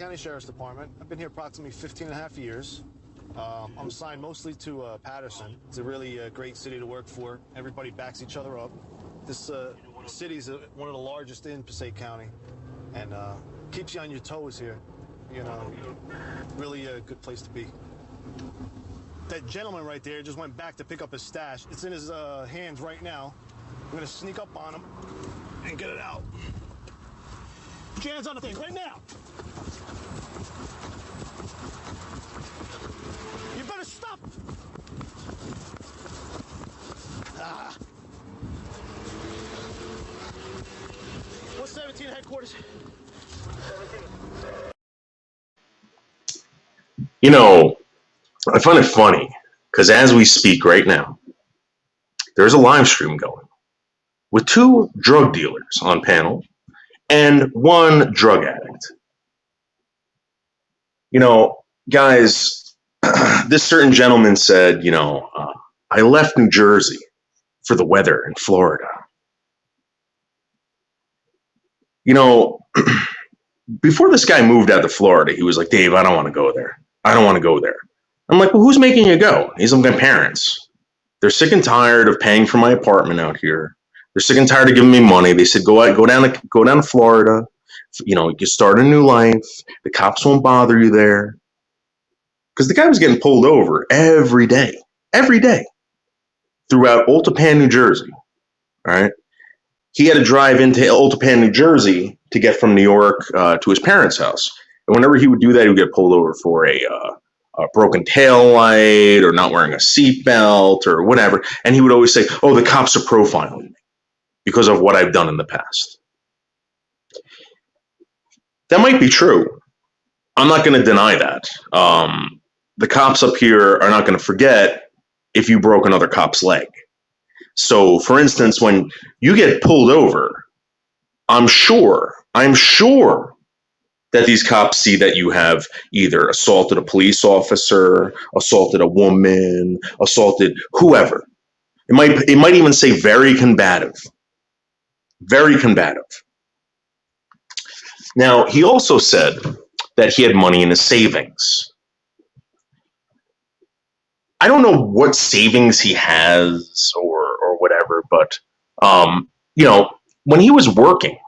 County Sheriff's Department. I've been here approximately 15 and a half years. I'm assigned mostly to Patterson. It's a really great city to work for. Everybody backs each other up. This city is one of the largest in Passaic County, and keeps you on your toes here. You know, really a good place to be. That gentleman right there just went back to pick up his stash. It's in his hands right now. I'm gonna sneak up on him and get it out. Put your hands on the thing right now. You better stop. Ah. What's 17 headquarters? 17. You know, I find it funny because as we speak right now, there's a live stream going with two drug dealers on panel and one drug addict. You know, guys, this certain gentleman said, I left New Jersey for the weather in Florida. You know, before this guy moved out to Florida, he was like, Dave, I don't want to go there. I don't want to go there. I'm like, well, who's making you go? He's like, my parents. They're sick and tired of paying for my apartment out here. They're sick and tired of giving me money. They said, go down to Florida. You know, you start a new life. The cops won't bother you there. Because the guy was getting pulled over every day throughout Oltapan, New Jersey. All right. He had to drive into Oltapan, New Jersey to get from New York to his parents' house. And whenever he would do that, he would get pulled over for a broken tail light or not wearing a seatbelt or whatever. And he would always say, oh, the cops are profiling me because of what I've done in the past. That might be true. I'm not going to deny that. The cops up here are not going to forget if you broke another cop's leg. So, for instance, when you get pulled over, I'm sure that these cops see that you have either assaulted a police officer, assaulted a woman, assaulted whoever. It might even say very combative. Very combative. Now, he also said that he had money in his savings. I don't know what savings he has or whatever, but when he was working,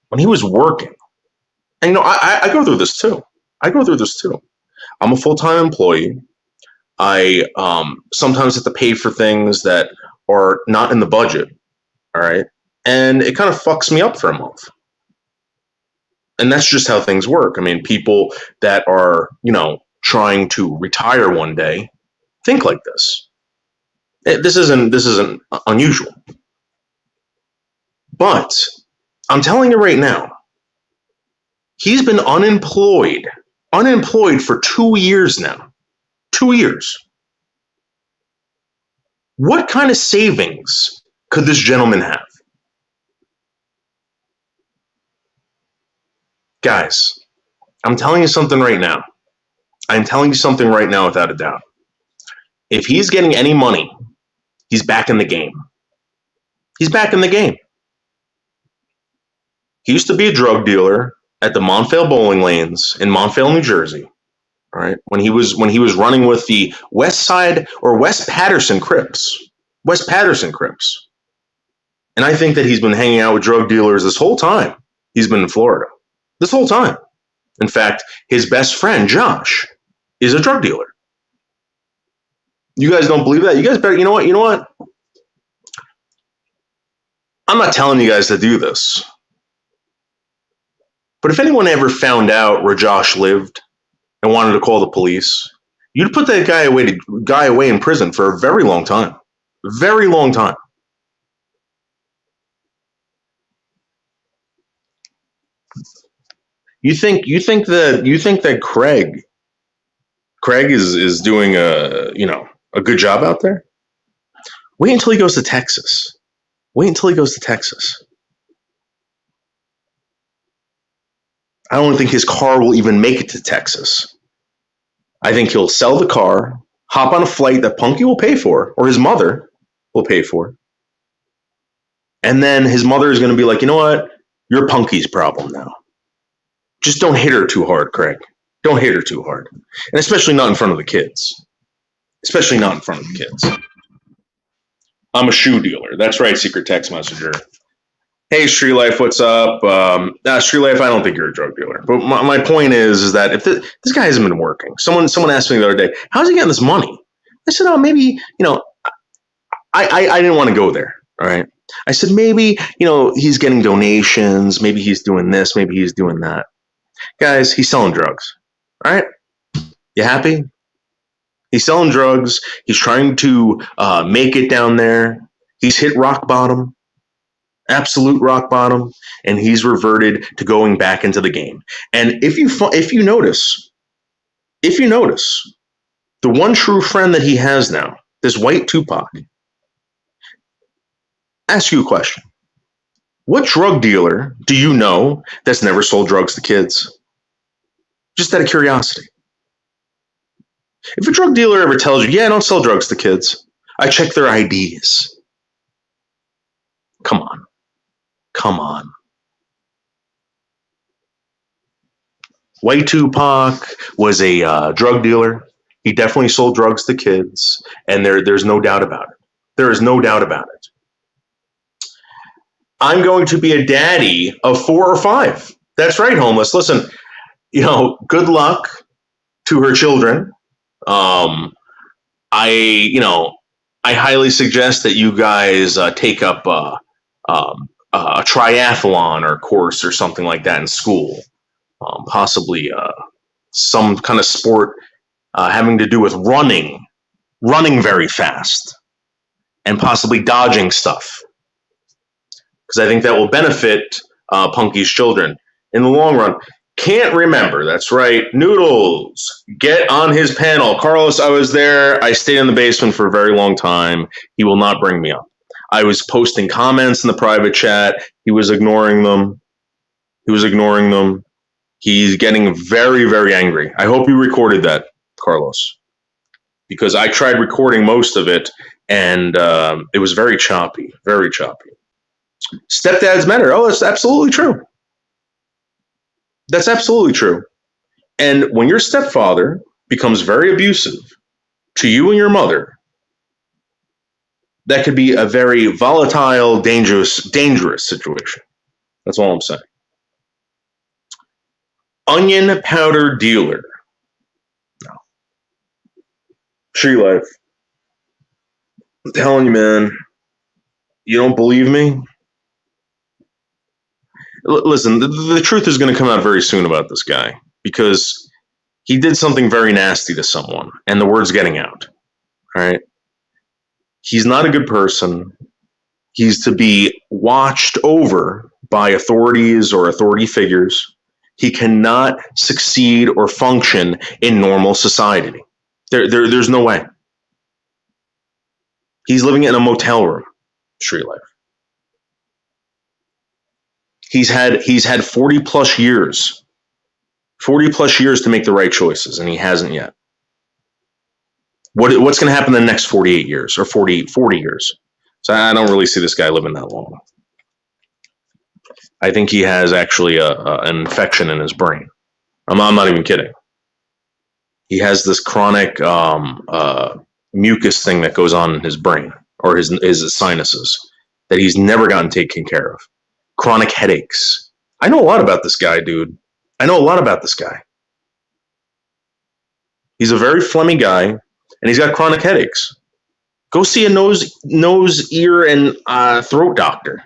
and I go through this too. I'm a full-time employee. I sometimes have to pay for things that are not in the budget. All right, and it kind of fucks me up for a month. And that's just how things work. I mean, people that are, trying to retire one day think like this. This isn't unusual. But I'm telling you right now, he's been unemployed for 2 years now. 2 years. What kind of savings could this gentleman have? Guys, I'm telling you something right now. I'm telling you something right now without a doubt. If he's getting any money, he's back in the game. He's back in the game. He used to be a drug dealer at the Montvale bowling lanes in Montvale, New Jersey. All right, when he was running with the West Side or West Patterson Crips. And I think that he's been hanging out with drug dealers this whole time. He's been in Florida. This whole time. In fact, his best friend, Josh, is a drug dealer. You guys don't believe that? You guys better, you know what? I'm not telling you guys to do this. But if anyone ever found out where Josh lived and wanted to call the police, you'd put that guy away in prison for a very long time. Very long time. You think that Craig is doing a good job out there? Wait until he goes to Texas. I don't think his car will even make it to Texas. I think he'll sell the car, hop on a flight that Punky will pay for, or his mother will pay for. And then his mother is going to be like, you know what? You're Punky's problem now. Just don't hit her too hard, Craig. Don't hit her too hard. And especially not in front of the kids. Especially not in front of the kids. I'm a shoe dealer. That's right, secret text messenger. Hey, Street Life, what's up? Street Life, I don't think you're a drug dealer. But my point is that if this guy hasn't been working, someone asked me the other day, how's he getting this money? I said, oh, maybe, I didn't want to go there, all right? I said, maybe, he's getting donations. Maybe he's doing this. Maybe he's doing that. Guys, he's selling drugs, all right? You happy? He's selling drugs. He's trying to make it down there. He's hit rock bottom. Absolute rock bottom, and he's reverted to going back into the game. And if you notice, the one true friend that he has now, this white Tupac, ask you a question. What drug dealer do you know that's never sold drugs to kids? Just out of curiosity. If a drug dealer ever tells you, yeah, I don't sell drugs to kids, I check their IDs. Come on. White Tupac was a drug dealer. He definitely sold drugs to kids, and there's no doubt about it. There is no doubt about it. I'm going to be a daddy of 4 or 5. That's right, homeless. Listen, good luck to her children. I highly suggest that you guys take up a triathlon or course or something like that in school, possibly some kind of sport having to do with running very fast, and possibly dodging stuff, because I think that will benefit Punky's children in the long run. Can't remember. That's right. Noodles, get on his panel. Carlos, I was there. I stayed in the basement for a very long time. He will not bring me up. I was posting comments in the private chat. He was ignoring them. He's getting very, very angry. I hope you recorded that, Carlos, because I tried recording most of it, and it was very choppy, very choppy. Stepdads matter. Oh, that's absolutely true. That's absolutely true. And when your stepfather becomes very abusive to you and your mother, that could be a very volatile, dangerous situation. That's all I'm saying. Onion powder dealer. No. Tree Life. I'm telling you, man. You don't believe me? Listen, the truth is going to come out very soon about this guy, because he did something very nasty to someone, and the word's getting out. All right? He's not a good person. He's to be watched over by authorities or authority figures. He cannot succeed or function in normal society. There's no way. He's living in a motel room, Street Life. He's had 40 plus years to make the right choices, and he hasn't yet. What's going to happen in the next 48 years or 40 years? So I don't really see this guy living that long. I think he has actually an infection in his brain. I'm not even kidding. He has this chronic mucus thing that goes on in his brain, or his sinuses, that he's never gotten taken care of. Chronic headaches. I know a lot about this guy, dude. I know a lot about this guy. He's a very phlegmy guy, and he's got chronic headaches. Go see a nose, ear, and throat doctor.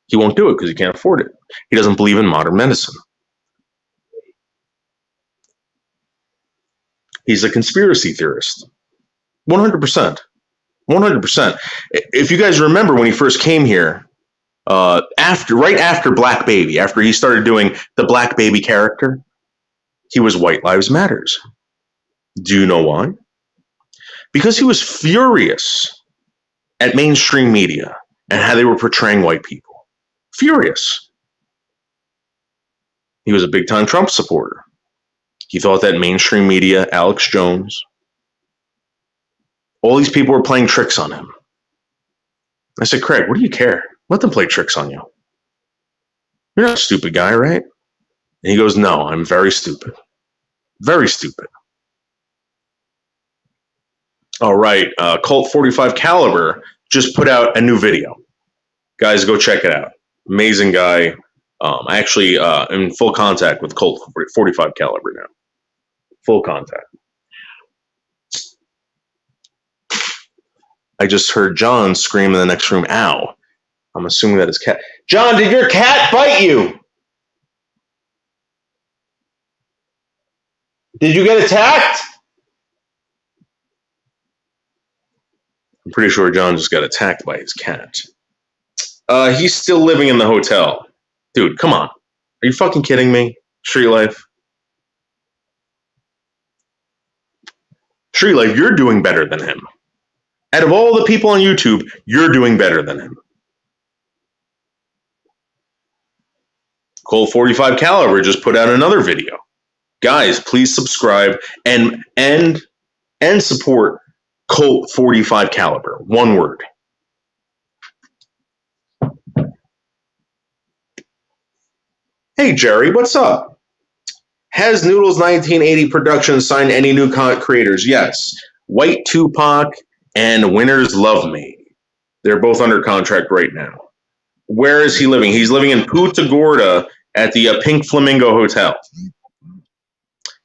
He won't do it because he can't afford it. He doesn't believe in modern medicine. He's a conspiracy theorist. 100%. 100%. If you guys remember when he first came here, right after Black Baby, after he started doing the Black Baby character, he was White Lives Matters. Do you know why? Because he was furious at mainstream media and how they were portraying white people. Furious. He was a big-time Trump supporter. He thought that mainstream media, Alex Jones, all these people were playing tricks on him. I said, Craig, what do you care? Let them play tricks on you. You're not a stupid guy, right? And he goes, no, I'm very stupid. Very stupid. All right, Colt 45 Caliber just put out a new video. Guys, go check it out. Amazing guy. I actually am in full contact with Colt 45 Caliber now. Full contact. I just heard John scream in the next room, ow. I'm assuming that his cat. John, did your cat bite you? Did you get attacked? I'm pretty sure John just got attacked by his cat. He's still living in the hotel. Dude, come on. Are you fucking kidding me? Street Life. Street Life, you're doing better than him. Out of all the people on YouTube, you're doing better than him. Colt 45 Caliber just put out another video. Guys, please subscribe and support Colt 45 Caliber. One word. Hey, Jerry, what's up? Has Noodles 1980 Productions signed any new content creators? Yes. White Tupac and Winners Love Me. They're both under contract right now. Where is he living? He's living in Punta Gorda at the Pink Flamingo Hotel.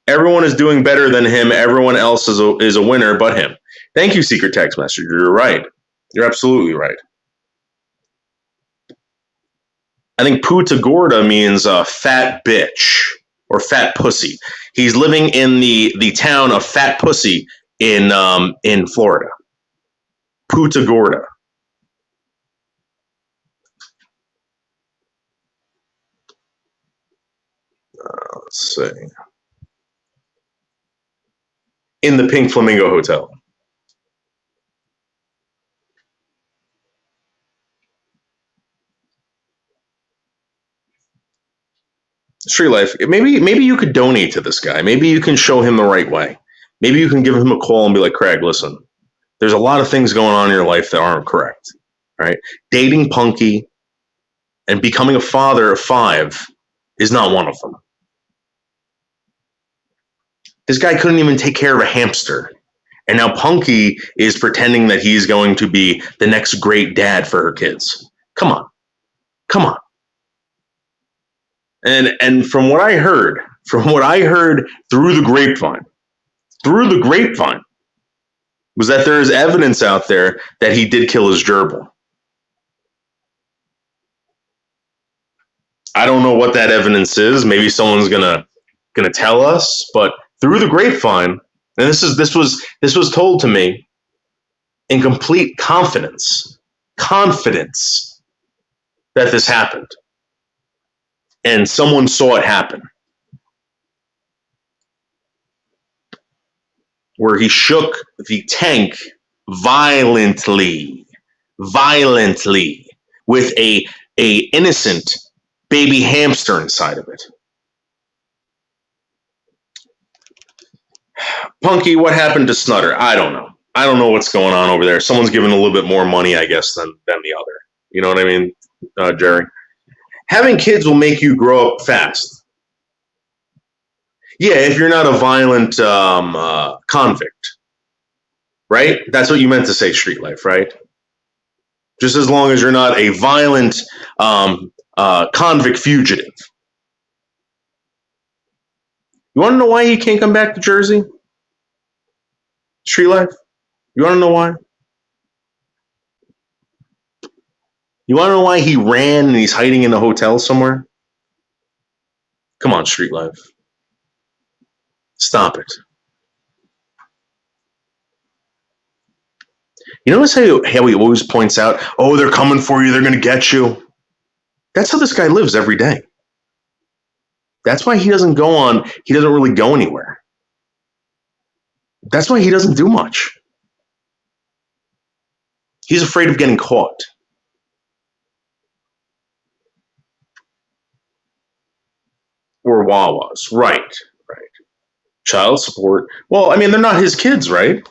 Everyone is doing better than him. Everyone else is a winner but him. Thank you, Secret Text Message. You're right. You're absolutely right. I think Punta Gorda means fat bitch or fat pussy. He's living in the town of Fat Pussy in Florida. Punta Gorda. Let's see. In the Pink Flamingo Hotel. Street Life, maybe you could donate to this guy. Maybe you can show him the right way. Maybe you can give him a call and be like, Craig, listen, there's a lot of things going on in your life that aren't correct. Right? Dating Punky and becoming a father of 5 is not one of them. This guy couldn't even take care of a hamster. And now Punky is pretending that he's going to be the next great dad for her kids. Come on. Come on. And from what I heard through the grapevine, was that there is evidence out there that he did kill his gerbil. I don't know what that evidence is. Maybe someone's gonna tell us, but through the grapevine, and this was told to me in complete confidence that this happened. And someone saw it happen. Where he shook the tank violently with a innocent baby hamster inside of it. Punky, what happened to Snutter? I don't know. I don't know what's going on over there. Someone's giving a little bit more money, I guess, than the other. You know what I mean, Jerry? Having kids will make you grow up fast. Yeah, if you're not a violent convict, right? That's what you meant to say, Street Life, right? Just as long as you're not a violent convict fugitive. You want to know why he can't come back to Jersey? Street Life? You want to know why? You want to know why he ran and he's hiding in a hotel somewhere? Come on, Street Life. Stop it. You notice how he always points out, oh, they're coming for you, they're going to get you. That's how this guy lives every day. That's why he doesn't really go anywhere. That's why he doesn't do much. He's afraid of getting caught. Or Wawas. Right. Child support. Well, I mean, they're not his kids, right?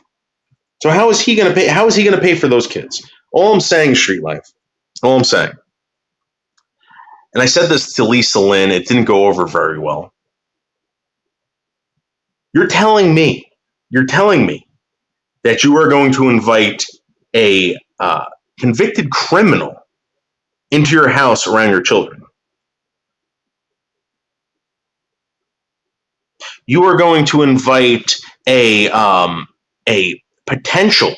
So how is he going to pay? How is he going to pay for those kids? All I'm saying, Street Life. All I'm saying. And I said this to Lisa Lynn. It didn't go over very well. You're telling me that you are going to invite a convicted criminal into your house around your children. You are going to invite a potential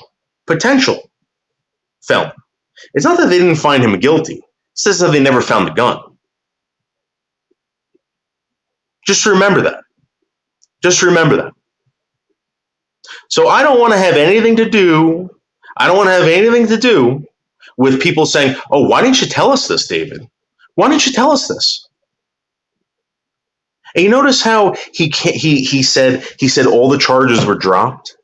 felon. It's not that they didn't find him guilty. It's just that they never found the gun. Just remember that. Just remember that. So I don't want to have anything to do. I don't want to have anything to do with people saying, "Oh, why didn't you tell us this, David? Why didn't you tell us this?" And you notice how he said all the charges were dropped.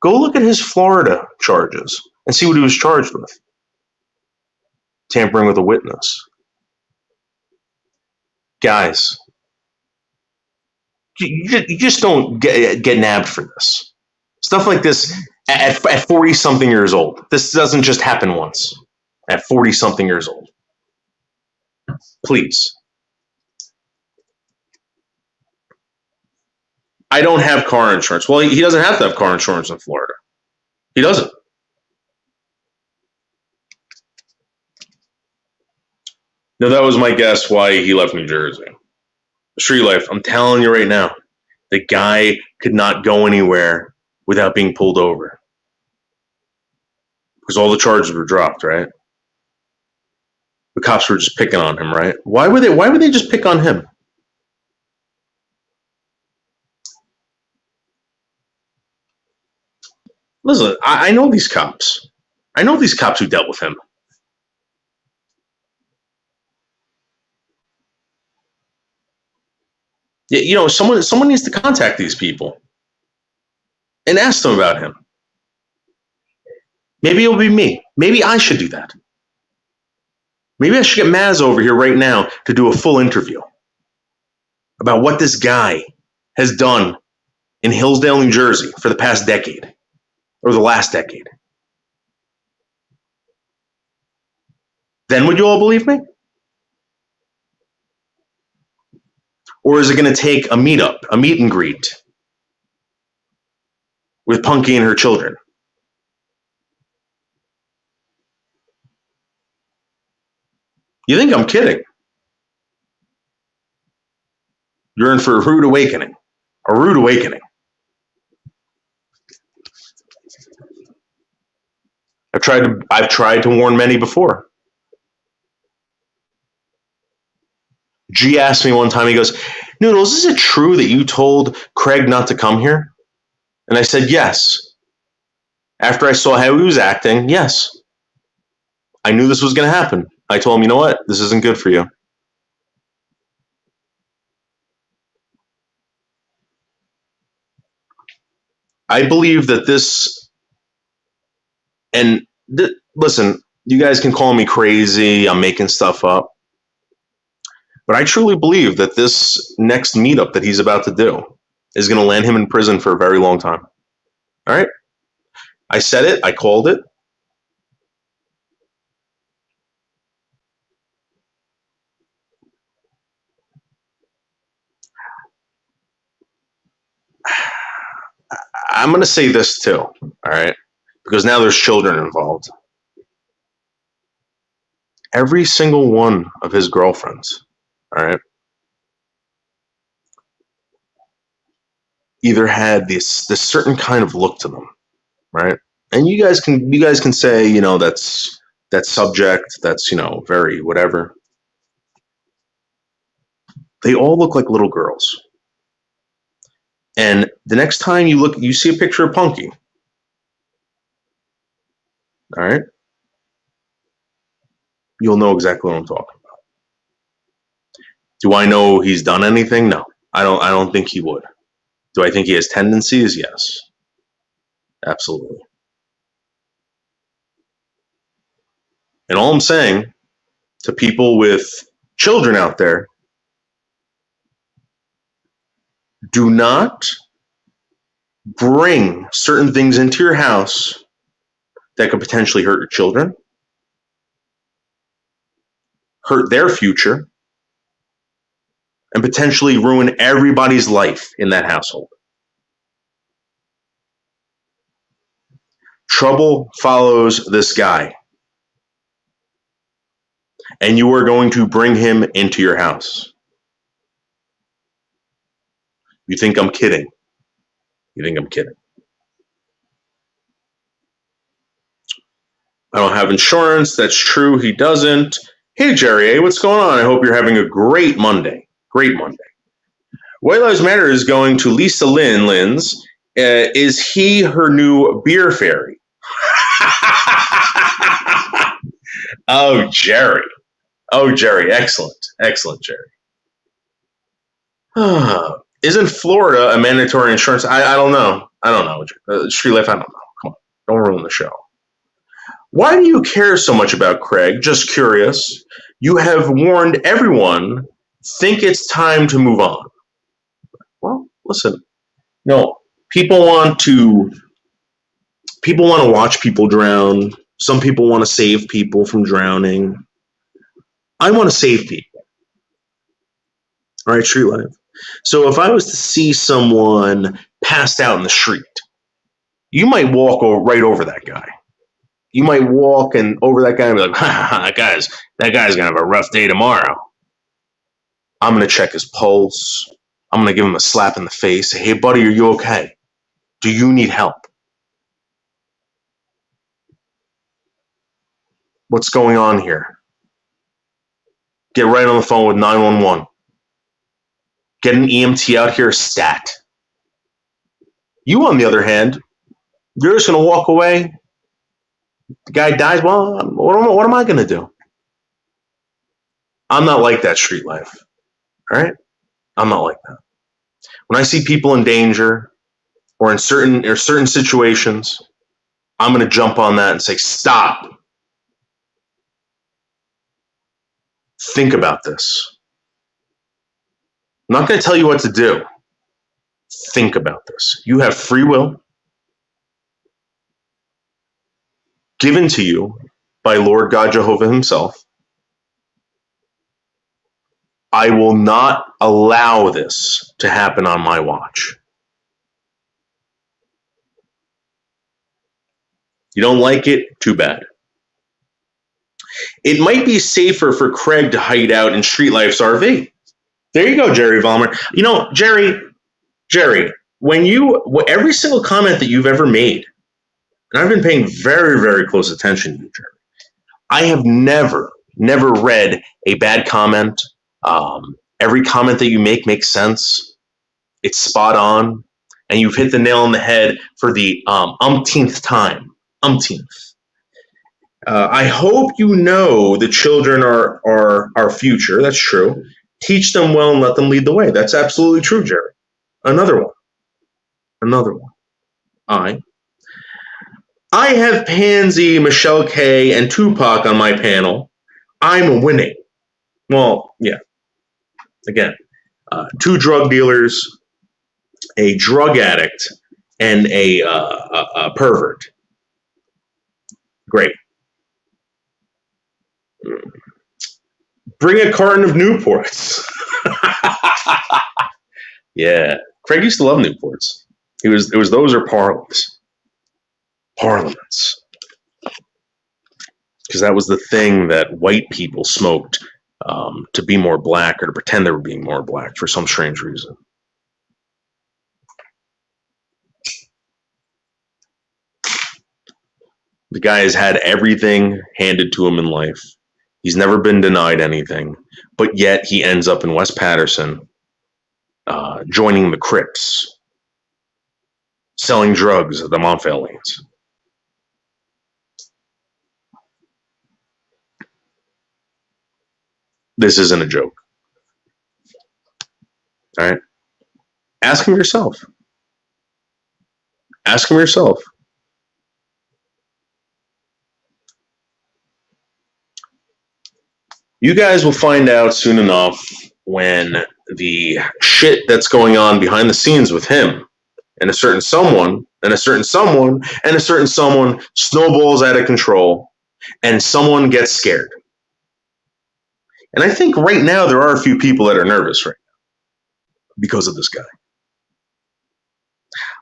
Go look at his Florida charges and see what he was charged with. Tampering with a witness. Guys, you just don't get nabbed for this. Stuff like this at 40-something years old. This doesn't just happen once. At 40-something years old. Please. I don't have car insurance. Well, he doesn't have to have car insurance in Florida. He doesn't. No, that was my guess why he left New Jersey. Street life, I'm telling you right now, the guy could not go anywhere without being pulled over. Because all the charges were dropped, right? The cops were just picking on him, right? Why would they just pick on him? Listen, I know these cops. I know these cops who dealt with him. You know, someone needs to contact these people and ask them about him. Maybe it'll be me. Maybe I should do that. Maybe I should get Maz over here right now to do a full interview about what this guy has done in Hillsdale, New Jersey for the past decade, or the last decade. Then would you all believe me? Or is it going to take a meetup, a meet and greet with Punky and her children? You think I'm kidding? You're in for a rude awakening. A rude awakening. I've tried to warn many before. G asked me one time, he goes, "Noodles, is it true that you told Craig not to come here?" And I said, yes. After I saw how he was acting, yes. I knew this was going to happen. I told him, you know what? This isn't good for you. I believe that this, and listen, you guys can call me crazy, I'm making stuff up. But I truly believe that this next meetup that he's about to do is going to land him in prison for a very long time. All right? I said it. I called it. I'm going to say this too, all right? Because now there's children involved. Every single one of his girlfriends, all right, either had this certain kind of look to them, right? And you guys can say, you know, that's subject, that's, you know, very whatever. They all look like little girls. And the next time you see a picture of Punky, all right, you'll know exactly what I'm talking about. Do I know he's done anything? No, I don't think he would. Do I think he has tendencies? Yes, absolutely. And all I'm saying to people with children out there, do not bring certain things into your house that could potentially hurt your children, hurt their future, and potentially ruin everybody's life in that household. Trouble follows this guy, and you are going to bring him into your house. You think I'm kidding? You think I'm kidding? I don't have insurance. That's true. He doesn't. Hey, Jerry A., what's going on? I hope you're having a great Monday. Great Monday. White Lives Matter is going to Lisa Lynn's. Is he her new beer fairy? Oh, Jerry. Oh, Jerry. Excellent. Excellent, Jerry. Isn't Florida a mandatory insurance? I don't know. I don't know. Street Life, I don't know. Come on. Don't ruin the show. Why do you care so much about Craig? Just curious. You have warned everyone. Think it's time to move on. Well, listen. No, people want to watch people drown. Some people want to save people from drowning. I want to save people. All right, Street Life. So if I was to see someone passed out in the street, you might walk right over that guy. You might walk over that guy and be like, that guy's gonna have a rough day tomorrow. I'm gonna check his pulse. I'm gonna give him a slap in the face. Say, hey, buddy, are you okay? Do you need help? What's going on here? Get right on the phone with 911. Get an EMT out here, stat. You, on the other hand, you're just gonna walk away. The guy dies. Well, what am I going to do? I'm not like that, Street Life. All right? I'm not like that. When I see people in danger or in certain situations, I'm going to jump on that and say, stop. Think about this. I'm not going to tell you what to do. Think about this. You have free will. Given to you by Lord God Jehovah himself. I will not allow this to happen on my watch. You don't like it? Too bad. It might be safer for Craig to hide out in Street Life's RV. There you go, Jerry Vollmer. You know, Jerry, every single comment that you've ever made, and I've been paying very, very close attention to you, Jerry. I have never read a bad comment. Every comment that you make makes sense. It's spot on. And you've hit the nail on the head for the umpteenth time. I hope you know the children are our future. That's true. Teach them well and let them lead the way. That's absolutely true, Jerry. Another one. I have Pansy, Michelle K, and Tupac on my panel. I'm winning. Well, yeah. Again, 2 drug dealers, a drug addict, and a pervert. Great. Bring a carton of Newports. Yeah. Craig used to love Newports. It was those or Parliaments. Because that was the thing that white people smoked to be more black or to pretend they were being more black for some strange reason. The guy has had everything handed to him in life. He's never been denied anything, but yet he ends up in West Patterson, joining the Crips, selling drugs at the Montvale lanes. This isn't a joke. All right? Ask him yourself. You guys will find out soon enough when the shit that's going on behind the scenes with him and a certain someone and a certain someone and a certain someone snowballs out of control and someone gets scared. And I think right now there are a few people that are nervous right now because of this guy.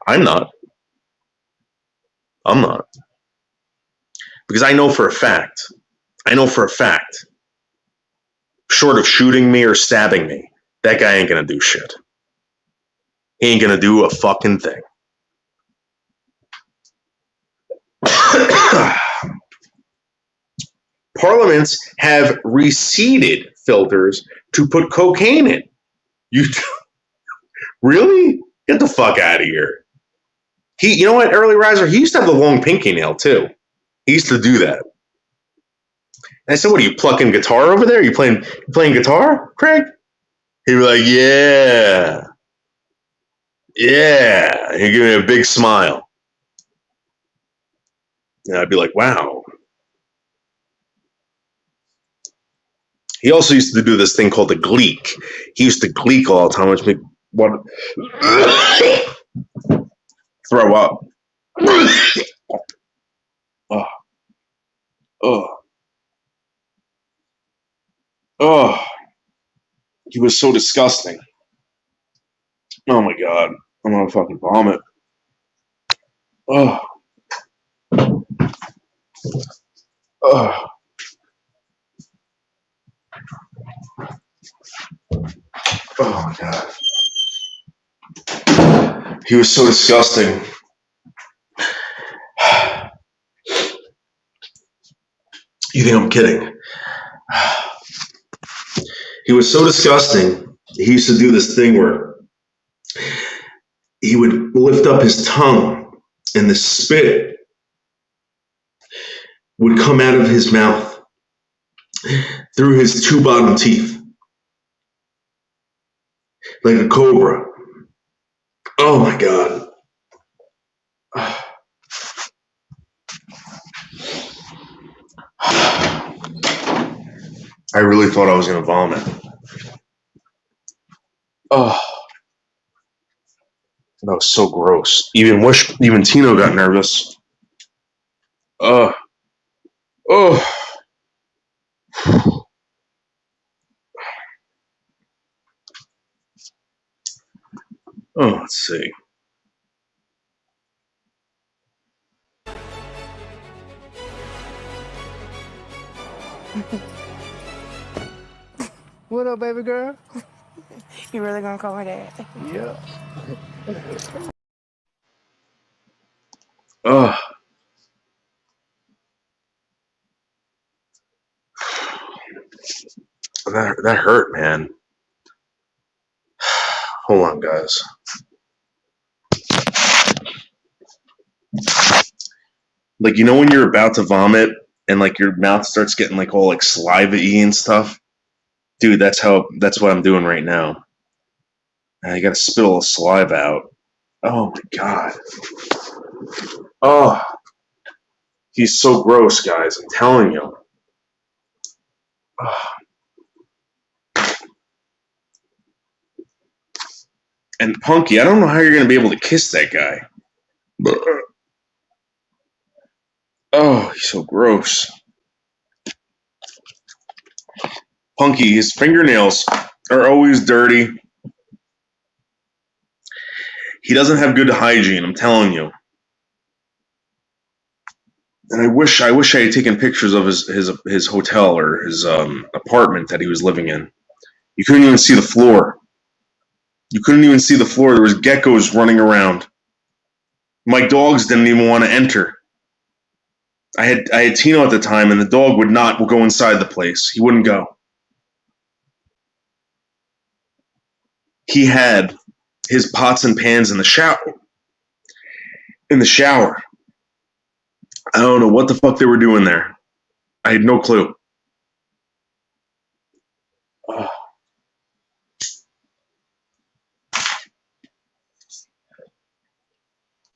I'm not. I'm not. Because I know for a fact, short of shooting me or stabbing me, that guy ain't gonna do shit. He ain't gonna do a fucking thing. Parliaments have reseeded filters to put cocaine in. You really? Get the fuck out of here. You know what, early riser? He used to have the long pinky nail too. He used to do that. And I said, "What are you plucking guitar over there? You playing guitar, Craig?" He'd be like, "Yeah, yeah." He'd give me a big smile. And I'd be like, "Wow." He also used to do this thing called the gleek. He used to gleek all the time, which made what throw up. Oh, oh, oh. He was so disgusting. Oh my god. I'm gonna fucking vomit. Oh. Oh. Oh my god. He was so disgusting. You think I'm kidding? He was so disgusting. He used to do this thing where he would lift up his tongue and the spit would come out of his mouth through his two bottom teeth like a cobra. Oh my god. I really thought I was going to vomit. Oh, that was so gross. Even Tino got nervous. Oh. Oh, let's see. What up, baby girl? You really gonna call her dad? Yeah. Oh. That hurt, man. Hold on, guys. Like, you know when you're about to vomit and like your mouth starts getting like all like saliva-y and stuff? Dude, that's what I'm doing right now. I gotta spit all the saliva out. Oh my god. Oh. He's so gross, guys. I'm telling you. Oh. And Punky, I don't know how you're gonna be able to kiss that guy. Oh, he's so gross. Punky, his fingernails are always dirty. He doesn't have good hygiene, I'm telling you. And I wish I had taken pictures of his hotel or his apartment that he was living in. You couldn't even see the floor. There was geckos running around. My dogs didn't even want to enter. I had Tino at the time, and the dog would not go inside the place. He wouldn't go. He had his pots and pans in the shower. I don't know what the fuck they were doing there. I had no clue. Oh.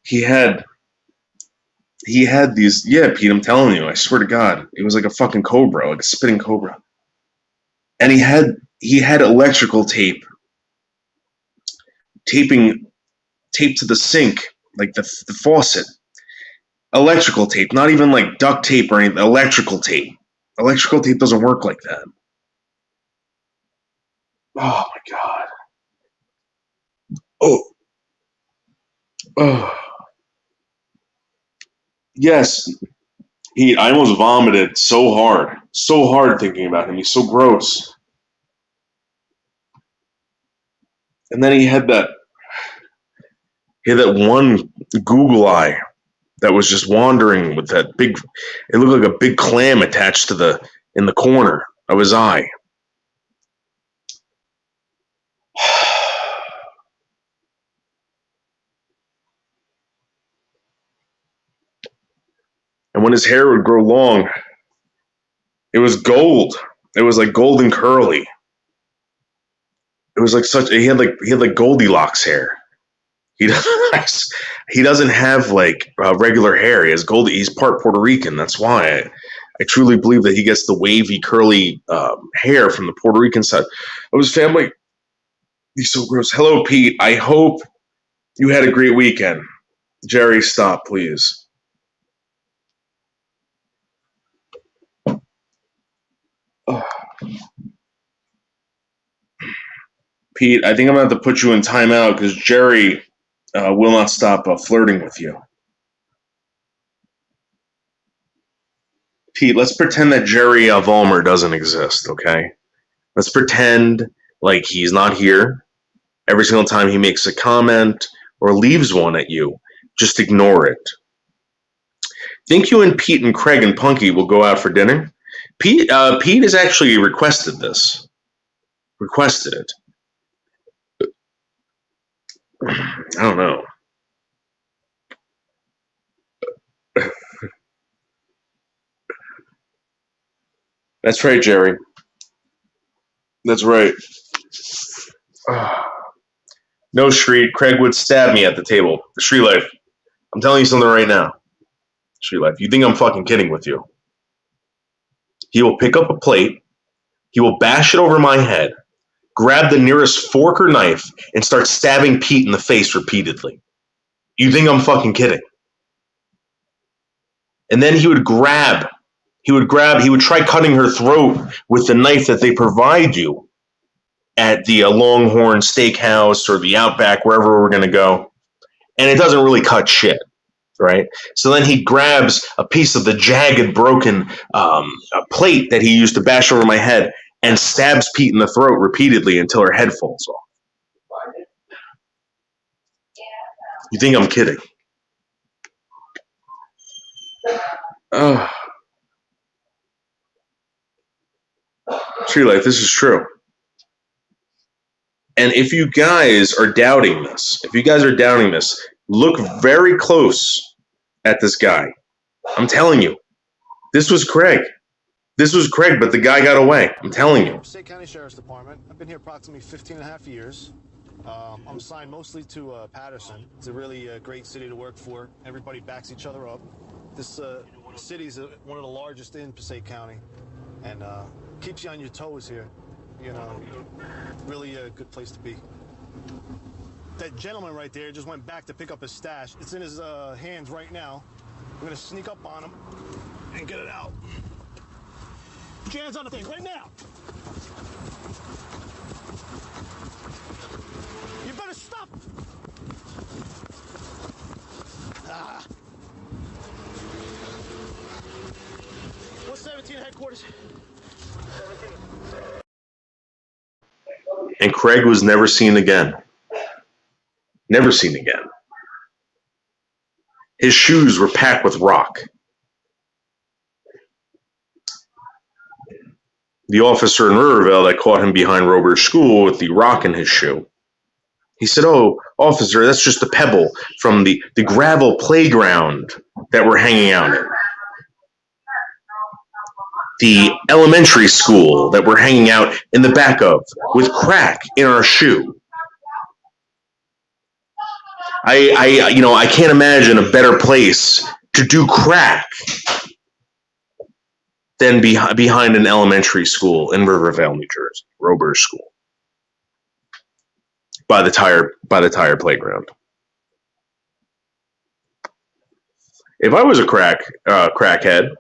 He had these, yeah, Pete, I'm telling you, I swear to God, it was like a fucking cobra, like a spitting cobra. And he had electrical tape taped to the sink, like the faucet. Electrical tape, not even like duct tape or anything, electrical tape. Electrical tape doesn't work like that. Oh my god. Oh. Oh. Yes. I almost vomited so hard thinking about him. He's so gross. And then he had that one Google eye that was just wandering with that big. It looked like a big clam attached to in the corner of his eye. And when his hair would grow long, it was gold. It was like golden curly. It was like he had like Goldilocks hair. He doesn't he doesn't have like regular hair. He has gold. He's part Puerto Rican. That's why I truly believe that he gets the wavy, curly hair from the Puerto Rican side of his family. He's so gross. Hello, Pete. I hope you had a great weekend. Jerry, stop, please. Oh. Pete, I think I'm going to have to put you in timeout because Jerry will not stop flirting with you. Pete, let's pretend that Jerry Vollmer doesn't exist, okay? Let's pretend like he's not here. Every single time he makes a comment or leaves one at you, just ignore it. Think you and Pete and Craig and Punky will go out for dinner? Pete has actually requested this. Requested it. I don't know. That's right, Jerry. That's right. No, Street. Craig would stab me at the table. Street Life. I'm telling you something right now. Street Life. You think I'm fucking kidding with you? He will pick up a plate. He will bash it over my head, grab the nearest fork or knife, and start stabbing Pete in the face repeatedly. You think I'm fucking kidding? And then he would try cutting her throat with the knife that they provide you at the Longhorn Steakhouse or the Outback, wherever we're going to go. And it doesn't really cut shit, right? So then he grabs a piece of the jagged, broken plate that he used to bash over my head and stabs Pete in the throat repeatedly until her head falls off. You think I'm kidding? Tree Life, this is true. And if you guys are doubting this, look very close at this guy. I'm telling you, this was Craig. But the guy got away. I'm telling you. State County Sheriff's Department. I've been here approximately 15 and a half years. I'm assigned mostly to Patterson. It's a really great city to work for. Everybody backs each other up. This city is one of the largest in Passaic County, and keeps you on your toes here. You know, really a good place to be. That gentleman right there just went back to pick up his stash. It's in his hands right now. We're gonna sneak up on him and get it out. Put your hands on the thing right now. You better stop. Ah. 117 headquarters. 17. And Craig was never seen again. Never seen again. His shoes were packed with rock. The officer in Rivervale that caught him behind Robert's school with the rock in his shoe, he said, "Oh, officer, that's just a pebble from the gravel playground that we're hanging out in. The elementary school that we're hanging out in the back of with crack in our shoe." I can't imagine a better place to do crack than behind an elementary school in Rivervale, New Jersey, Robert's school, by the tire playground. If I was a crackhead,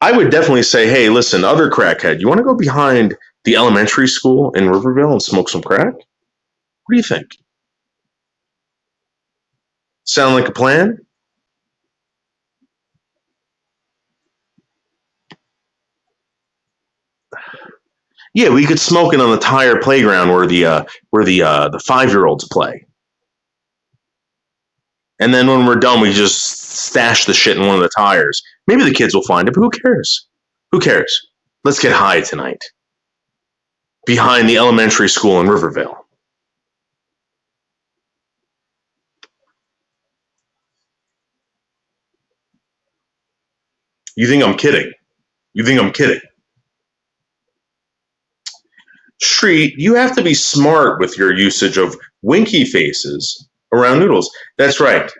I would definitely say, "Hey, listen, other crackhead, you want to go behind the elementary school in Riverville and smoke some crack? What do you think? Sound like a plan? Yeah, we could smoke it on the tire playground where the 5-year-olds play. And then when we're done, we just stash the shit in one of the tires. Maybe the kids will find it, but who cares? Who cares? Let's get high tonight. Behind the elementary school in Riverville. You think I'm kidding? You think I'm kidding? Street, you have to be smart with your usage of winky faces around noodles. That's right.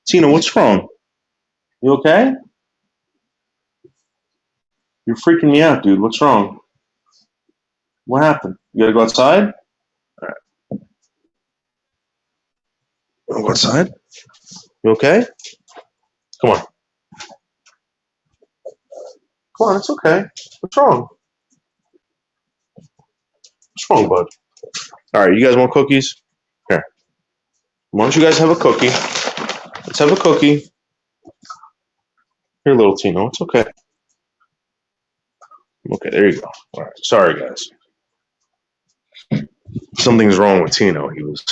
Tina, what's wrong? You okay? You're freaking me out, dude. What's wrong? What happened? You gotta go outside? All right. You wanna go outside? You okay? Come on. Come on, it's okay. What's wrong? What's wrong, bud? All right, you guys want cookies? Here. Why don't you guys have a cookie? Let's have a cookie. Here, little Tino. It's okay. Okay, there you go. All right. Sorry, guys. Something's wrong with Tino. He was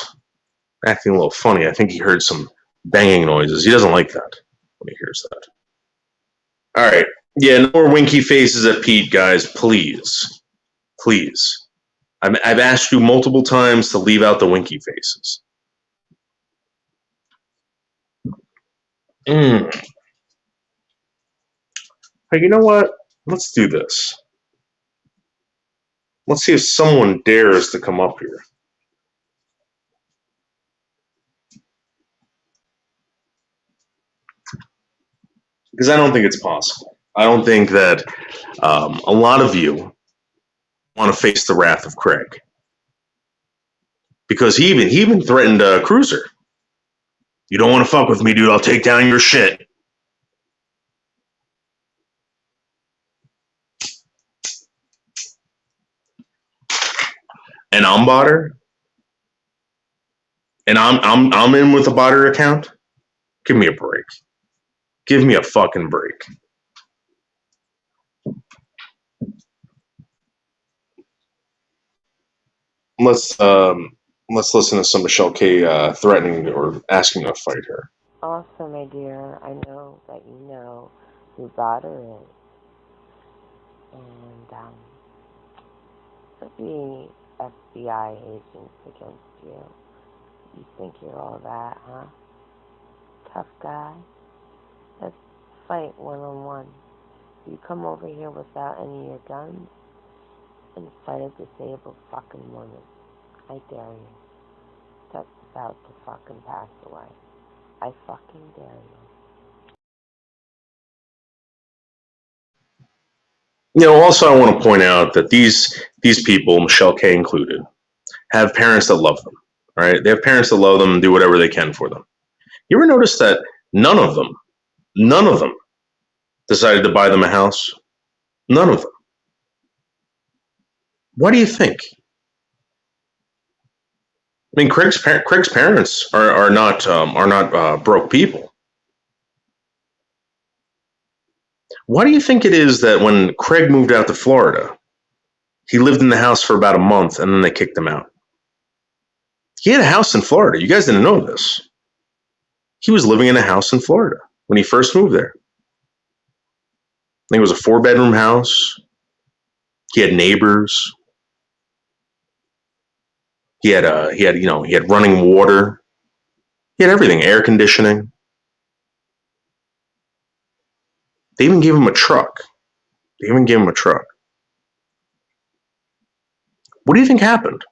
acting a little funny. I think he heard some banging noises. He doesn't like that when he hears that. All right. Yeah, no more winky faces at Pete, guys. Please. Please. I've asked you multiple times to leave out the winky faces. Hey, you know what? Let's do this. Let's see if someone dares to come up here. Because I don't think it's possible. I don't think that a lot of you want to face the wrath of Craig. Because he even threatened Cruiser. You don't want to fuck with me, dude. I'll take down your shit. And I'm botter. And I'm in with a botter account. Give me a break. Give me a fucking break. Let's listen to some Michelle K threatening or asking to fight her. Also, my dear, I know that you know who Botter is. And there'll be FBI agents against you. You think you're all that, huh? Tough guy. Let's fight one-on-one. You come over here without any of your guns and fight a disabled fucking woman. I dare you. That's about to fucking pass away. I fucking dare you. You know, also I want to point out that these people, Michelle K included, have parents that love them. All right, they have parents that love them and do whatever they can for them. You ever notice that none of them decided to buy them a house? None of them. What do you think? I mean, Craig's parents are not broke people. Why do you think it is that when Craig moved out to Florida, he lived in the house for about a month and then they kicked him out? He had a house in Florida. You guys didn't know this. He was living in a house in Florida when he first moved there. I think it was a 4-bedroom house. He had neighbors. He had running water. He had everything, air conditioning. They even gave him a truck. What do you think happened?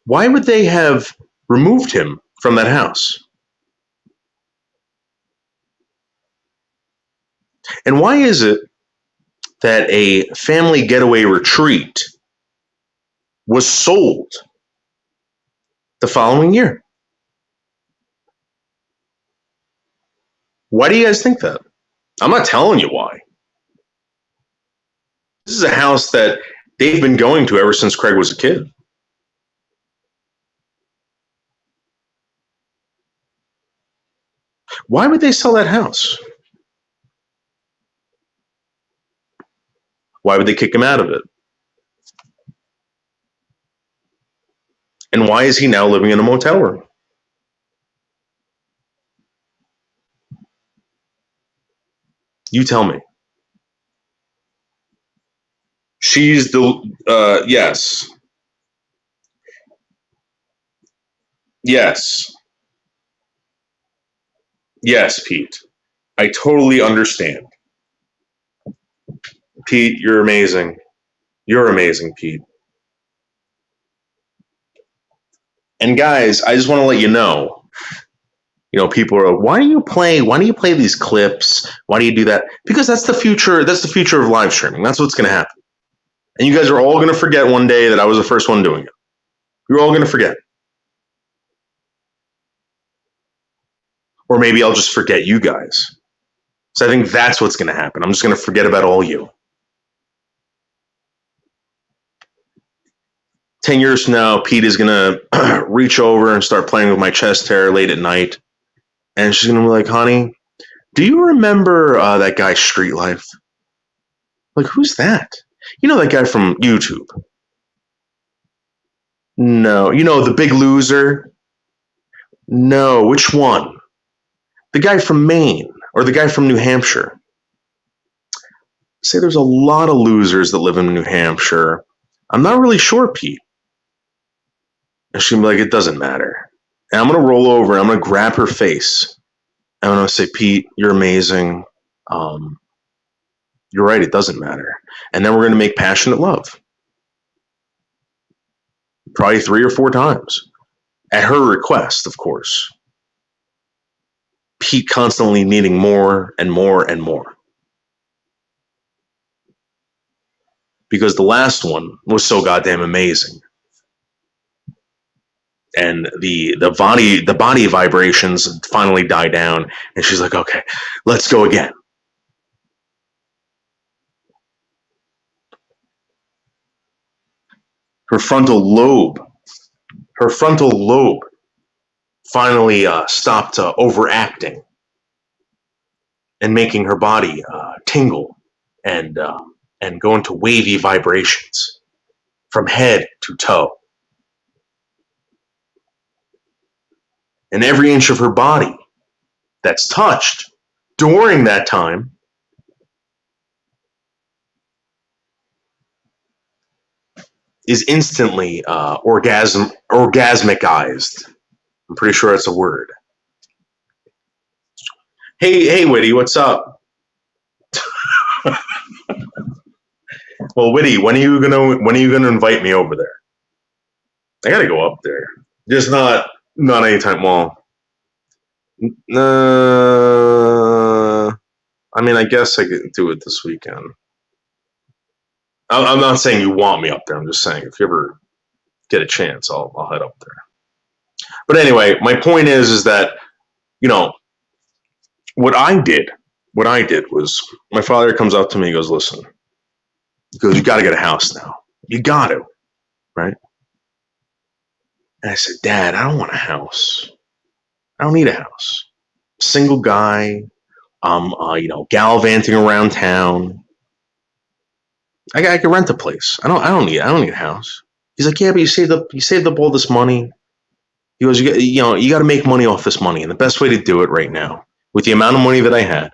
Why would they have removed him from that house? And why is it that a family getaway retreat was sold the following year? Why do you guys think that? I'm not telling you why. This is a house that they've been going to ever since Craig was a kid. Why would they sell that house? Why would they kick him out of it? And why is he now living in a motel room? You tell me. She's the, yes. Yes. Yes, Pete. I totally understand. Pete, you're amazing. You're amazing, Pete. And guys, I just want to let you know, people are like, why do you play these clips? Why do you do that? Because that's the future of live streaming. That's what's going to happen. And you guys are all going to forget one day that I was the first one doing it. You're all going to forget. Or maybe I'll just forget you guys. So I think that's what's going to happen. I'm just going to forget about all you. 10 years from now, Pete is going to reach over and start playing with my chest hair late at night. And she's going to be like, honey, do you remember that guy Street Life? Like, who's that? You know that guy from YouTube? No. You know, The Big Loser? No. Which one? The guy from Maine or the guy from New Hampshire? Say there's a lot of losers that live in New Hampshire. I'm not really sure, Pete. And she'll be like, it doesn't matter. And I'm going to roll over and I'm going to grab her face. And I'm going to say, Pete, you're amazing. You're right, it doesn't matter. And then we're going to make passionate love. Probably 3 or 4 times. At her request, of course. Pete constantly needing more and more and more. Because the last one was so goddamn amazing. And the body vibrations finally die down, and she's like, okay, let's go again. Her frontal lobe finally stopped overacting and making her body tingle and go into wavy vibrations from head to toe. And every inch of her body that's touched during that time is instantly orgasmicized. I'm pretty sure that's a word. Hey, Witty, what's up? Well, Witty, when are you gonna invite me over there? I gotta go up there. Just not anytime. Well, I mean, I guess I could do it this weekend. I'm not saying you want me up there. I'm just saying if you ever get a chance, I'll head up there. But anyway, my point is that, what I did was my father comes up to me and goes, listen, he goes, you got to get a house now. You got to, right? And I said, Dad, I don't want a house. I don't need a house. Single guy. I'm, gallivanting around town. I can rent a place. I don't need a house. He's like, yeah, but you saved up all this money. He goes, you got to make money off this money, and the best way to do it right now, with the amount of money that I had,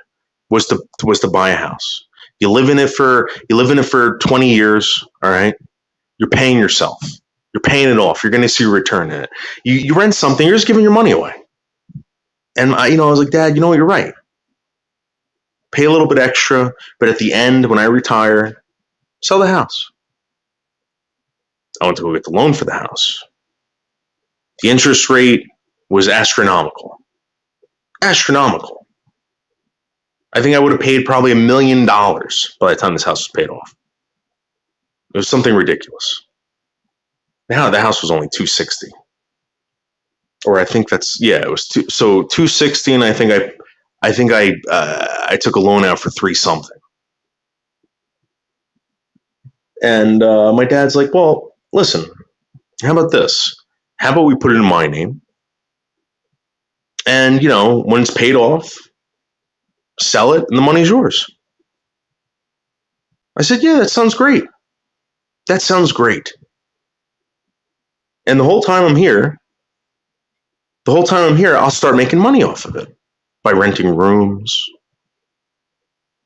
was to buy a house. You live in it for 20 years. All right, you're paying yourself. You're paying it off. You're going to see a return in it. You rent something, you're just giving your money away. And I was like, Dad, you know what? You're right. Pay a little bit extra, but at the end, when I retire, sell the house. I went to go get the loan for the house. The interest rate was astronomical. Astronomical. I think I would have paid probably $1 million by the time this house was paid off. It was something ridiculous. Now the house was only $260. Or I think it was $260, and I think I think I took a loan out for 3 something. And my dad's like, well, listen, how about this? How about we put it in my name? And, when it's paid off, sell it and the money's yours. I said, yeah, that sounds great. That sounds great. And the whole time I'm here, I'll start making money off of it by renting rooms,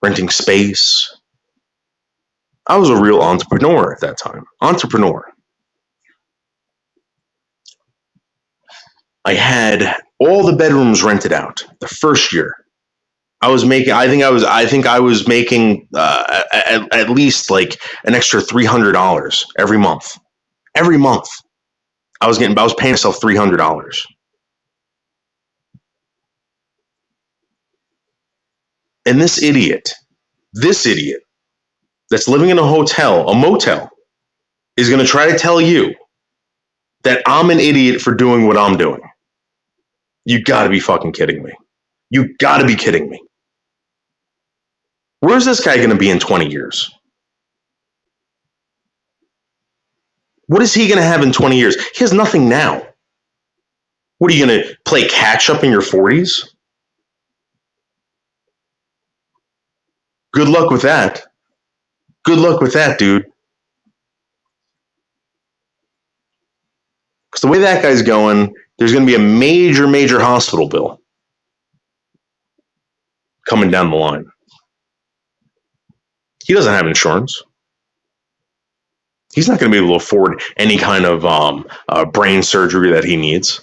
renting space. I was a real entrepreneur at that time. I had all the bedrooms rented out the first year. I think I was making at least like an extra $300 every month. Every month, I was paying myself $300. And this idiot that's living in a motel, is going to try to tell you that I'm an idiot for doing what I'm doing. You got to be fucking kidding me. You got to be kidding me. Where's this guy going to be in 20 years? What is he going to have in 20 years? He has nothing now. What, are you going to play catch up in your 40s? Good luck with that. Good luck with that, dude. Because the way that guy's going, there's going to be a major, major hospital bill coming down the line. He doesn't have insurance. He's not going to be able to afford any kind of brain surgery that he needs.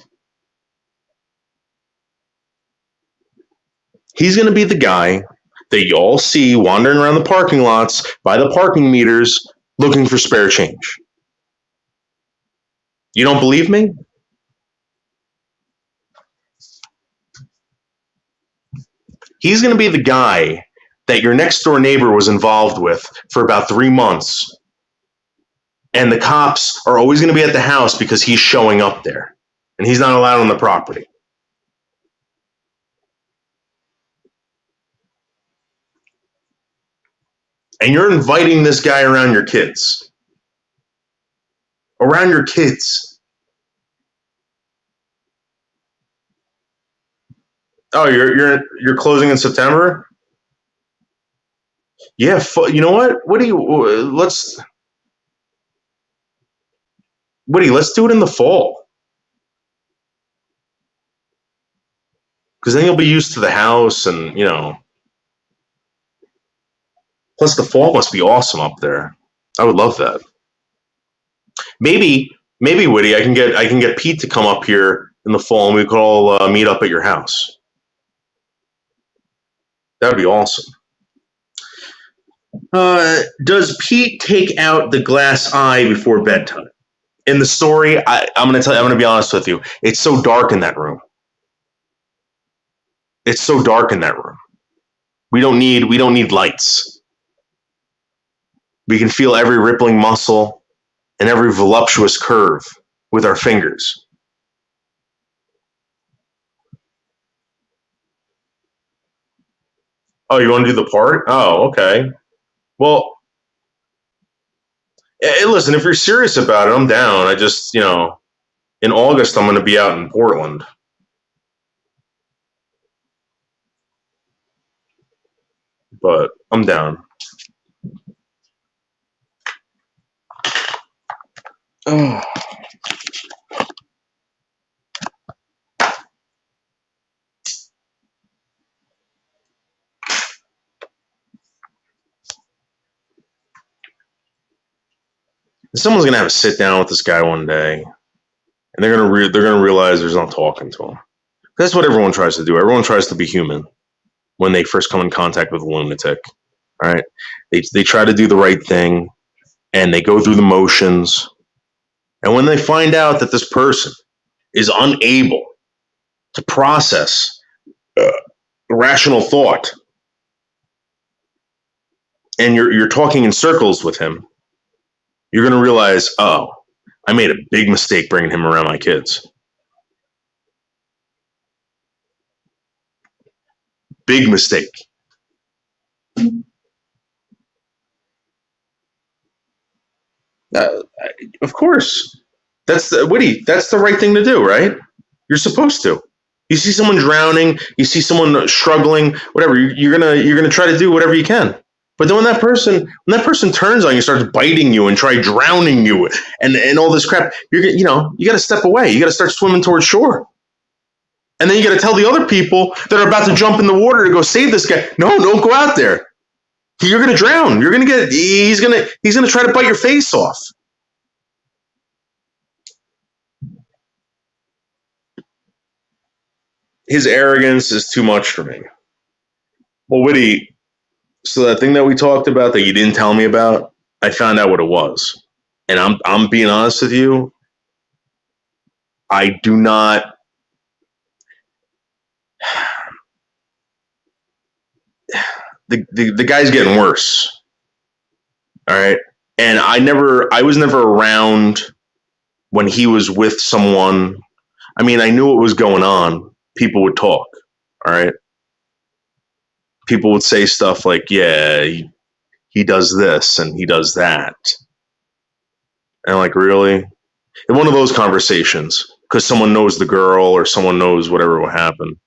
He's going to be the guy that you all see wandering around the parking lots by the parking meters looking for spare change. You don't believe me? He's going to be the guy that your next door neighbor was involved with for about 3 months. And the cops are always going to be at the house because he's showing up there. And he's not allowed on the property. And you're inviting this guy around your kids. Around your kids. Oh, you're closing in September? Yeah, you know what? Let's do it in the fall. Because then you'll be used to the house and, plus the fall must be awesome up there. I would love that. Maybe Woody, I can get Pete to come up here in the fall and we could all meet up at your house. That would be awesome. Does Pete take out the glass eye before bedtime? In the story, I'm going to be honest with you. It's so dark in that room. We don't need lights. We can feel every rippling muscle and every voluptuous curve with our fingers. Oh, you want to do the part? Oh, okay. Well, listen, if you're serious about it, I'm down. I just, in August, I'm going to be out in Portland. But I'm down. Oh. Someone's gonna have to sit down with this guy one day, and they're gonna realize there's no talking to him. That's what everyone tries to do. Everyone tries to be human when they first come in contact with a lunatic. All right, they try to do the right thing, and they go through the motions. And when they find out that this person is unable to process rational thought, and you're talking in circles with him, you're going to realize, oh, I made a big mistake bringing him around my kids. Big mistake. Of course. That's the right thing to do, right? You're supposed to. You see someone drowning, you see someone struggling, whatever. You're gonna try to do whatever you can. But then when that person turns on you, starts biting you and try drowning you and all this crap, you got to step away. You got to start swimming towards shore. And then you got to tell the other people that are about to jump in the water to go save this guy. No, don't go out there. You're gonna drown. He's gonna try to bite your face off. His arrogance is too much for me. Well, Witty, so that thing that we talked about that you didn't tell me about, I found out what it was. And I'm being honest with you, I do not the guy's getting worse. All right. And I was never around when he was with someone. I mean, I knew what was going on. People would talk. All right. People would say stuff like, yeah, he does this and he does that. And I'm like, really? In one of those conversations, because someone knows the girl or someone knows whatever will happen.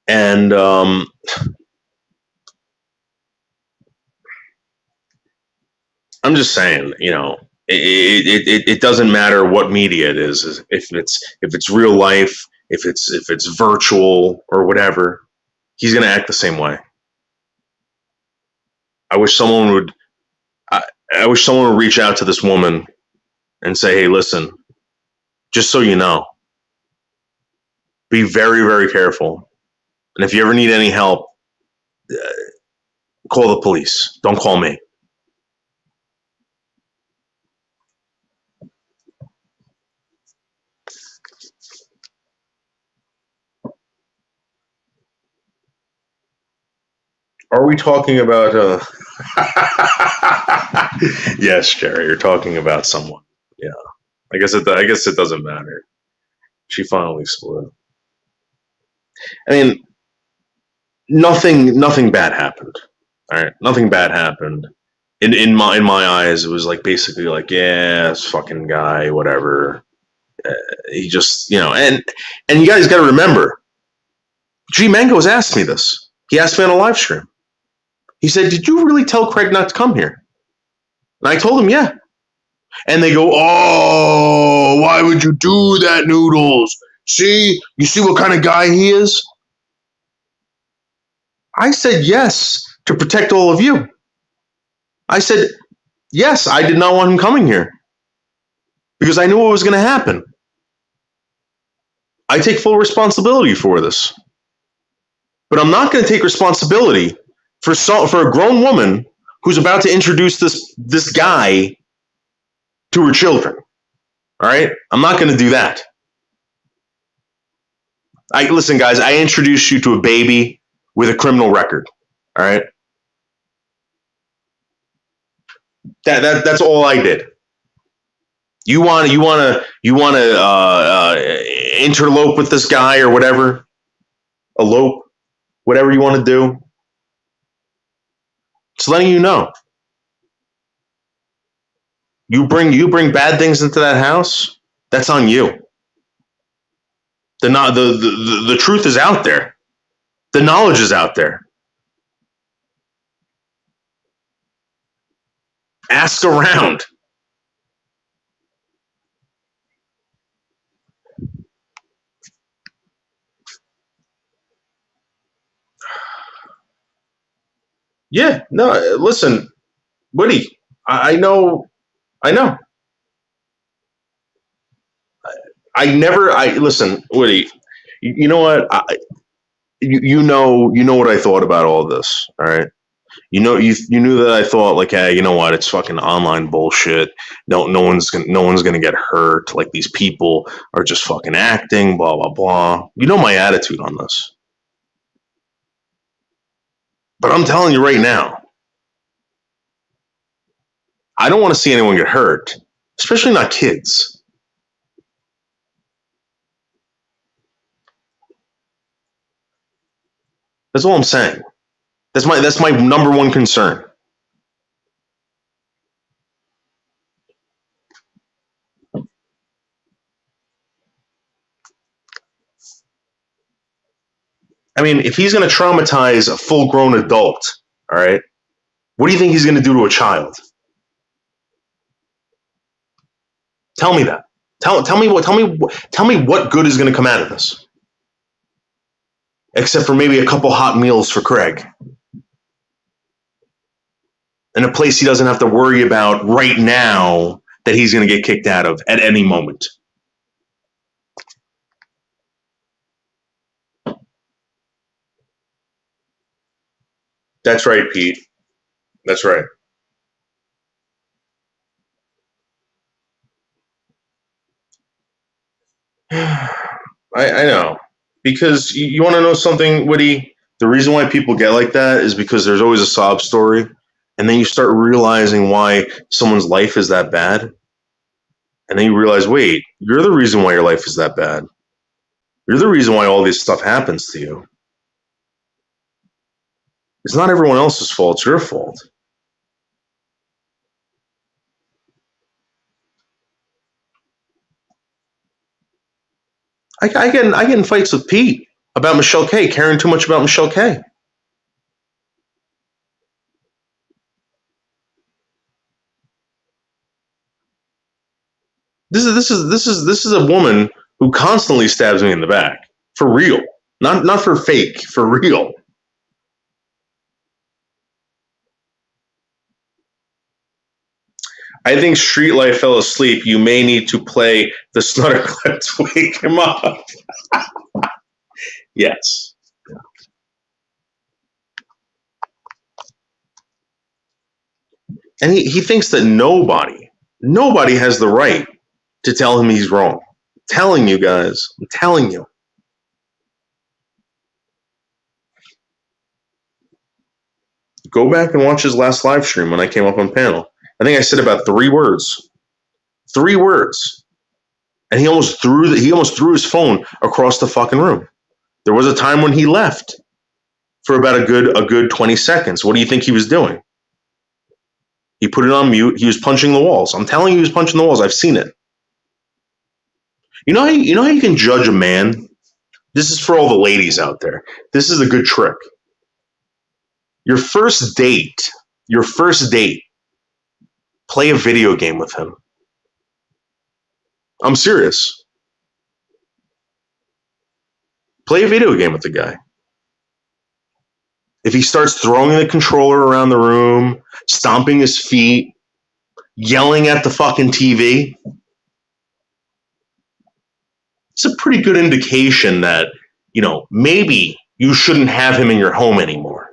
And I'm just saying, it doesn't matter what media it is. If it's real life, if it's virtual or whatever, he's going to act the same way. I wish someone would reach out to this woman and say, hey, listen, just so you know, be very, very careful. And if you ever need any help, call the police. Don't call me. Are we talking about Yes, Jerry, you're talking about someone. Yeah. I guess it doesn't matter. She finally split. I mean, nothing bad happened. All right, nothing bad happened. In my eyes, it was like basically like, yeah, this fucking guy, whatever. He just, and you guys got to remember, G Mango's asked me this. He asked me on a live stream. He said, "Did you really tell Craig not to come here?" And I told him, "Yeah." And they go, "Oh, why would you do that, Noodles? You see what kind of guy he is?" I said yes to protect all of you. I said, yes, I did not want him coming here because I knew what was going to happen. I take full responsibility for this. But I'm not going to take responsibility for a grown woman who's about to introduce this guy to her children. All right? I'm not going to do that. Listen, guys, I introduced you to a baby with a criminal record. All right? That's all I did. You want to interlope with this guy or whatever? Elope, whatever you want to do. It's letting you know. You bring bad things into that house. That's on you. The truth is out there. The knowledge is out there. Ask around. Yeah, no, listen, Woody, I know. Listen, Woody, you know what? You know what I thought about all this, all right? You knew that I thought like, hey, you know what? It's fucking online bullshit. No one's gonna get hurt. Like these people are just fucking acting. Blah blah blah. You know my attitude on this. But I'm telling you right now, I don't want to see anyone get hurt, especially not kids. That's all I'm saying. That's my number one concern. I mean, if he's going to traumatize a full-grown adult, all right, what do you think he's going to do to a child? Tell me that. Tell me what good is going to come out of this, except for maybe a couple hot meals for Craig, and a place he doesn't have to worry about right now that he's going to get kicked out of at any moment. That's right, Pete. That's right. I know. Because you want to know something, Woody? The reason why people get like that is because there's always a sob story. And then you start realizing why someone's life is that bad. And then you realize, wait, you're the reason why your life is that bad. You're the reason why all this stuff happens to you. It's not everyone else's fault. It's your fault. I get in fights with Pete about Michelle K, caring too much about Michelle K. This is a woman who constantly stabs me in the back. For real. Not for fake, for real. I think Street Life fell asleep. You may need to play the Snutter clip to wake him up. Yes. And he thinks that nobody has the right to tell him he's wrong. I'm telling you guys. I'm telling you. Go back and watch his last live stream when I came up on panel. I think I said about 3 words. 3 words. And he almost threw his phone across the fucking room. There was a time when he left for about a good 20 seconds. What do you think he was doing? He put it on mute. He was punching the walls. I'm telling you, he was punching the walls. I've seen it. You know how you can judge a man? This is for all the ladies out there. This is a good trick. Your first date, play a video game with him. I'm serious. Play a video game with the guy. If he starts throwing the controller around the room, stomping his feet, yelling at the fucking TV, it's a pretty good indication that, maybe you shouldn't have him in your home anymore.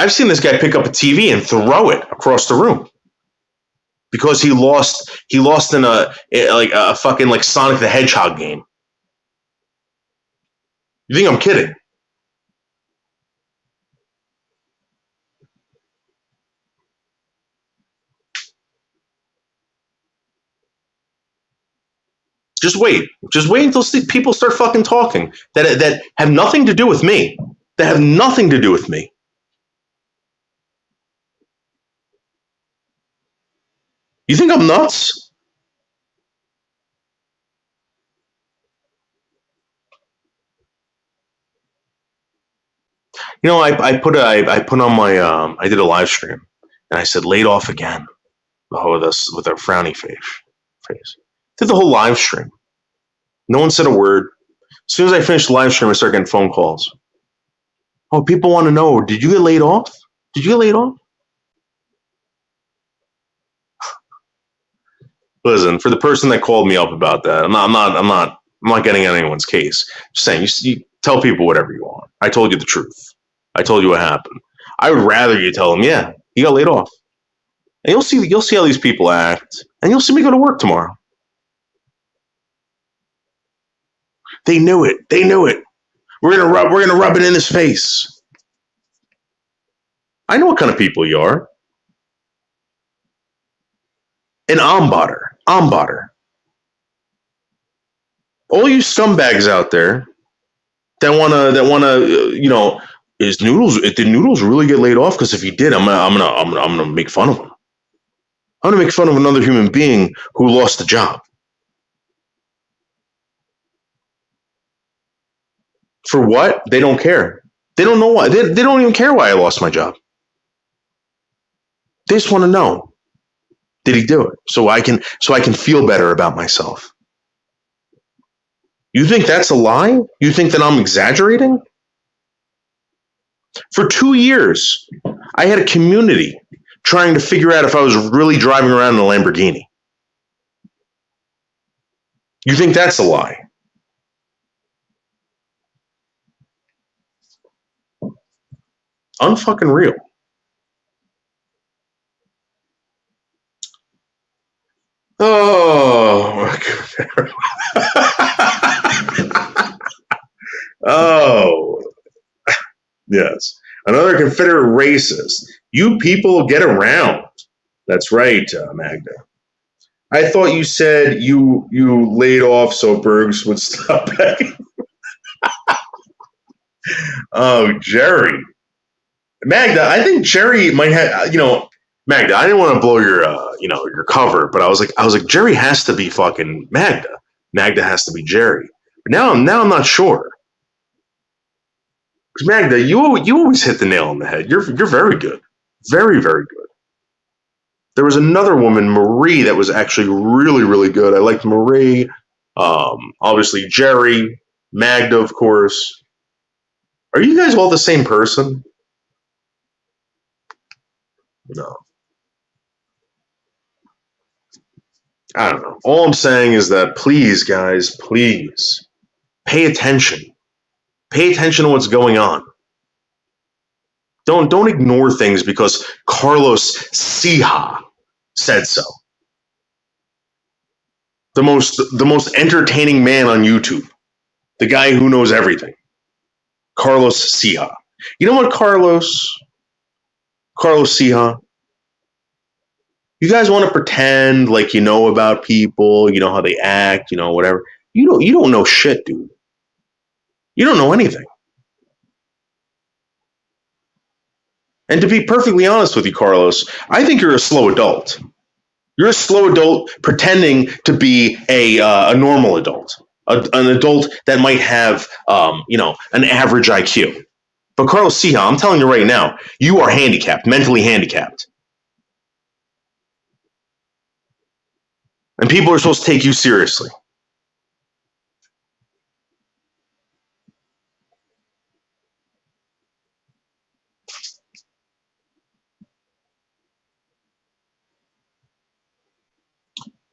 I've seen this guy pick up a TV and throw it across the room because he lost in a fucking like Sonic the Hedgehog game. You think I'm kidding? Just wait until people start fucking talking that have nothing to do with me. That have nothing to do with me. You think I'm nuts? I put on my I did a live stream and I said laid off again with a frowny face. Did the whole live stream. No one said a word. As soon as I finished the live stream, I started getting phone calls. Oh, people want to know, did you get laid off? Did you get laid off? Listen, for the person that called me up about that, I'm not getting on anyone's case. Just saying, you tell people whatever you want. I told you the truth. I told you what happened. I would rather you tell them, yeah, he got laid off. And you'll see how these people act, and you'll see me go to work tomorrow. They knew it. We're gonna rub it in his face. I know what kind of people you are. An ombotter. All you scumbags out there that wanna, is Noodles? Did Noodles really get laid off? Because if he did, I'm gonna make fun of him. I'm gonna make fun of another human being who lost a job. For what? They don't care. They don't know why. They don't even care why I lost my job. They just want to know, did he do it? So I can feel better about myself. You think that's a lie? You think that I'm exaggerating? For 2 years, I had a community trying to figure out if I was really driving around in a Lamborghini. You think that's a lie? Unfucking real. Oh, oh, yes. Another Confederate racist. You people get around. That's right, Magda. I thought you said you laid off so Bergs would stop begging. Oh, Jerry. Magda, I think Jerry might have, Magda, I didn't want to blow your cover, but I was like, Jerry has to be fucking Magda. Magda has to be Jerry. But now I'm not sure. Because Magda, you always hit the nail on the head. You're very good. Very, very good. There was another woman, Marie, that was actually really, really good. I liked Marie. Obviously Jerry, Magda, of course. Are you guys all the same person? No. I don't know. All I'm saying is that please, guys, please pay attention. Pay attention to what's going on. Don't ignore things because Carlos Sija said so. The most entertaining man on YouTube. The guy who knows everything. Carlos Sija. You know what, Carlos Sija? You guys want to pretend like you know about people, you know how they act, whatever. You don't know shit, dude. You don't know anything. And to be perfectly honest with you, Carlos, I think you're a slow adult. You're a slow adult pretending to be a normal adult, an adult that might have, an average IQ. But Carlos Sija, I'm telling you right now, you are handicapped, mentally handicapped. And people are supposed to take you seriously.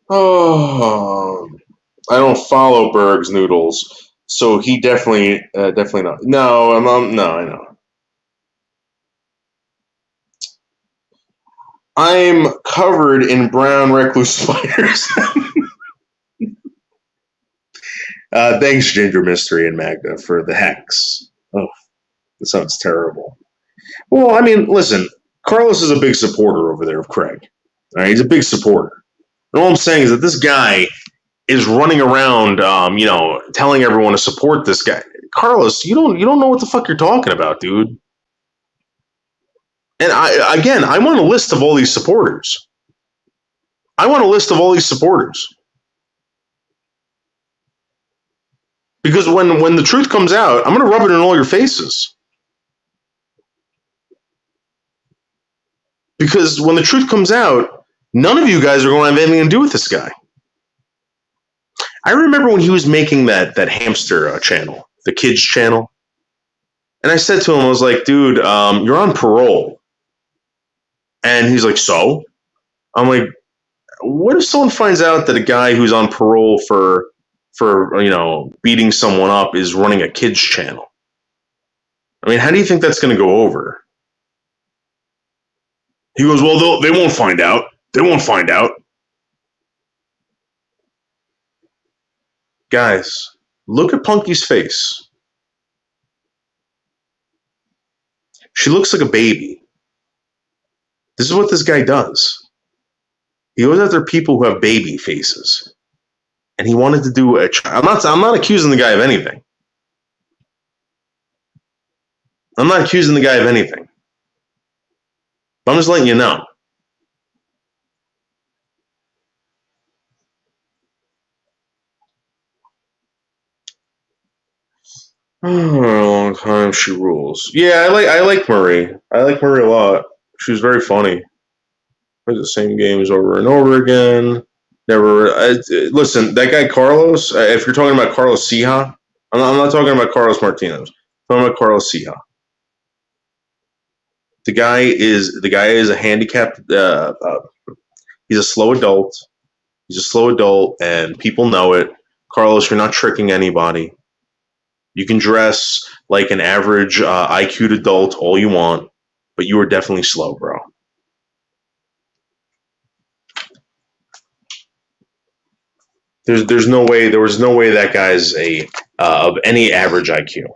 Oh, I don't follow Berg's Noodles, so he definitely not. No, no, I know. I'm covered in brown recluse spiders. Thanks, Ginger Mystery and Magda, for the hex. Oh, that sounds terrible. Well, I mean, listen, Carlos is a big supporter over there of Craig. All right, he's a big supporter. And all I'm saying is that this guy is running around, telling everyone to support this guy. Carlos, you don't know what the fuck you're talking about, dude. And I want a list of all these supporters. Because when the truth comes out, I'm going to rub it in all your faces. Because when the truth comes out, none of you guys are going to have anything to do with this guy. I remember when he was making that hamster channel, the kids channel. And I said to him, I was like, dude, you're on parole. And he's like, so? I'm like, what if someone finds out that a guy who's on parole for beating someone up is running a kids channel? I mean, how do you think that's going to go over? He goes, well, they won't find out. They won't find out. Guys, look at Punky's face. She looks like a baby. This is what this guy does. He goes after people who have baby faces. and he wanted to do I'm not accusing the guy of anything. I'm not accusing the guy of anything. But I'm just letting you know. Oh, a long time she rules. Yeah, I like Marie. I like Marie a lot. She was very funny. Plays the same games over and over again. Never listen. That guy Carlos. If you're talking about Carlos Sija, I'm not talking about Carlos Martinez. I'm talking about Carlos Sija. The guy is a handicapped. He's a slow adult. He's a slow adult, and people know it. Carlos, you're not tricking anybody. You can dress like an average IQ'd adult all you want, but you are definitely slow, bro. There's no way. There was no way that guy's of any average IQ.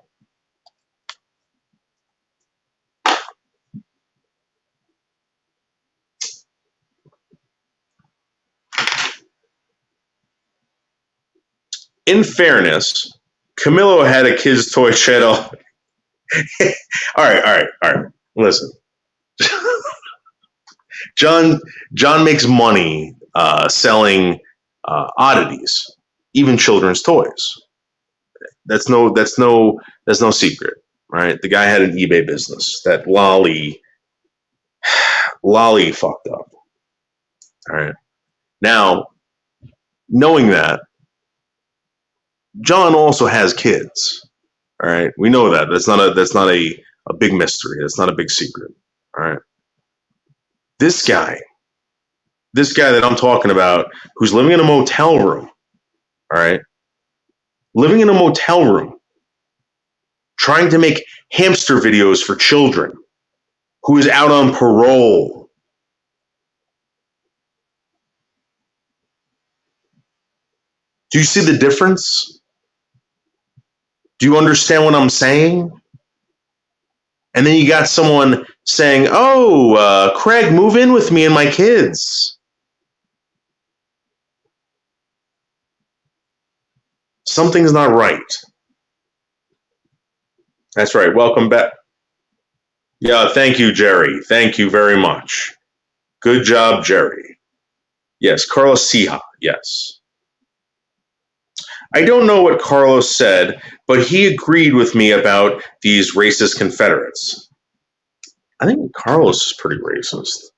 In fairness, Camilo had a kid's toy shed. All right. Listen, John makes money selling oddities, even children's toys. That's no secret, right? The guy had an eBay business that Lolly fucked up. All right. Now, knowing that, John also has kids. All right. We know that. That's not a big mystery. That's not a big secret. All right. This guy that I'm talking about, who's living in a motel room, all right, living in a motel room, trying to make hamster videos for children, who is out on parole. Do you see the difference? Do you understand what I'm saying? And then you got someone saying, "Oh, Craig, move in with me and my kids." Something's not right. That's right. Welcome back. Yeah, thank you, Jerry. Thank you very much. Good job, Jerry. Yes, Carlos Sija. Yes. I don't know what Carlos said, but he agreed with me about these racist Confederates. I think Carlos is pretty racist.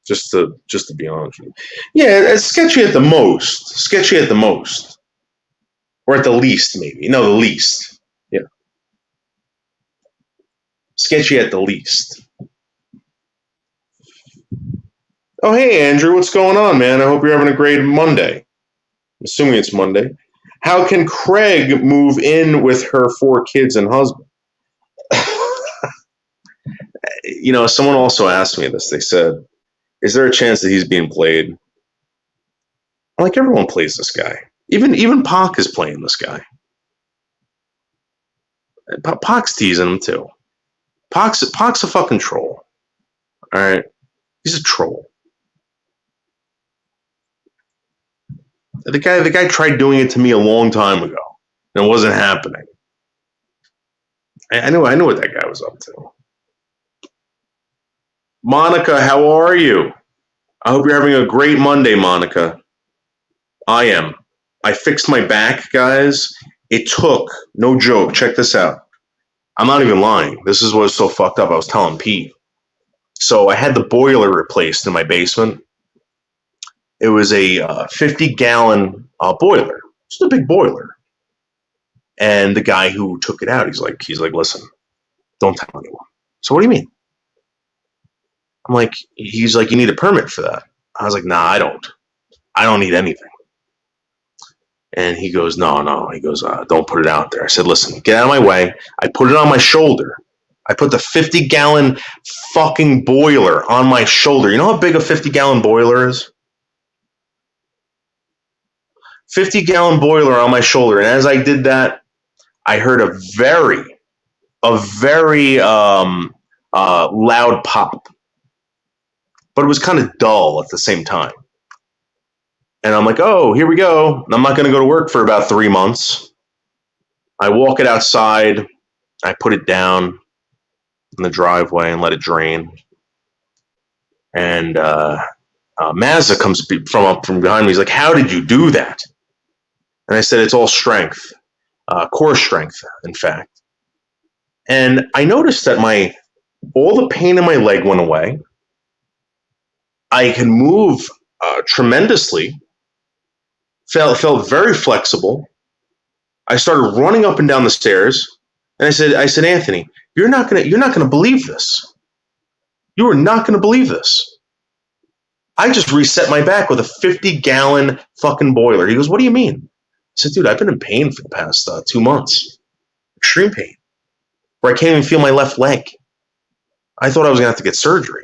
Just to be honest with you. Yeah, it's sketchy at the most. Sketchy at the most. Or at the least, maybe. No, the least. Yeah. Sketchy at the least. Oh, hey, Andrew. What's going on, man? I hope you're having a great Monday. I'm assuming it's Monday. How can Craig move in with her 4 kids and husband? You know, someone also asked me this. They said, is there a chance that he's being played? I'm like, everyone plays this guy. Even Pac is playing this guy. Pac's teasing him too. Pac's a fucking troll. All right, he's a troll. The guy tried doing it to me a long time ago, and it wasn't happening. I knew what that guy was up to. Monica, how are you? I hope you're having a great Monday, Monica. I am. I fixed my back, guys. It took, no joke, check this out. I'm not even lying. This is what's so fucked up. I was telling Pete. So I had the boiler replaced in my basement. It was a 50-gallon boiler. It's a big boiler. And the guy who took it out, he's like, listen, don't tell anyone. So what do you mean? I'm like, he's like, you need a permit for that. I was like, nah, I don't need anything. And he goes, no. He goes, don't put it out there. I said, listen, get out of my way. I put it on my shoulder. I put the 50-gallon fucking boiler on my shoulder. You know how big a 50-gallon boiler is? 50-gallon boiler on my shoulder. And as I did that, I heard a very loud pop. But it was kind of dull at the same time. And I'm like, oh, here we go. I'm not going to go to work for about 3 months. I walk it outside. I put it down in the driveway and let it drain. And Mazza comes from behind me. He's like, how did you do that? And I said, it's all strength, core strength, in fact. And I noticed that all the pain in my leg went away. I can move tremendously. Felt very flexible. I started running up and down the stairs, and I said, Anthony, you're not gonna believe this. You are not gonna believe this. I just reset my back with a 50-gallon fucking boiler. He goes, what do you mean? I said, dude, I've been in pain for the past 2 months. Extreme pain. Where I can't even feel my left leg. I thought I was gonna have to get surgery.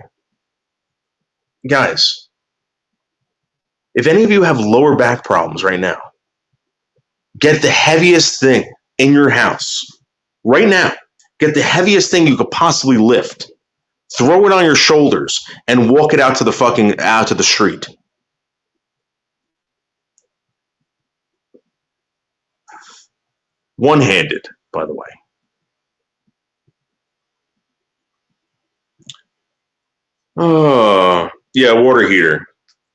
Guys, if any of you have lower back problems right now, get the heaviest thing in your house right now. Get the heaviest thing you could possibly lift. Throw it on your shoulders and walk it out to the street. One-handed, by the way. Oh, yeah, water heater.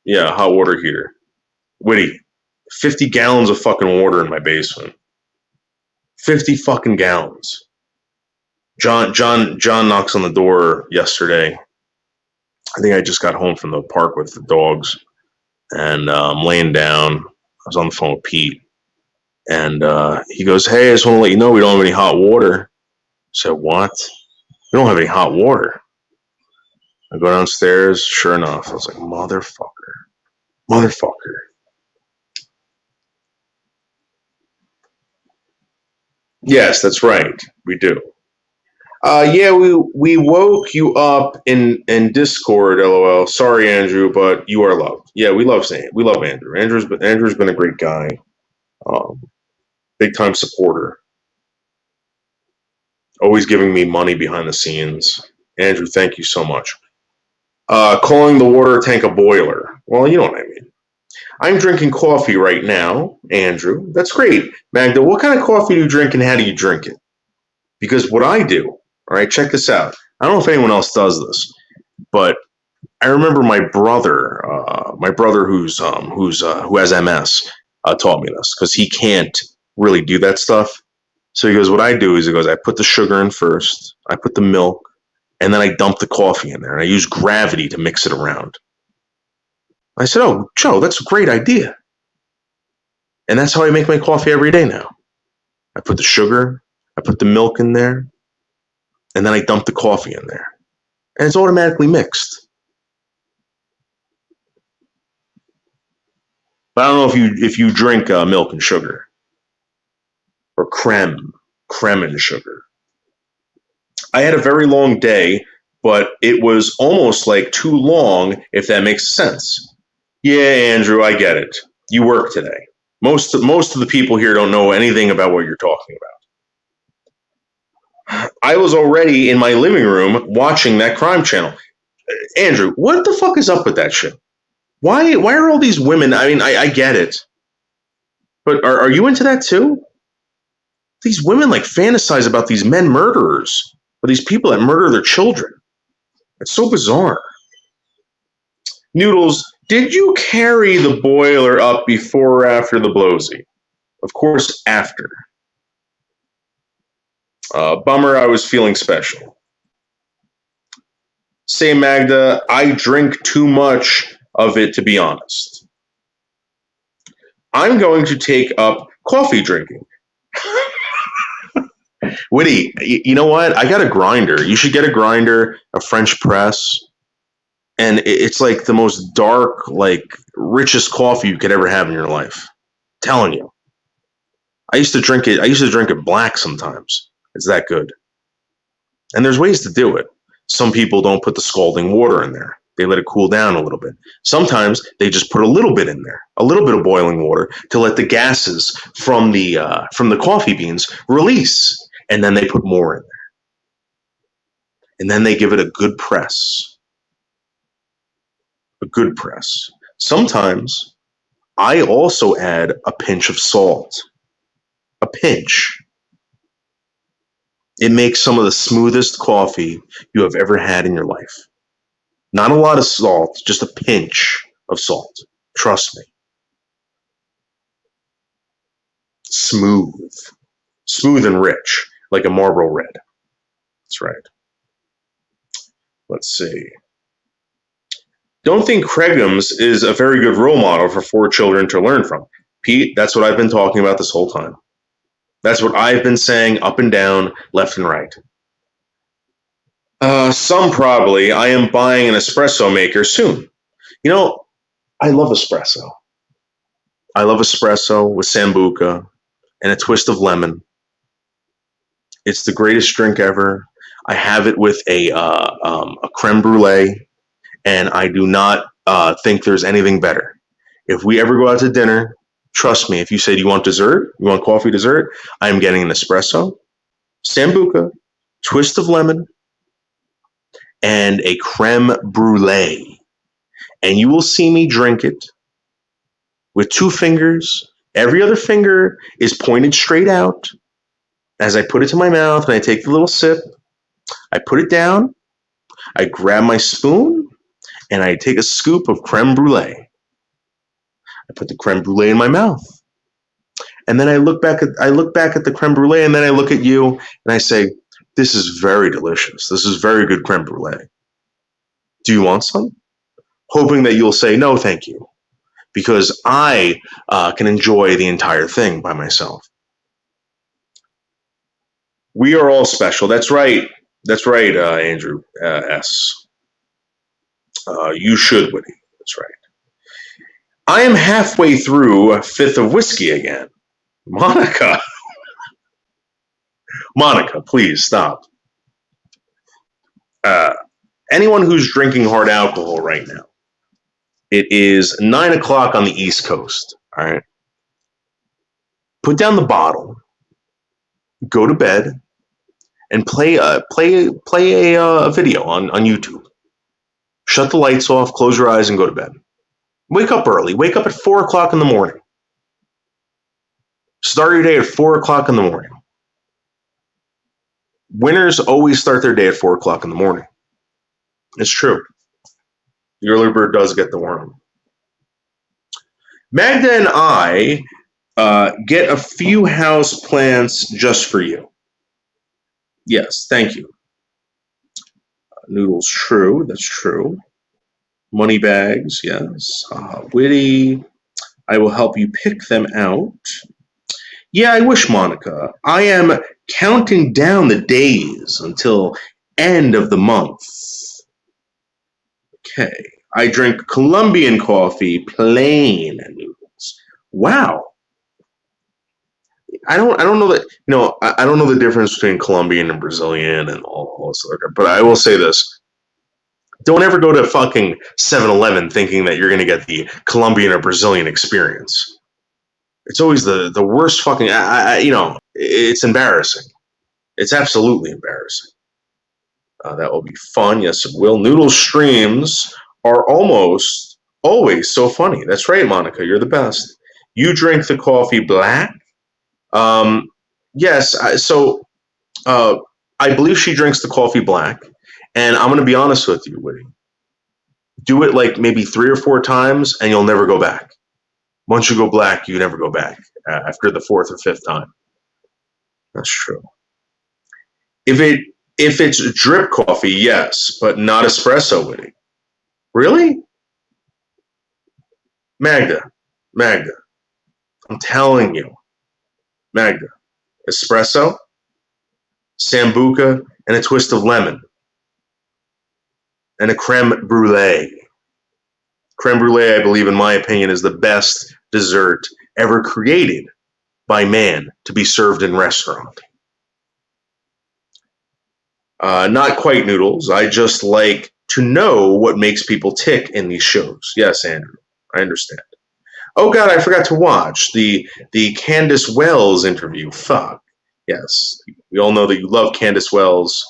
Yeah, hot water heater. Witty, 50 gallons of fucking water in my basement. 50 fucking gallons. John knocks on the door yesterday. I think I just got home from the park with the dogs, and I'm laying down. I was on the phone with Pete, and he goes, hey, I just want to let you know we don't have any hot water. I said, what? We don't have any hot water. I go downstairs, sure enough. I was like, motherfucker. Yes, that's right. We do. Yeah, we woke you up in Discord, LOL. Sorry, Andrew, but you are loved. Yeah, we love Andrew. Andrew's been a great guy. Big time supporter. Always giving me money behind the scenes. Andrew, thank you so much. Calling the water tank a boiler. Well, you know what I mean. I'm drinking coffee right now, Andrew. That's great. Magda, what kind of coffee do you drink and how do you drink it? Because what I do, all right, check this out. I don't know if anyone else does this, but I remember my brother who has MS, taught me this because he can't really do that stuff. So he goes, what I do is I put the sugar in first, I put the milk, and then I dump the coffee in there, and I use gravity to mix it around. I said, oh, Joe, that's a great idea. And that's how I make my coffee every day now. I put the sugar, I put the milk in there, and then I dump the coffee in there. And it's automatically mixed. But I don't know if you drink milk and sugar. Or creme and sugar. I had a very long day, but it was almost like too long, if that makes sense. Yeah, Andrew, I get it. You work today. Most of the people here don't know anything about what you're talking about. I was already in my living room watching that crime channel. Andrew, what the fuck is up with that shit? Why are all these women? I mean, I get it. But are you into that too? These women like fantasize about these men murderers or these people that murder their children. It's so bizarre. Noodles, did you carry the boiler up before or after the blowsy? Of course, after. Bummer, I was feeling special. Say, Magda, I drink too much of it, to be honest. I'm going to take up coffee drinking. Witty, you know what? I got a grinder. You should get a grinder, a French press. And it's like the most dark, like richest coffee you could ever have in your life. I'm telling you. I used to drink it black sometimes. It's that good. And there's ways to do it. Some people don't put the scalding water in there. They let it cool down a little bit. Sometimes they just put a little bit in there, a little bit of boiling water to let the gases from the coffee beans release. And then they put more in there. And then they give it a good press. A good press. Sometimes I also add a pinch of salt. A pinch. It makes some of the smoothest coffee you have ever had in your life. Not a lot of salt, just a pinch of salt. Trust me. Smooth. Smooth and rich, like a Marlboro Red. That's right. Let's see. Don't think Craigham's is a very good role model for 4 children to learn from. Pete, that's what I've been talking about this whole time. That's what I've been saying up and down, left and right. Some probably. I am buying an espresso maker soon. You know, I love espresso. I love espresso with Sambuca and a twist of lemon. It's the greatest drink ever. I have it with a creme brulee, and I do not think there's anything better. If we ever go out to dinner, trust me, if you say, do you want dessert? You want coffee dessert? I am getting an espresso, Sambuca, twist of lemon, and a creme brulee. And you will see me drink it with 2 fingers. Every other finger is pointed straight out. As I put it to my mouth and I take the little sip, I put it down, I grab my spoon, and I take a scoop of creme brulee. I put the creme brulee in my mouth. And then I look back at the creme brulee, and then I look at you and I say, this is very delicious. This is very good creme brulee. Do you want some? Hoping that you'll say, no, thank you. Because I can enjoy the entire thing by myself. We are all special. That's right. That's right, Andrew S. You should, Woody. That's right. I am halfway through a 5th of whiskey again. Monica. Monica, please stop. Anyone who's drinking hard alcohol right now, it is 9 o'clock on the East Coast. All right. Put down the bottle, go to bed, and play a video on YouTube. Shut the lights off, close your eyes, and go to bed. Wake up early. Wake up at 4 o'clock in the morning. Start your day at 4 o'clock in the morning. Winners always start their day at 4 o'clock in the morning. It's true. The early bird does get the worm. Magda and I get a few house plants just for you. Yes, thank you. Noodles, true. That's true. Money bags, yes. Witty, I will help you pick them out. Yeah, I wish, Monica. I am counting down the days until end of the month. Okay. I drink Colombian coffee, plain noodles. Wow. I don't know that, I don't know the difference between Colombian and Brazilian and all this other, but I will say this. Don't ever go to fucking 7-Eleven thinking that you're going to get the Colombian or Brazilian experience. It's always the worst fucking, it's embarrassing. It's absolutely embarrassing. That will be fun. Yes, it will. Noodle streams are almost always so funny. That's right, Monica. You're the best. You drink the coffee black? Yes. I believe she drinks the coffee black. And I'm going to be honest with you, Woody. Do it like maybe 3 or 4 times, and you'll never go back. Once you go black, you never go back after the 4th or 5th time. That's true. If it's drip coffee, yes, but not espresso, Woody. Really? Magda, I'm telling you. Magda, espresso, Sambuca, and a twist of lemon. And a creme brulee. Creme brulee, I believe, in my opinion, is the best dessert ever created by man to be served in restaurant. Not quite noodles. I just like to know what makes people tick in these shows. Yes, Andrew, I understand. Oh God, I forgot to watch the Candace Wells interview. Fuck. Yes, we all know that you love Candace Wells.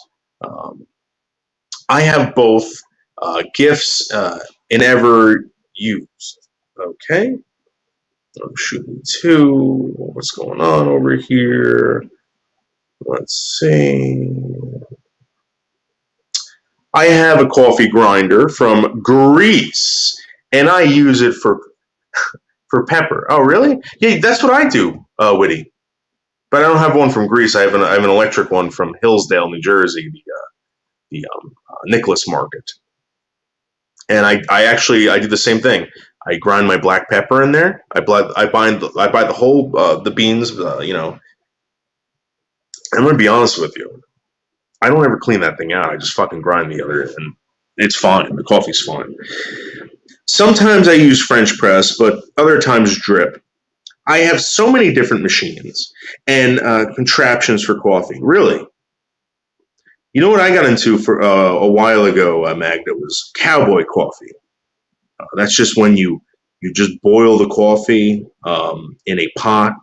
I have both gifts in ever used. Okay. I'm shooting 2. What's going on over here? Let's see. I have a coffee grinder from Greece, and I use it for pepper. Oh, really? Yeah, that's what I do, Witty. But I don't have one from Greece. I have an electric one from Hillsdale, New Jersey, the Nicholas Market. And I do the same thing. I grind my black pepper in there. I buy the whole the beans. I'm gonna be honest with you. I don't ever clean that thing out. I just fucking grind the other, and it's fine. The coffee's fine. Sometimes I use French press, but other times drip. I have so many different machines and contraptions for coffee. Really, you know what I got into for a while ago, Magda, was cowboy coffee. That's just when you just boil the coffee in a pot,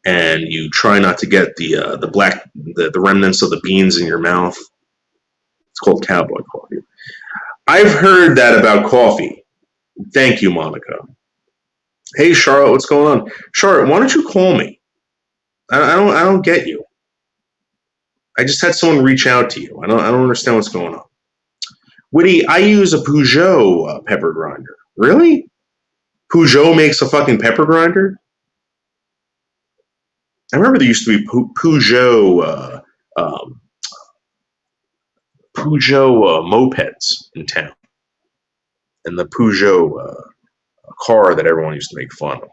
and you try not to get the remnants of the beans in your mouth. It's called cowboy coffee. I've heard that about coffee. Thank you, Monica. Hey, Charlotte, what's going on? Charlotte, why don't you call me? I don't get you. I just had someone reach out to you. I don't understand what's going on. Witty, I use a Peugeot pepper grinder. Really? Peugeot makes a fucking pepper grinder? I remember there used to be Peugeot mopeds in town, and the Peugeot car that everyone used to make fun of.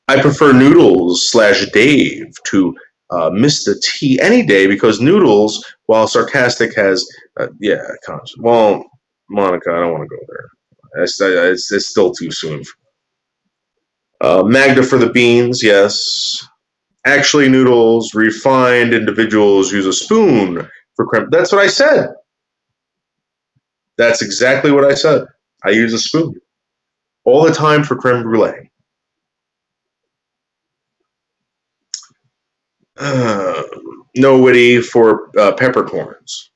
I prefer Noodles / Dave to Mr. T any day because Noodles, while sarcastic, has well, Monica, I don't want to go there. It's still too soon. Magda for the beans, yes. Actually, Noodles, refined individuals use a spoon for creme. That's what I said. That's exactly what I said. I use a spoon all the time for creme brulee. No Witty for peppercorns.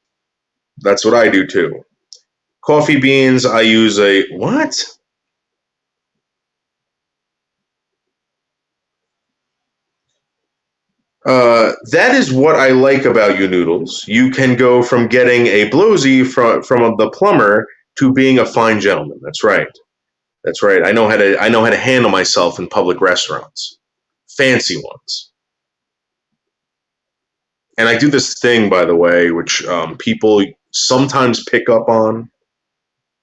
That's what I do too. Coffee beans, I use a what? That is what I like about you, Noodles. You can go from getting a blowsy from the plumber to being a fine gentleman. That's right. That's right. I know how to handle myself in public restaurants, fancy ones. And I do this thing, by the way, which people sometimes pick up on,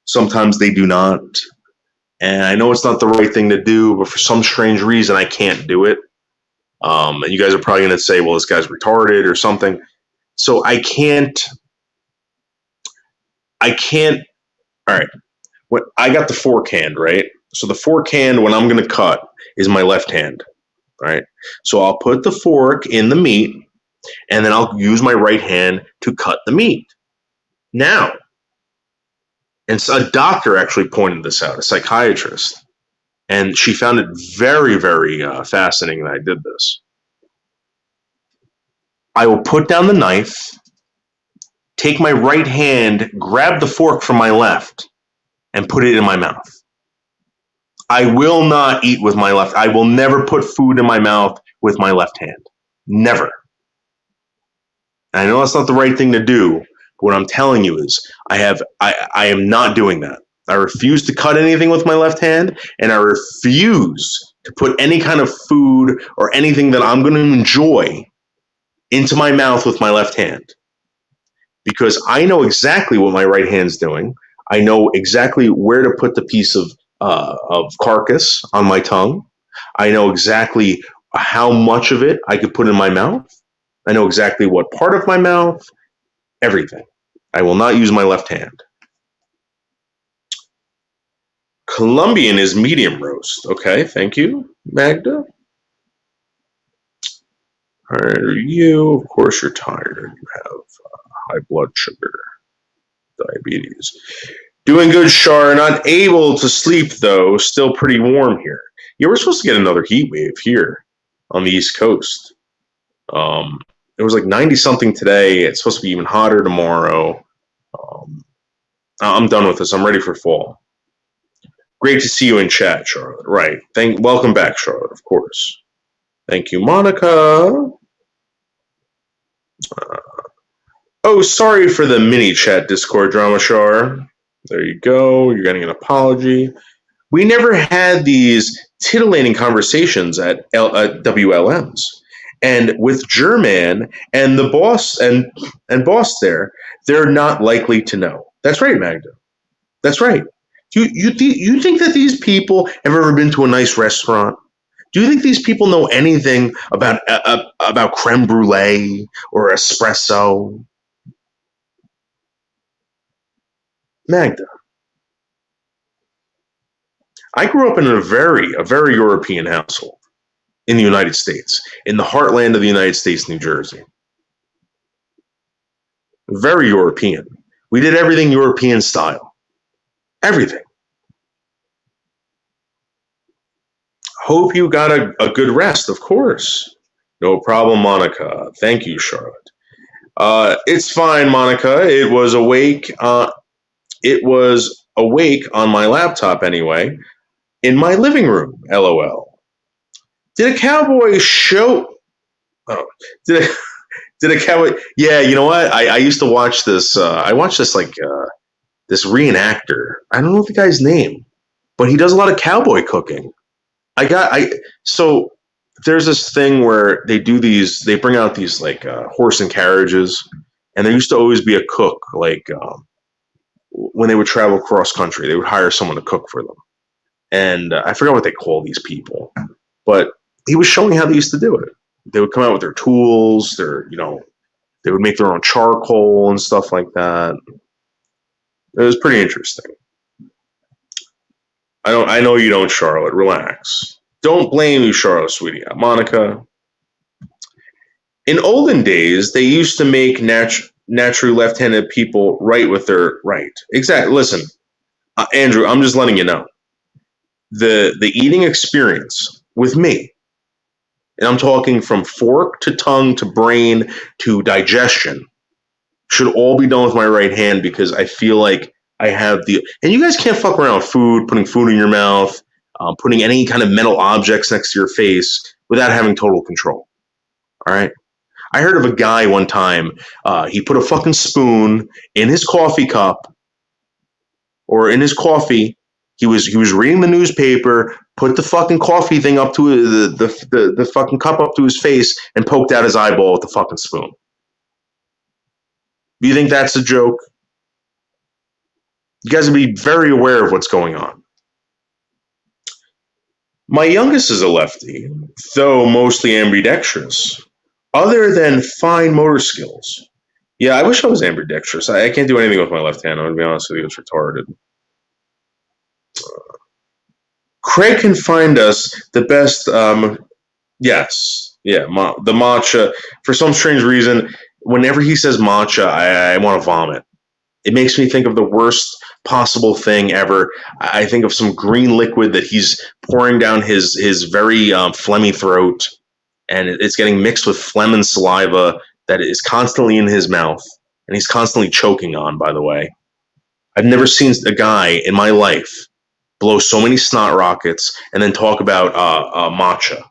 sometimes they do not. And I know it's not the right thing to do, but for some strange reason, I can't do it. And you guys are probably going to say, well, this guy's retarded or something. So I can't. All right. I got the forehand, right? So the forehand, when I'm going to cut, is my left hand. All right. So I'll put the fork in the meat, and then I'll use my right hand to cut the meat. Now, and so a doctor actually pointed this out, a psychiatrist, and she found it very, very fascinating that I did this. I will put down the knife, take my right hand, grab the fork from my left, and put it in my mouth. I will not eat with my left. I will never put food in my mouth with my left hand. Never. And I know that's not the right thing to do, but what I'm telling you is I am not doing that. I refuse to cut anything with my left hand, and I refuse to put any kind of food or anything that I'm going to enjoy into my mouth with my left hand. Because I know exactly what my right hand's doing. I know exactly where to put the piece of carcass on my tongue. I know exactly how much of it I could put in my mouth. I know exactly what part of my mouth, everything. I will not use my left hand. Colombian is medium roast. Okay, thank you, Magda. Are you? Of course you're tired. You have high blood sugar, diabetes. Doing good, Shar. Not able to sleep, though. Still pretty warm here. Yeah, we're supposed to get another heat wave here on the East Coast. It was like 90-something today. It's supposed to be even hotter tomorrow. I'm done with this. I'm ready for fall. Great to see you in chat, Charlotte. Right. Welcome back, Charlotte, of course. Thank you, Monica. Oh, sorry for the mini chat Discord drama, Char. There you go. You're getting an apology. We never had these titillating conversations at WLMs. And with German and the boss and boss there, they're not likely to know. That's right, Magda. That's right. You think that these people have ever been to a nice restaurant? Do you think these people know anything about creme brulee or espresso? Magda, I grew up in a very European household in the United States, in the heartland of the United States, New Jersey. Very European. We did everything European style. Everything. Hope you got a good rest, of course. No problem, Monica. Thank you, Charlotte. It's fine, Monica. It was awake. It was awake on my laptop anyway, in my living room. LOL. Did a cowboy show? Oh, did a cowboy? Yeah, you know what? I used to watch this. I watched this this reenactor. I don't know the guy's name, but he does a lot of cowboy cooking. So there's this thing where they bring out these horse and carriages, and there used to always be a cook when they would travel cross country, they would hire someone to cook for them. And I forgot what they call these people, but he was showing how they used to do it. They would come out with their tools, they would make their own charcoal and stuff like that. It was pretty interesting. I know you don't, Charlotte. Relax. Don't blame you, Charlotte, sweetie. Monica. In olden days, they used to make naturally left-handed people write with their right. Exactly. Listen, Andrew, I'm just letting you know. The eating experience with me, and I'm talking from fork to tongue to brain to digestion, should all be done with my right hand because I feel like I have and you guys can't fuck around with food, putting food in your mouth, putting any kind of metal objects next to your face without having total control. All right? I heard of a guy one time, he put a fucking spoon in his coffee cup or in his coffee. He was reading the newspaper, put the fucking coffee thing up to the fucking cup up to his face and poked out his eyeball with the fucking spoon. Do you think that's a joke? You guys would be very aware of what's going on. My youngest is a lefty, though mostly ambidextrous, other than fine motor skills. Yeah, I wish I was ambidextrous. I can't do anything with my left hand. I'm going to be honest with you, it's retarded. Craig can find us the best, yes, yeah, the matcha. For some strange reason, whenever he says matcha, I want to vomit. It makes me think of the worst possible thing ever. I think of some green liquid that he's pouring down his very phlegmy throat, and it's getting mixed with phlegm and saliva that is constantly in his mouth, and he's constantly choking on, by the way. I've never seen a guy in my life blow so many snot rockets and then talk about matcha.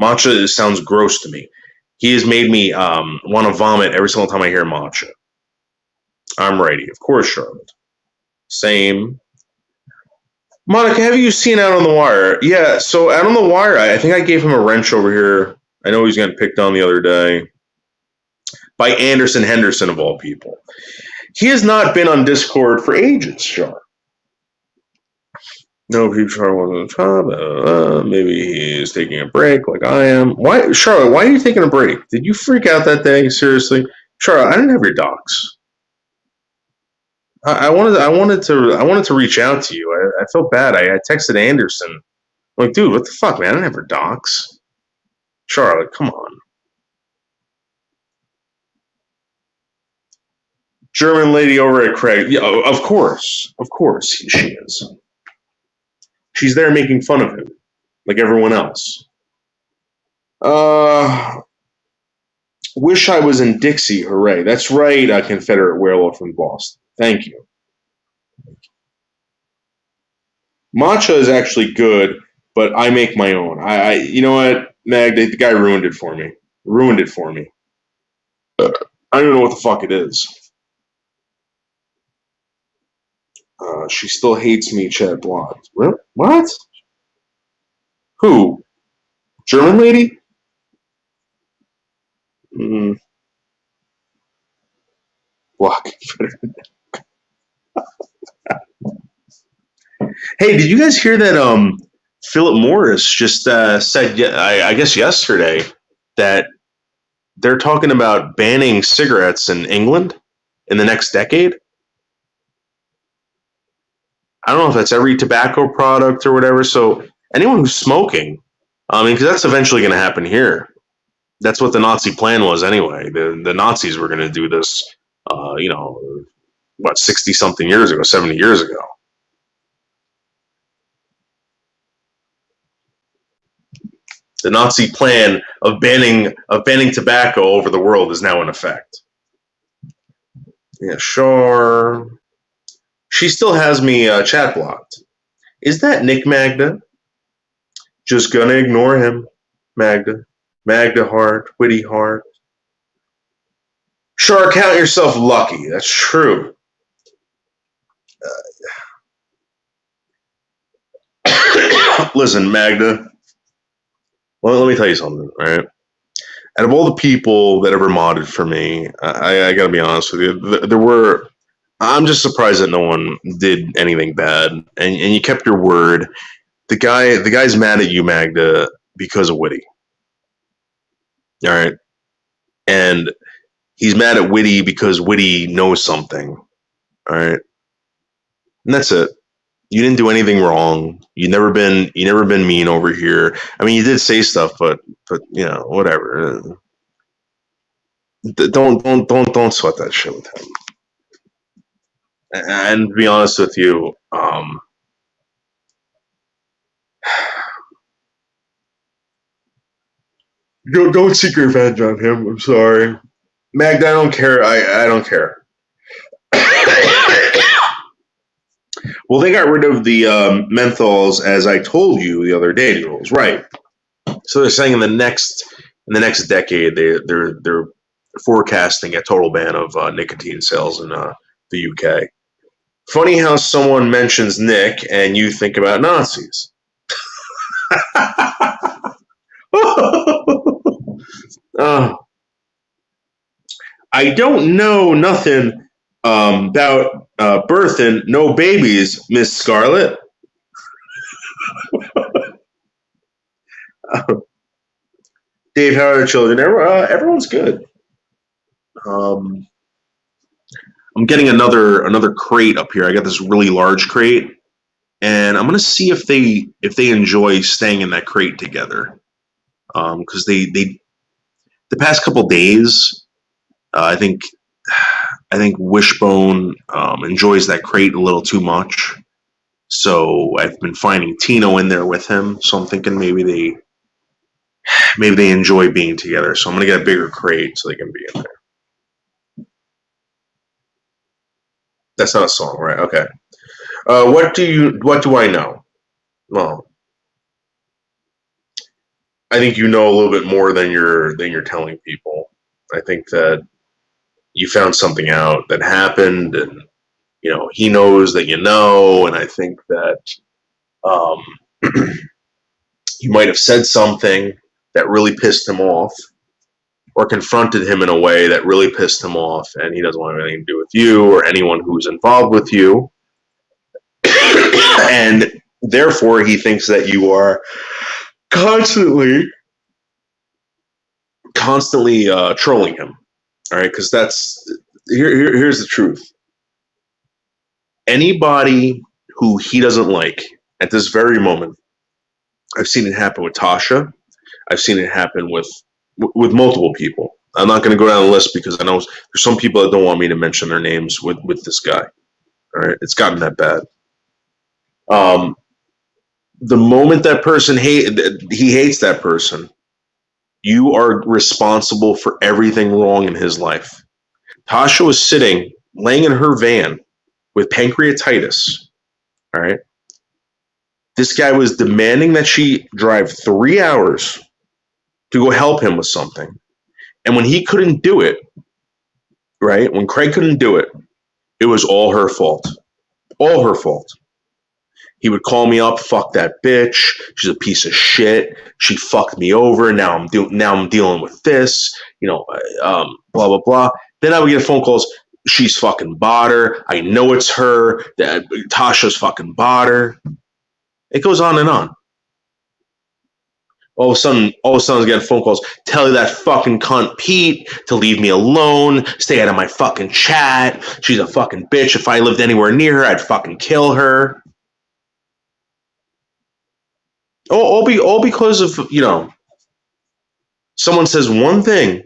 Matcha sounds gross to me. He has made me want to vomit every single time I hear matcha. I'm righty. Of course, Charlotte. Same. Monica, have you seen Out on the Wire? Yeah, so Out on the Wire, I think I gave him a wrench over here. I know he's getting picked on the other day. By Anderson Henderson, of all people. He has not been on Discord for ages, Char. No, Char wasn't on top. Maybe he's taking a break like I am. Why, Charlotte, why are you taking a break? Did you freak out that day? Seriously? Charlotte, I didn't have your docs. I wanted to reach out to you. I felt bad. I texted Anderson. I'm like, dude, what the fuck, man? I didn't have her docs. Charlotte, come on. German lady over at Craig. Yeah, of course she is. She's there making fun of him, like everyone else. Wish I was in Dixie. Hooray! That's right, Confederate werewolf from Boston. Thank you. Matcha is actually good, but I make my own. You know what, Mag? The guy ruined it for me. Ruined it for me. I don't even know what the fuck it is. She still hates me, chat blocked. What? Who? German lady? Block. Hey, did you guys hear that? Philip Morris just said, I guess yesterday, that they're talking about banning cigarettes in England in the next decade. I don't know if that's every tobacco product or whatever. So anyone who's smoking, I mean, because that's eventually going to happen here. That's what the Nazi plan was anyway. The Nazis were going to do this, 60 something years ago, 70 years ago. The Nazi plan of banning tobacco over the world is now in effect. Yeah, sure. She still has me chat blocked. Is that Nick Magda? Just gonna ignore him, Magda. Magda Hart, Witty Hart. Sure, count yourself lucky. That's true. Listen, Magda. Well, let me tell you something, right? Out of all the people that ever modded for me, I gotta be honest with you, there were. I'm just surprised that no one did anything bad, and you kept your word. The guy's mad at you, Magda, because of Witty. All right, and he's mad at Witty because Witty knows something. All right, and that's it. You didn't do anything wrong. You never been mean over here. I mean, you did say stuff, but whatever. Don't sweat that shit with him. And to be honest with you, don't seek revenge on him. I'm sorry, Magda. I don't care. I don't care. Well, they got rid of the menthols, as I told you the other day. Jules, right? So they're saying in the next decade, they're forecasting a total ban of nicotine sales in the UK. Funny how someone mentions Nick and you think about Nazis. I don't know nothing about birthing no babies, Miss Scarlett. Dave, how are the children? Everyone's good. I'm getting another crate up here. I got this really large crate, and I'm gonna see if they enjoy staying in that crate together. Because they the past couple days, I think Wishbone enjoys that crate a little too much. So I've been finding Tino in there with him. So I'm thinking maybe they enjoy being together. So I'm gonna get a bigger crate so they can be in there. That's not a song, right? Okay. What do I know? Well, I think you know a little bit more than you're telling people. I think that you found something out that happened, and he knows that you know, and I think that you might have said something that really pissed him off, or confronted him in a way that really pissed him off, and he doesn't want anything to do with you or anyone who's involved with you, and therefore he thinks that you are constantly trolling him. All right, because here's the truth. Anybody who he doesn't like at this very moment, I've seen it happen with Tasha. I've seen it happen with multiple people. I'm not going to go down the list because I know there's some people that don't want me to mention their names with this guy. All right, it's gotten that bad. The moment that person he hates that person, you are responsible for everything wrong in his life. Tasha was laying in her van with pancreatitis. All right. This guy was demanding that she drive 3 hours to go help him with something. And when he couldn't do it, right? When Craig couldn't do it, it was all her fault. All her fault. He would call me up, fuck that bitch. She's a piece of shit. She fucked me over. Now I'm dealing with this. Blah blah blah. Then I would get phone calls. She's fucking bought her. I know it's her. That Tasha's fucking bought her. It goes on and on. All of a sudden, I was getting phone calls. Tell that fucking cunt Pete to leave me alone. Stay out of my fucking chat. She's a fucking bitch. If I lived anywhere near her, I'd fucking kill her. All because of, someone says one thing,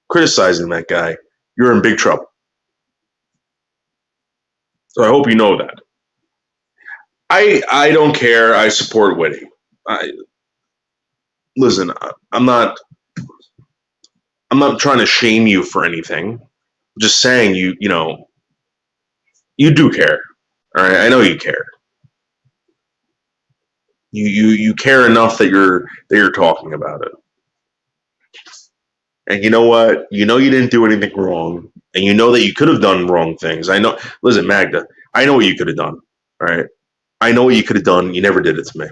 criticizing that guy, you're in big trouble. So I hope you know that. I don't care. I support Whitty. Listen, I'm not trying to shame you for anything. I'm just saying you do care. All right, I know you care. You care enough that you're talking about it. And you know what? You know you didn't do anything wrong, and you know that you could have done wrong things. I know. Listen, Magda, I know what you could have done. All right, I know what you could have done. You never did it to me.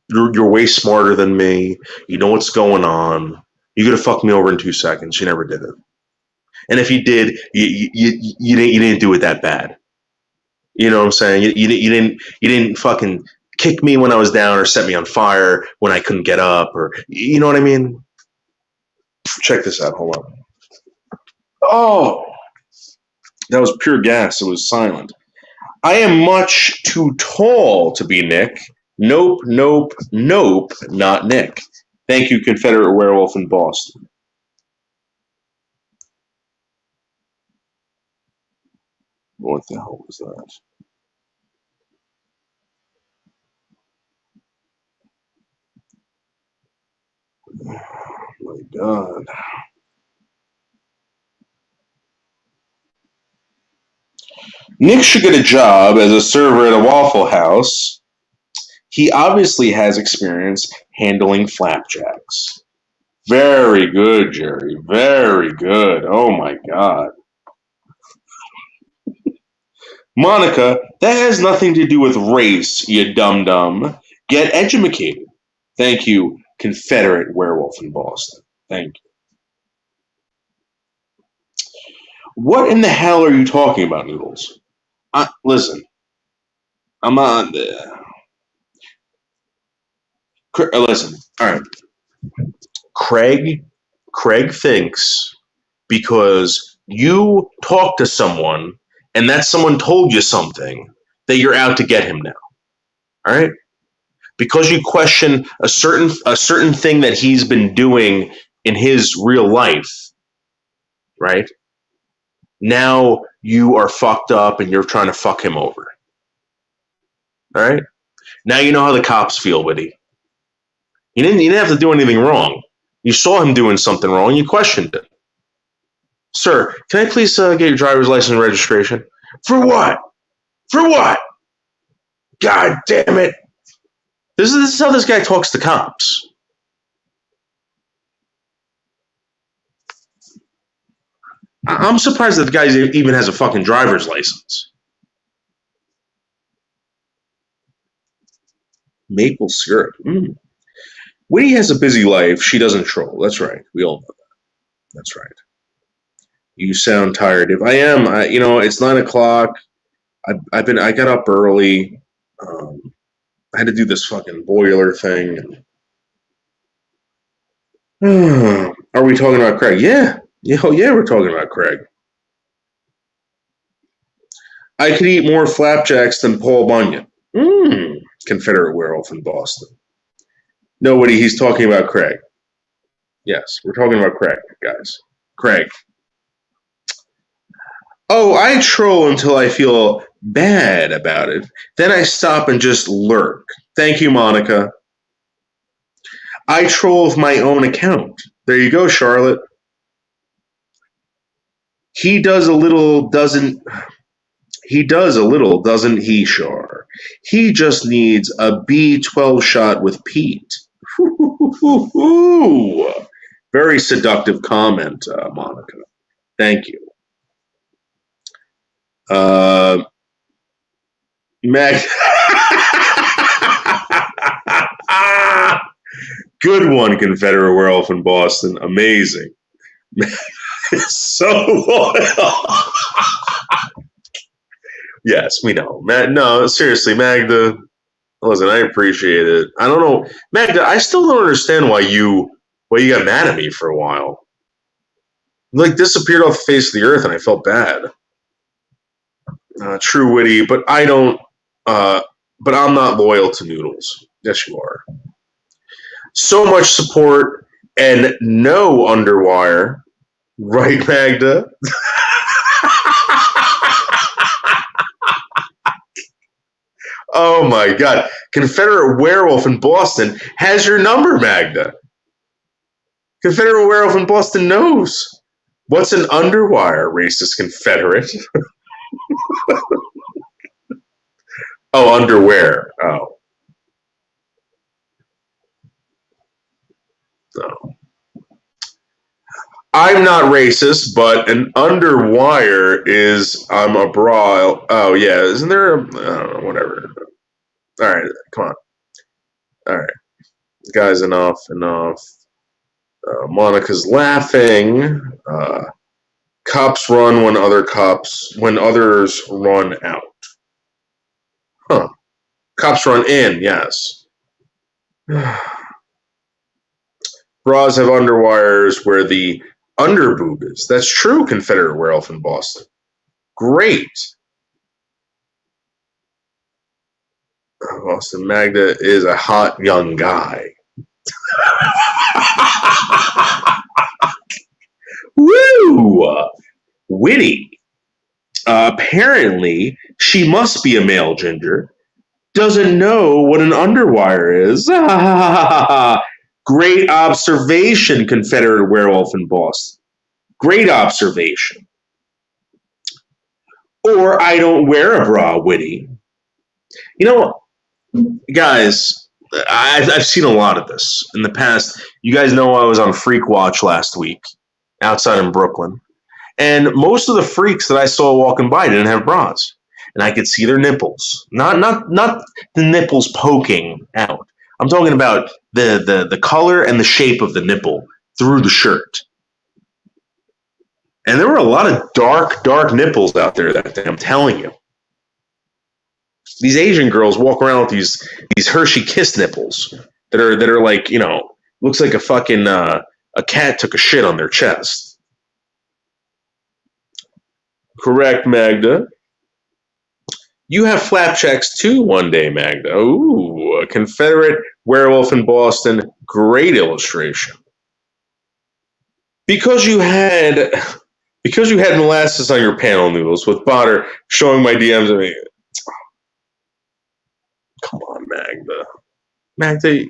You're way smarter than me. You know what's going on. You could have fucked me over in 2 seconds. You never did it. And if you did, you didn't do it that bad. You know what I'm saying? You didn't fucking kick me when I was down or set me on fire when I couldn't get up, or you know what I mean? Check this out. Hold on. Oh, that was pure gas. It was silent. I am much too tall to be Nick. Nope, nope, nope, not Nick. Thank you, Confederate Werewolf in Boston. What the hell was that? Oh my God. Nick should get a job as a server at a Waffle House. He obviously has experience handling flapjacks. Very good, Jerry. Very good. Oh my God. Monica, that has nothing to do with race, you dum-dum. Get educated. Thank you, Confederate Werewolf in Boston. Thank you. What in the hell are you talking about, Noodles? Listen, I'm on. Listen, all right. Craig thinks because you talk to someone and that someone told you something that you're out to get him now. All right? Because you question a certain thing that he's been doing in his real life, right? Now you are fucked up and you're trying to fuck him over. All right? Now you know how the cops feel, Whitty. You didn't have to do anything wrong. You saw him doing something wrong. You questioned it. Sir, can I please get your driver's license and registration? For what? For what? God damn it. This is how this guy talks to cops. I'm surprised that the guy even has a fucking driver's license. Maple syrup. Whitty has a busy life. She doesn't troll. That's right. We all know that. That's right. You sound tired. If I am, it's 9 o'clock. I got up early. I had to do this fucking boiler thing. Are we talking about Craig? Yeah. Oh, yeah, we're talking about Craig. I could eat more flapjacks than Paul Bunyan. Confederate Werewolf in Boston. No, Woody, he's talking about Craig. Yes, we're talking about Craig, guys. Craig. Oh, I troll until I feel bad about it. Then I stop and just lurk. Thank you, Monica. I troll with my own account. There you go, Charlotte. He does a little, He does a little, doesn't he, Shar? He just needs a B12 shot with Pete. Very seductive comment, Monica. Thank you. Meg. Good one, Confederate Werewolf in Boston. Amazing. So loyal. Yes, we know. No, seriously, Magda. Listen, I appreciate it. I don't know, Magda. I still don't understand why you got mad at me for a while. You, like, disappeared off the face of the earth, and I felt bad. True witty, but I don't. But I'm not loyal to Noodles. Yes, you are. So much support and no underwire, right, Magda? Oh my God. Confederate Werewolf in Boston has your number, Magda. Confederate Werewolf in Boston knows. What's an underwire, racist Confederate? Oh, underwear. Oh. No. I'm not racist, but an underwire is I'm a bra. Oh, yeah. Isn't there a. I don't know, whatever. All right. Come on. All right. Guys, enough. Monica's laughing. Cops run when others run out. Huh. Cops run in, yes. Bras have underwires where the underboob is. That's true, Confederate Werewolf in Boston. Great. Boston Magda is a hot young guy. Woo! Witty. Apparently, she must be a male ginger. Doesn't know what an underwire is. Great observation, Confederate Werewolf in Boston. Great observation. Or I don't wear a bra, Witty. You know, guys, I've seen a lot of this in the past. You guys know I was on Freak Watch last week outside in Brooklyn. And most of the freaks that I saw walking by didn't have bras. And I could see their nipples. Not the nipples poking out. I'm talking about the color and the shape of the nipple through the shirt. And there were a lot of dark nipples out there that day, I'm telling you. These Asian girls walk around with these Hershey Kiss nipples that are like, you know, looks like a fucking a cat took a shit on their chest. Correct, Magda. You have flapjacks too one day, Magda. Ooh, a Confederate Werewolf in Boston. Great illustration. Because you had molasses on your panel, Noodles, with Botter showing my DMs. I mean, come on, Magda. Magda.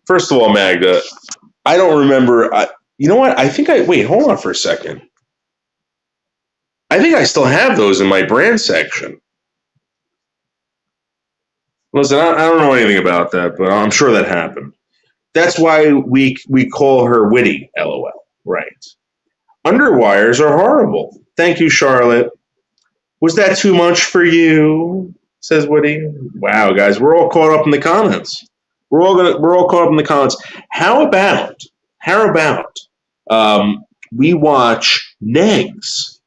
First of all, Magda, I don't remember. You know what? Wait, hold on for a second. I think I still have those in my brand section. Listen, I don't know anything about that, but I'm sure that happened. That's why we call her Witty, LOL. Right. Underwires are horrible. Thank you, Charlotte. Was that too much for you? Says Witty. Wow, guys, we're all caught up in the comments. We're all caught up in the comments. How about we watch Negs?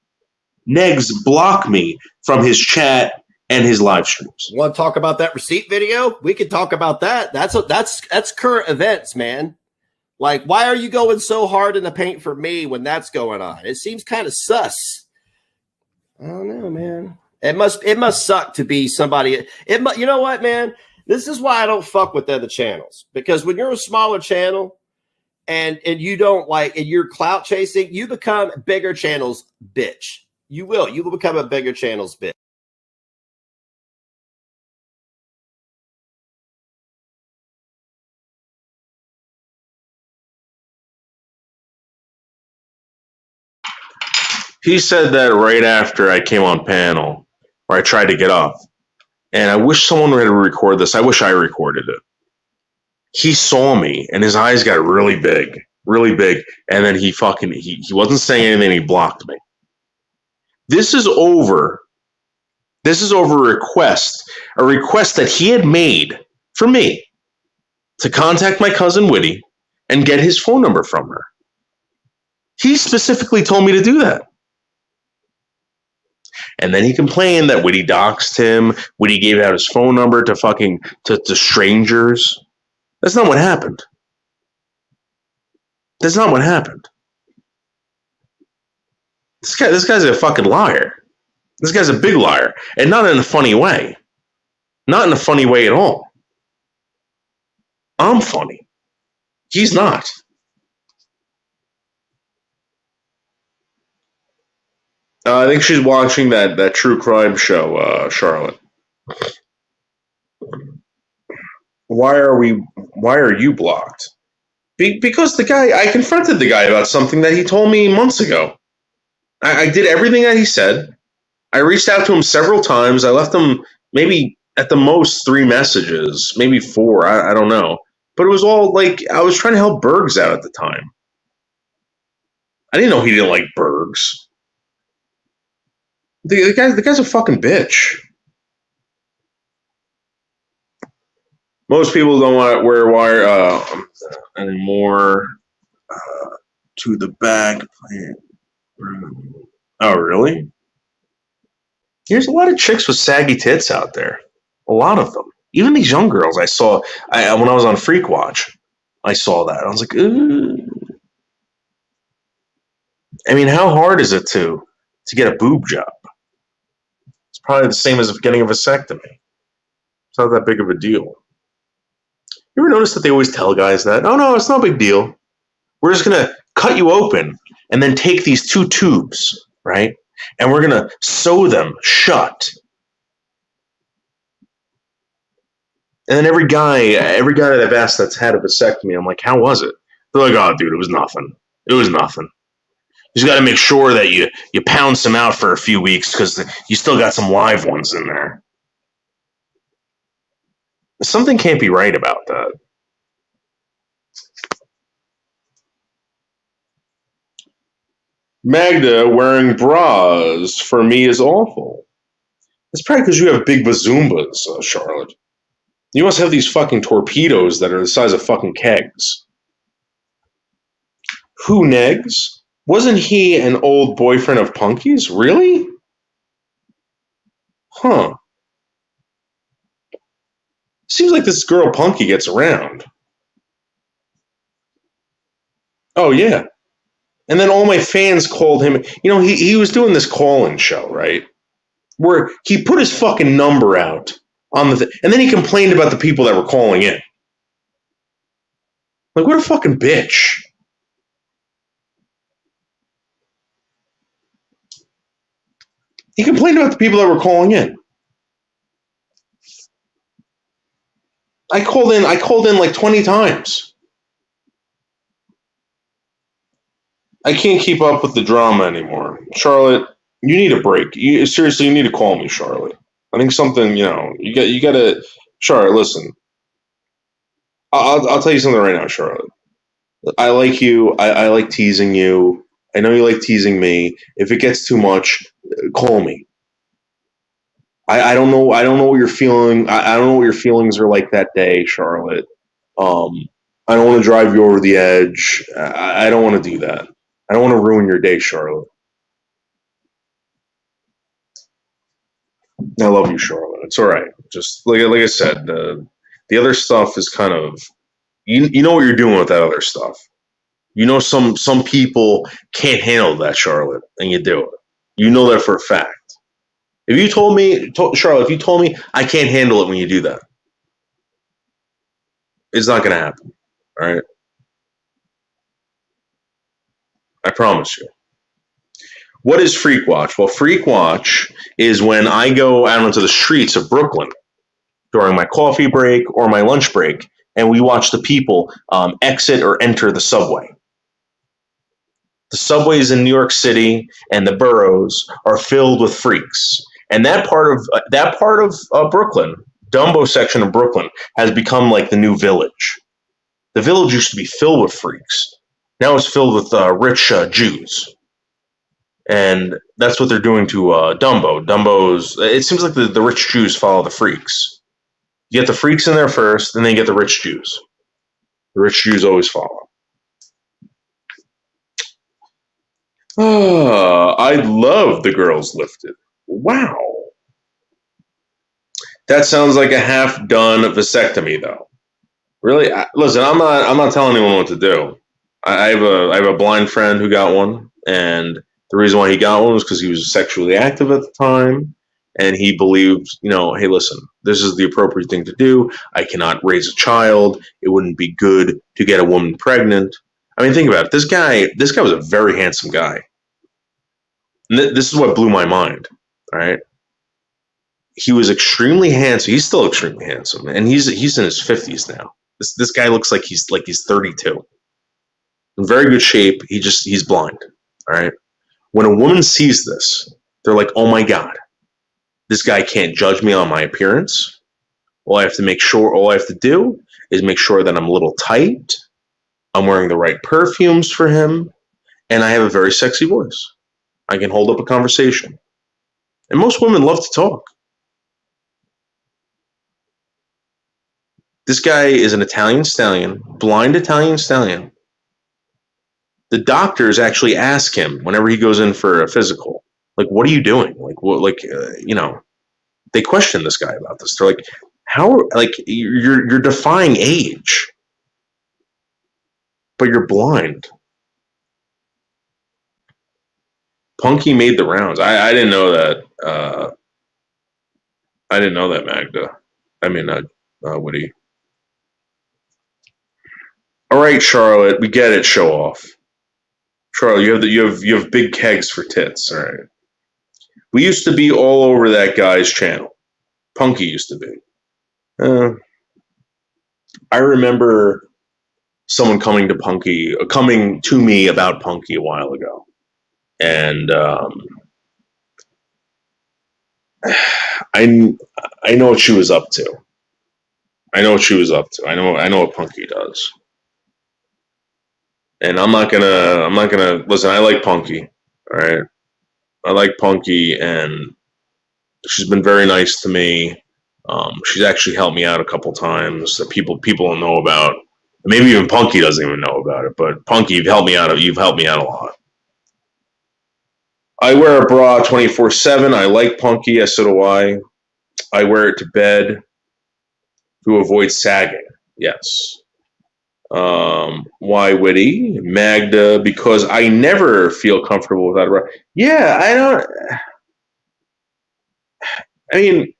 Negs block me from his chat and his live streams. Want to talk about that receipt video? We could talk about that. That's current events, man. Like, why are you going so hard in the paint for me when that's going on? It seems kind of sus. I don't know, man. It must suck to be somebody. You know what, man? This is why I don't fuck with other channels, because when you're a smaller channel and you don't like, and you're clout chasing, you become bigger channels, bitch. You will become a bigger channel's bitch. He said that right after I came on panel, or I tried to get up, and I wish someone would record this. I wish I recorded it. He saw me, and his eyes got really big, and then he wasn't saying anything. He blocked me. This is over a request that he had made for me to contact my cousin Whitty and get his phone number from her. He specifically told me to do that. And then he complained that Whitty doxed him. Whitty gave out his phone number to strangers. That's not what happened. That's not what happened. This guy's a fucking liar. This guy's a big liar. And not in a funny way. Not in a funny way at all. I'm funny. He's not. I think she's watching that true crime show, Charlotte. Why are you blocked? Because I confronted the guy about something that he told me months ago. I did everything that he said. I reached out to him several times. I left him maybe at the most 3 messages, maybe 4. I don't know. But it was all like I was trying to help Bergs out at the time. I didn't know he didn't like Bergs. The guy's a fucking bitch. Most people don't want to wear wire anymore. To the back. Oh, really? There's a lot of chicks with saggy tits out there. A lot of them. Even these young girls I saw when I was on Freak Watch. I saw that. I was like, ooh. I mean, how hard is it to get a boob job? It's probably the same as getting a vasectomy. It's not that big of a deal. You ever notice that they always tell guys that? Oh, no, it's no big deal. We're just going to cut you open and then take these 2 tubes, right? And we're going to sew them shut. And then every guy that I've asked that's had a vasectomy, I'm like, how was it? They're like, oh, dude, it was nothing. It was nothing. You just got to make sure that you pounce them out for a few weeks because you still got some live ones in there. Something can't be right about that. Magda wearing bras for me is awful. It's probably because you have big bazoombas, Charlotte. You must have these fucking torpedoes that are the size of fucking kegs. Who negs? Wasn't he an old boyfriend of Punky's? Really? Huh. Seems like this girl Punky gets around. Oh, yeah. And then all my fans called him. You know, he was doing this call-in show, right? Where he put his fucking number out on the and then he complained about the people that were calling in. Like, what a fucking bitch. He complained about the people that were calling in. I called in like 20 times. I can't keep up with the drama anymore. Charlotte, you need a break. Seriously, you need to call me, Charlotte. I think something, you got to, Charlotte, listen. I'll tell you something right now, Charlotte. I like you. I like teasing you. I know you like teasing me. If it gets too much, call me. I don't know what you're feeling. I don't know what your feelings are like that day, Charlotte. I don't want to drive you over the edge. I don't want to do that. I don't want to ruin your day, Charlotte. I love you, Charlotte. It's all right. Just like I said, the other stuff is kind of you know what you're doing with that other stuff. You know some people can't handle that, Charlotte, and you do it. You know that for a fact. If you told me, Charlotte, if you told me I can't handle it when you do that, it's not going to happen. All right? I promise you. What is Freak Watch? Well, Freak Watch is when I go out onto the streets of Brooklyn during my coffee break or my lunch break, and we watch the people exit or enter the subway. The subways in New York City and the boroughs are filled with freaks, and that part of Brooklyn, Dumbo section of Brooklyn, has become like the new Village. The Village used to be filled with freaks. Now it's filled with rich Jews, and that's what they're doing to Dumbo. Dumbo's. It seems like the rich Jews follow the freaks. You get the freaks in there first, then you get the rich Jews. The rich Jews always follow. I love The Girls Lifted. Wow. That sounds like a half-done vasectomy, though. Really? Listen, I'm not telling anyone what to do. I have a blind friend who got one, and the reason why he got one was because he was sexually active at the time, and he believed, hey, listen, this is the appropriate thing to do. I cannot raise a child. It wouldn't be good to get a woman pregnant. I mean, think about it. This guy was a very handsome guy. And this is what blew my mind. All right, he was extremely handsome. He's still extremely handsome, and he's in his 50s now. This guy looks like he's 32. In very good shape. He's blind. All right. When a woman sees this, they're like, "Oh my God, this guy can't judge me on my appearance. All I have to do is make sure that I'm a little tight. I'm wearing the right perfumes for him, and I have a very sexy voice. I can hold up a conversation." And most women love to talk. This guy is an Italian stallion, blind Italian stallion. The doctors actually ask him whenever he goes in for a physical, like, "What are you doing?" Like, what? Like, they question this guy about this. They're like, "How? Like, you're defying age, but you're blind." Punky made the rounds. I didn't know that. I didn't know that, Magda. I mean, Woody. All right, Charlotte, we get it. Show off, Charlotte. You have big kegs for tits. All right. We used to be all over that guy's channel. Punky used to be. I remember someone coming to me about Punky a while ago, and I know what she was up to. I know what Punky does. And I'm not gonna listen. I like Punky, all right. I like Punky, and she's been very nice to me. She's actually helped me out a couple times that people don't know about. Maybe even Punky doesn't even know about it. But Punky, you've helped me out a lot. I wear a bra 24/7. I like Punky. So do I. I wear it to bed to avoid sagging. Yes. Why Witty? Magda, because I never feel comfortable without a bra. Yeah, I mean,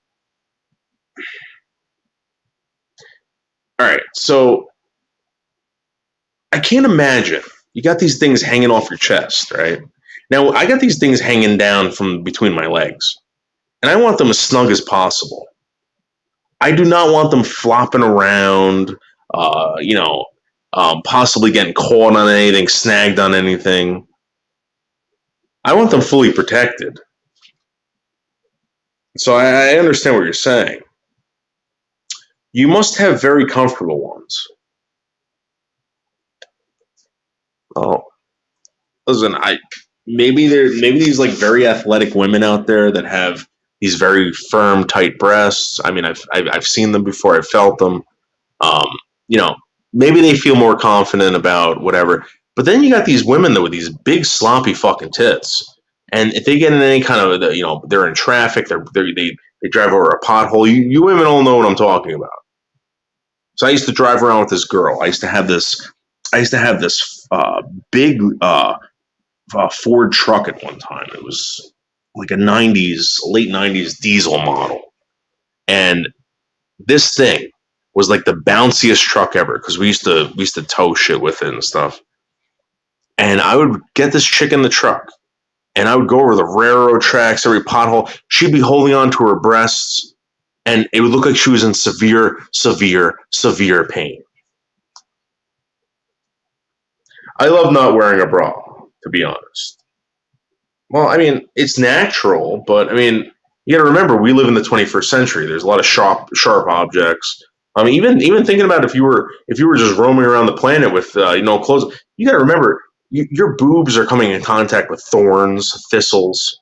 all right, so I can't imagine. You got these things hanging off your chest, right? Now, I got these things hanging down from between my legs, and I want them as snug as possible. I do not want them flopping around, possibly getting caught on anything, snagged on anything. I want them fully protected. So I understand what you're saying. You must have very comfortable ones. Oh, listen, maybe these like very athletic women out there that have these very firm, tight breasts. I mean, I've seen them before. I've felt them. Maybe they feel more confident about whatever. But then you got these women with these big sloppy fucking tits, and if they get in any kind of they're in traffic, they drive over a pothole. You women all know what I'm talking about. So I used to drive around with this girl. I used to have this big Ford truck at one time. It was like a late 90s diesel model. And this thing was like the bounciest truck ever because we used to tow shit with it and stuff. And I would get this chick in the truck and I would go over the railroad tracks, every pothole. She'd be holding on to her breasts and it would look like she was in severe, severe, severe pain. I love not wearing a bra. to be honest. Well, I mean, it's natural, but I mean, you got to remember we live in the 21st century. There's a lot of sharp objects. I mean, even thinking about if you were just roaming around the planet with clothes, you got to remember your boobs are coming in contact with thorns, thistles.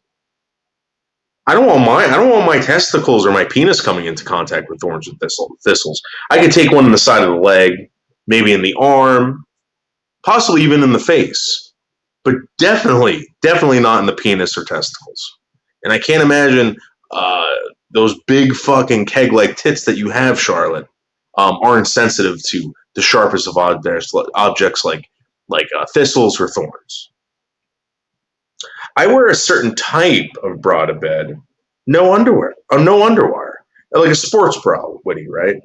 I don't want my testicles or my penis coming into contact with thorns and thistles. I could take one in the side of the leg, maybe in the arm, possibly even in the face, but definitely not in the penis or testicles. And I can't imagine those big fucking keg-like tits that you have, Charlotte, aren't sensitive to the sharpest of objects like thistles or thorns. I wear a certain type of bra to bed. No underwear. No underwire. Like a sports bra, Woody, right?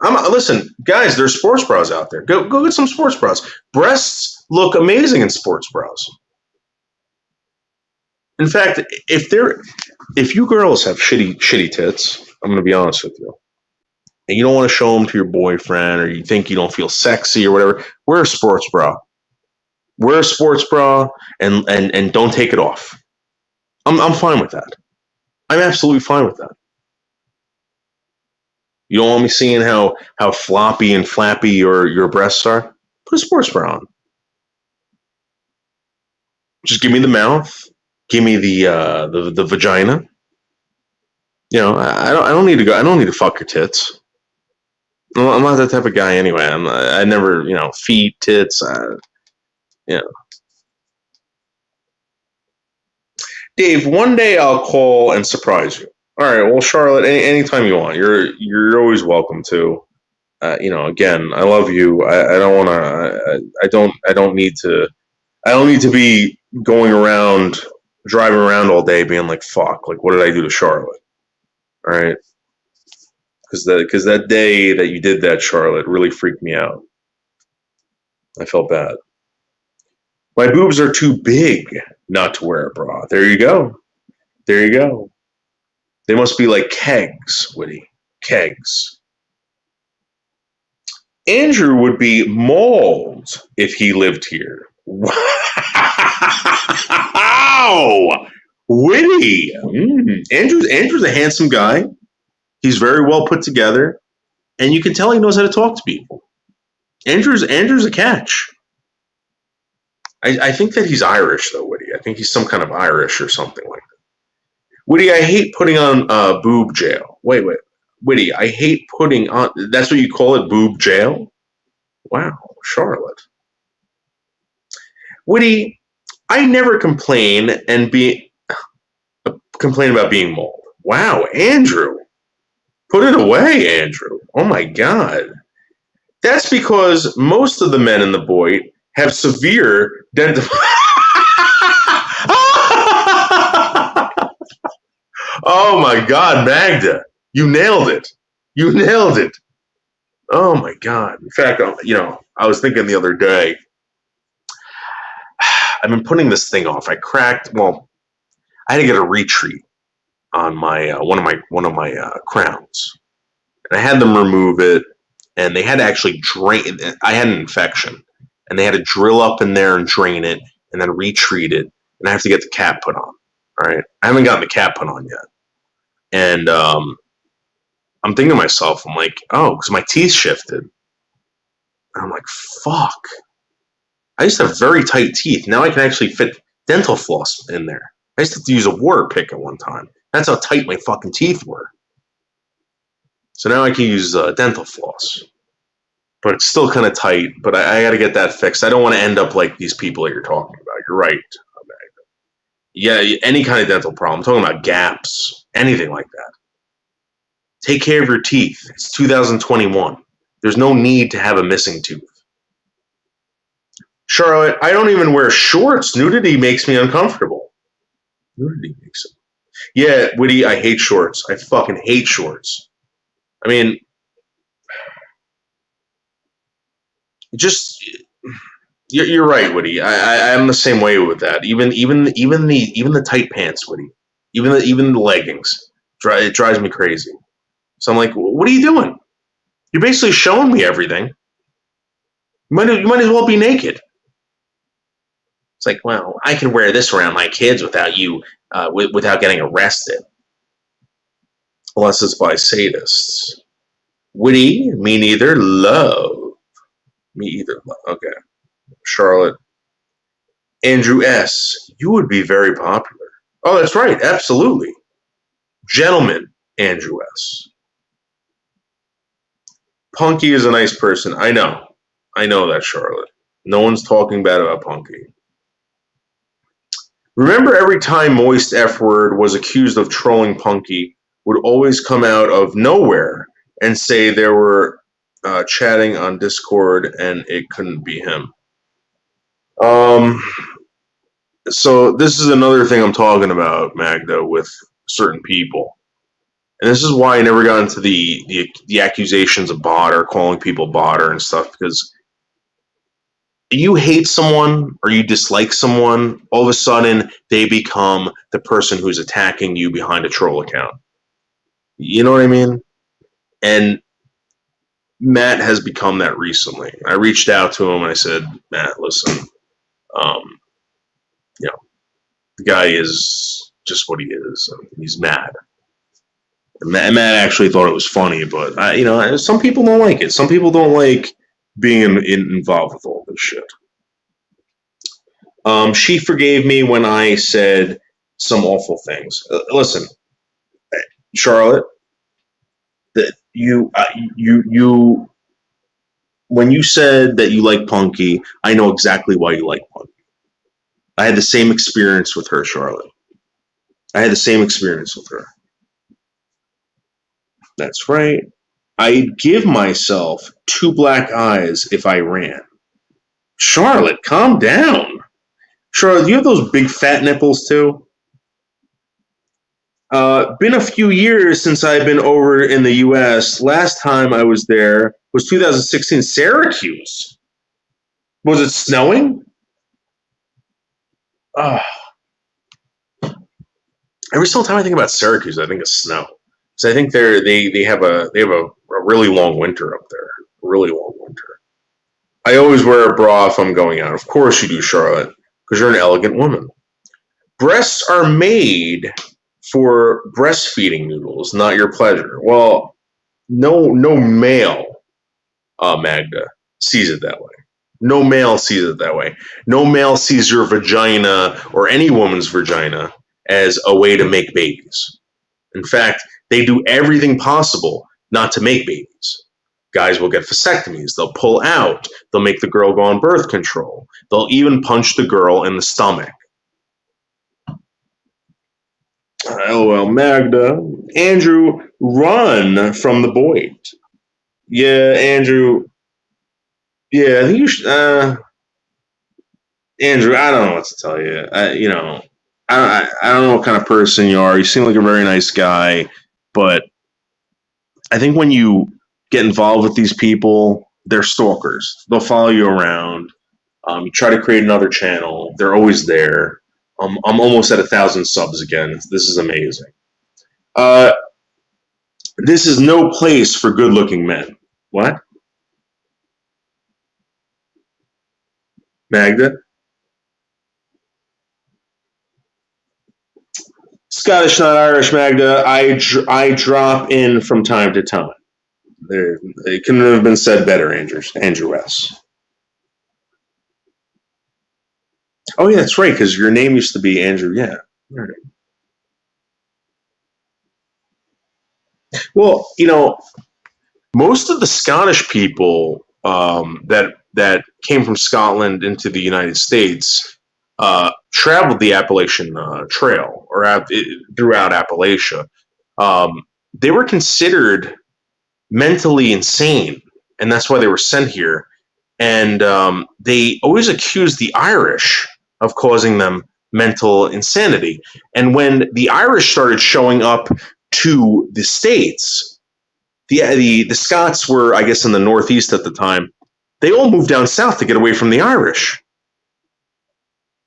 Listen, guys, there's sports bras out there. Go get some sports bras. Breasts look amazing in sports bras. In fact, if you girls have shitty tits, I'm going to be honest with you, and you don't want to show them to your boyfriend, or you think you don't feel sexy or whatever, wear a sports bra. Wear a sports bra and don't take it off. I'm fine with that. I'm absolutely fine with that. You don't want me seeing how floppy and flappy your breasts are? Put a sports bra on. Just give me the mouth. Give me the vagina. You know, I don't need to go. I don't need to fuck your tits. I'm not that type of guy anyway. I never, feet, tits. Dave, one day I'll call and surprise you. All right. Well, Charlotte, anytime you want, you're always welcome to. Again, I love you. I don't want to. I don't need to. I don't need to be driving around all day, being like, "Fuck! Like, what did I do to Charlotte?" All right. Because that day that you did that, Charlotte, really freaked me out. I felt bad. My boobs are too big not to wear a bra. There you go. There you go. They must be like kegs, Woody. Kegs. Andrew would be mauled if he lived here. Wow! Witty. Andrew's a handsome guy. He's very well put together, and you can tell he knows how to talk to people. Andrew's a catch. I think that he's Irish, though, Woody. I think he's some kind of Irish or something like that. Woody, I hate putting on boob jail. Wait. Woody, I hate putting on... That's what you call it, boob jail? Wow, Charlotte. Woody, I never complain about being mauled. Wow, Andrew. Put it away, Andrew. Oh, my God. That's because most of the men in the Boyd have severe dental... Oh, my God, Magda. You nailed it. You nailed it. Oh, my God. In fact, I was thinking the other day, I've been putting this thing off. I had to get a retreat on my one of my crowns. And I had them remove it, and they had to actually drain it. I had an infection, and they had to drill up in there and drain it, and then retreat it, and I have to get the cap put on. All right? I haven't gotten the cap put on yet. And I'm thinking to myself, I'm like, oh, because my teeth shifted. And I'm like, fuck. I used to have very tight teeth. Now I can actually fit dental floss in there. I used to have to use a water pick at one time. That's how tight my fucking teeth were. So now I can use dental floss. But it's still kind of tight, but I got to get that fixed. I don't want to end up like these people that you're talking about. You're right. Yeah, any kind of dental problem. I'm talking about gaps, anything like that. Take care of your teeth. It's 2021. There's no need to have a missing tooth. Charlotte, I don't even wear shorts. Nudity makes me uncomfortable. Nudity makes it. Yeah, Woody, I hate shorts. I fucking hate shorts. I mean, you're right, Woody. I'm the same way with that. Even the tight pants, Woody. Even the leggings. It drives me crazy. So I'm like, what are you doing? You're basically showing me everything. You might as well be naked. It's like, well, I can wear this around my kids without you, without getting arrested. Unless it's by sadists. Witty, me neither. Love, me either. Okay. Charlotte. Andrew S. You would be very popular. Oh, that's right. Absolutely. Gentleman, Andrew S. Punky is a nice person. I know. I know that, Charlotte. No one's talking bad about Punky. Remember, every time Moist F Word was accused of trolling Punky, would always come out of nowhere and say they were chatting on Discord and it couldn't be him. So this is another thing I'm talking about, Magda, with certain people. And this is why I never got into the accusations of bot or calling people botter and stuff, because you hate someone or you dislike someone, all of a sudden they become the person who's attacking you behind a troll account. You know what I mean? And Matt has become that recently. I reached out to him and I said, Matt, listen, the guy is just what he is. He's mad. And Matt actually thought it was funny, but some people don't like it. Some people don't like being involved with all this shit. She forgave me when I said some awful things. Listen, Charlotte, that you when you said that you like Punky, I know exactly why you like Punky. I had the same experience with her, Charlotte. I had the same experience with her. That's right. I'd give myself 2 black eyes if I ran. Charlotte, calm down. Charlotte, do you have those big fat nipples too? Been a few years since I've been over in the U.S. Last time I was there was 2016, Syracuse. Was it snowing? Every single time I think about Syracuse, I think of snow. So I think they have a really long winter up there. A really long winter. I always wear a bra if I'm going out. Of course you do, Charlotte, because you're an elegant woman. Breasts are made for breastfeeding noodles, not your pleasure. Well, no male, Magda, sees it that way. No male sees it that way. No male sees your vagina or any woman's vagina as a way to make babies. In fact, they do everything possible not to make babies. Guys will get vasectomies. They'll pull out. They'll make the girl go on birth control. They'll even punch the girl in the stomach. LOL, Magda. Andrew, run from the void. Yeah, Andrew. Yeah, I think you should. Andrew, I don't know what to tell you. I don't know what kind of person you are. You seem like a very nice guy, but I think when you get involved with these people, they're stalkers. They'll follow you around. You try to create another channel. They're always there. I'm almost at 1,000 subs again. This is amazing. This is no place for good-looking men. What? Magda? Scottish, not Irish, Magda. I drop in from time to time. It couldn't have been said better, Andrew S. Oh, yeah, that's right, because your name used to be Andrew. Yeah. All right. Well, most of the Scottish people that came from Scotland into the United States traveled the Appalachian Trail or throughout Appalachia. They were considered mentally insane, and that's why they were sent here. And they always accused the Irish of causing them mental insanity. And when the Irish started showing up to the States, the Scots were, I guess, in the Northeast at the time. They all moved down south to get away from the Irish.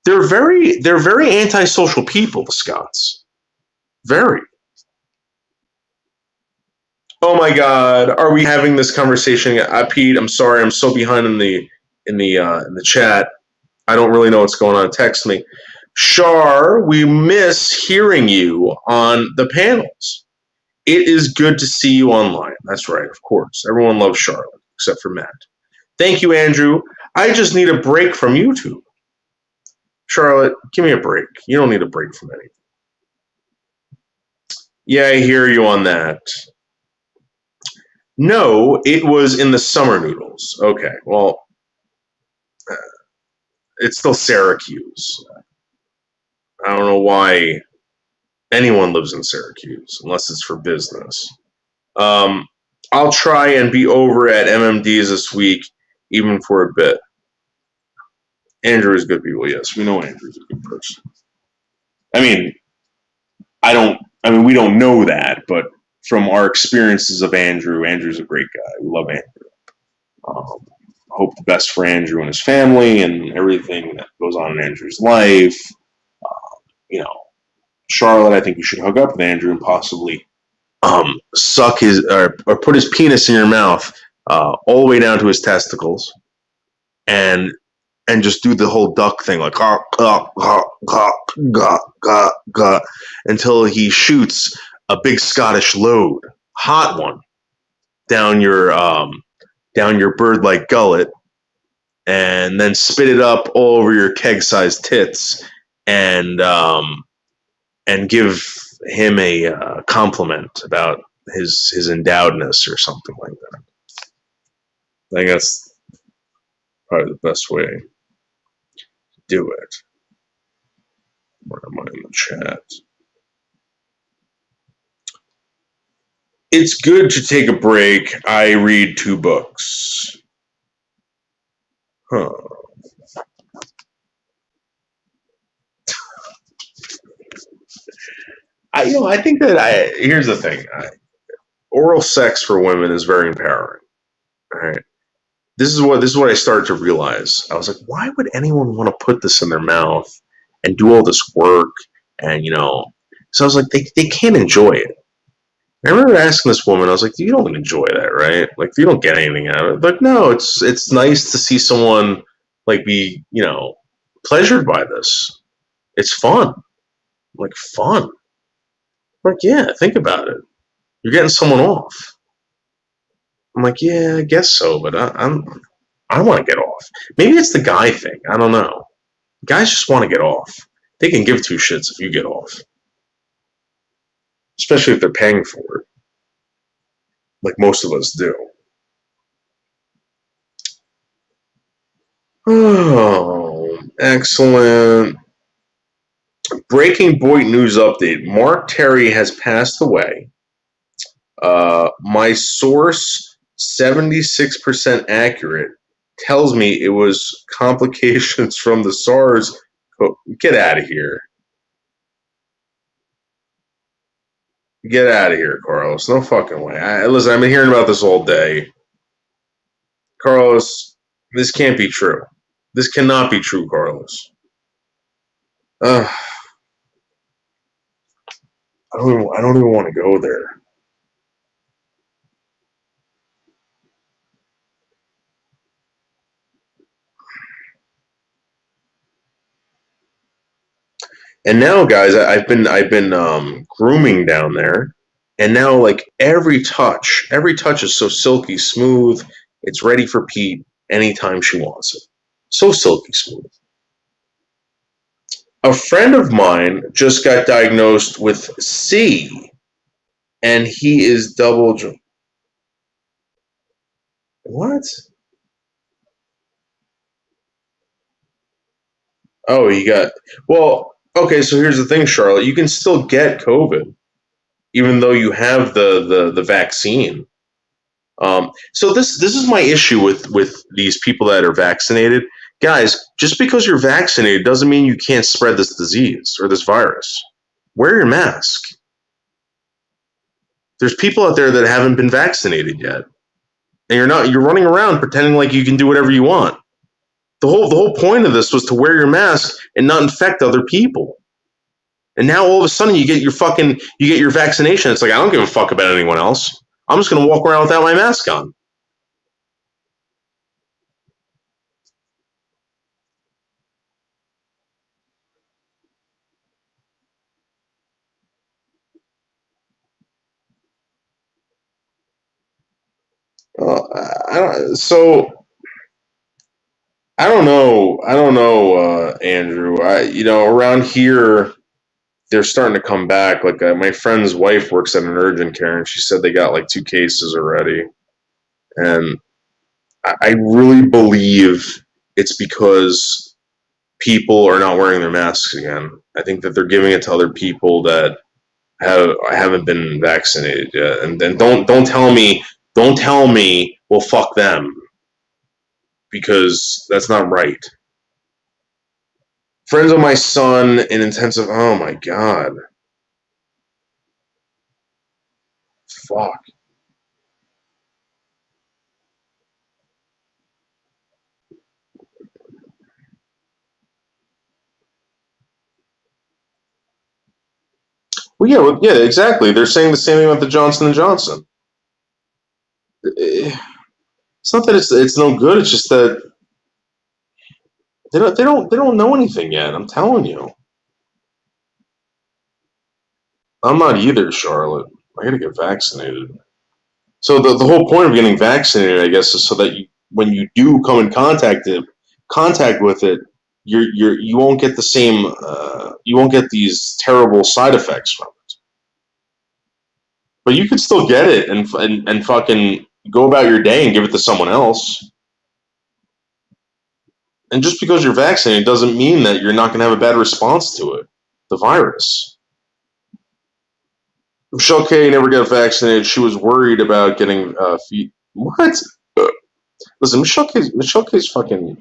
They're very antisocial people, the Scots. Very. Oh my God, are we having this conversation? Pete, I'm sorry, I'm so behind in the chat. I don't really know what's going on. Text me. Shar, we miss hearing you on the panels. It is good to see you online. That's right, of course. Everyone loves Charlotte, except for Matt. Thank you, Andrew. I just need a break from YouTube. Charlotte, give me a break. You don't need a break from anything. Yeah, I hear you on that. No, it was in the summer noodles. Okay, well, it's still Syracuse. I don't know why anyone lives in Syracuse unless it's for business. I'll try and be over at MMD's this week, even for a bit. Andrew is good people. Yes, we know Andrew's a good person. I mean, we don't know that, but from our experiences of Andrew, Andrew's a great guy. We love Andrew. I hope the best for Andrew and his family and everything that goes on in Andrew's life. Charlotte, I think you should hook up with Andrew and possibly suck his or put his penis in your mouth all the way down to his testicles, and just do the whole duck thing, like until he shoots a big Scottish load, hot one, down your bird-like gullet, and then spit it up all over your keg-sized tits, and give him a compliment about his endowedness or something like that. I think that's probably the best way to do it. Where am I in the chat? It's good to take a break. I read 2 books. Huh. I think that here's the thing. Oral sex for women is very empowering. All right. This is what I started to realize. I was like, why would anyone want to put this in their mouth and do all this work? And so I was like, they can't enjoy it. I remember asking this woman, I was like, you don't enjoy that, right? Like, you don't get anything out of it. Like, no, it's nice to see someone like be, pleasured by this. It's fun. Like, fun. Like, yeah, think about it. You're getting someone off. I'm like, yeah, I guess so, but I want to get off. Maybe it's the guy thing. I don't know. Guys just want to get off. They can give 2 shits if you get off. Especially if they're paying for it. Like most of us do. Oh, excellent. Breaking Boyd news update. Mark Terry has passed away. My source, 76% accurate, tells me it was complications from the SARS. Get out of here. Get out of here, Carlos. No fucking way. Listen, I've been hearing about this all day. Carlos, this can't be true. This cannot be true, Carlos. I don't even want to go there. And now, guys, I've been grooming down there, and now like every touch is so silky smooth. It's ready for Pete anytime she wants it. So silky smooth. A friend of mine just got diagnosed with C, and he is double. What? Oh, he got. Well, okay, so here's the thing, Charlotte. You can still get COVID, even though you have the vaccine. So this is my issue with these people that are vaccinated. Guys, just because you're vaccinated doesn't mean you can't spread this disease or this virus. Wear your mask. There's people out there that haven't been vaccinated yet. And you're running around pretending like you can do whatever you want. The whole point of this was to wear your mask and not infect other people. And now all of a sudden you get your vaccination. It's like, I don't give a fuck about anyone else. I'm just going to walk around without my mask on. I don't know. Andrew. Around here they're starting to come back. Like my friend's wife works at an urgent care, and she said they got like 2 cases already. And I really believe it's because people are not wearing their masks again. I think that they're giving it to other people that haven't been vaccinated yet. And then don't tell me, well, fuck them, because that's not right. Friends of my son in intensive. Oh my god, fuck. Well, exactly. They're saying the same thing about the Johnson and Johnson. It's not that it's no good. It's just that they don't know anything yet. I'm telling you. I'm not either, Charlotte. I gotta get vaccinated. So the whole point of getting vaccinated, I guess, is so that when you do come in contact with it, you won't get the same you won't get these terrible side effects from it. But you could still get it and fucking go about your day and give it to someone else. And just because you're vaccinated doesn't mean that you're not going to have a bad response to it, the virus. Michelle K never got vaccinated. She was worried about getting feet. What? Listen, Michelle K's fucking.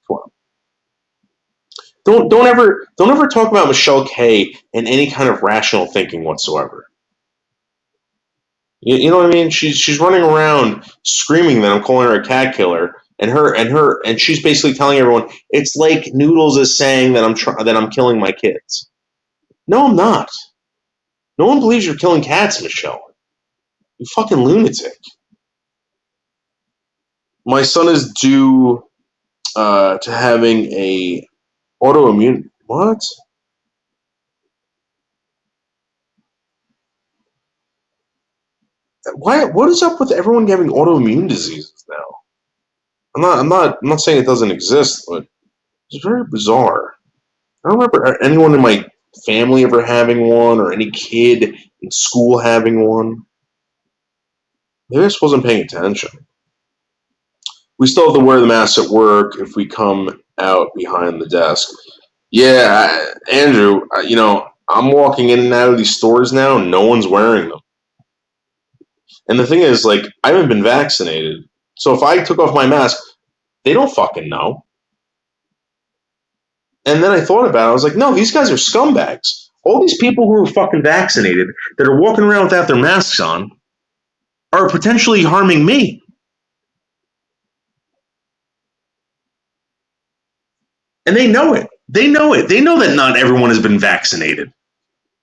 Come on. Don't ever talk about Michelle K in any kind of rational thinking whatsoever. You know what I mean? She's running around screaming that I'm calling her a cat killer, and she's basically telling everyone it's like Noodles is saying that I'm killing my kids. No, I'm not. No one believes you're killing cats, Michelle. You fucking lunatic. My son is due to having a autoimmune. What? Why? What is up with everyone having autoimmune diseases now? I'm not saying it doesn't exist, but it's very bizarre. I don't remember anyone in my family ever having one, or any kid in school having one. Maybe I just wasn't paying attention. We still have to wear the masks at work if we come out behind the desk. Yeah, Andrew, I'm walking in and out of these stores now, and no one's wearing them. And the thing is, like, I haven't been vaccinated. So if I took off my mask, they don't fucking know. And then I thought about it. I was like, no, these guys are scumbags. All these people who are fucking vaccinated that are walking around without their masks on are potentially harming me. And they know it. They know it. They know that not everyone has been vaccinated.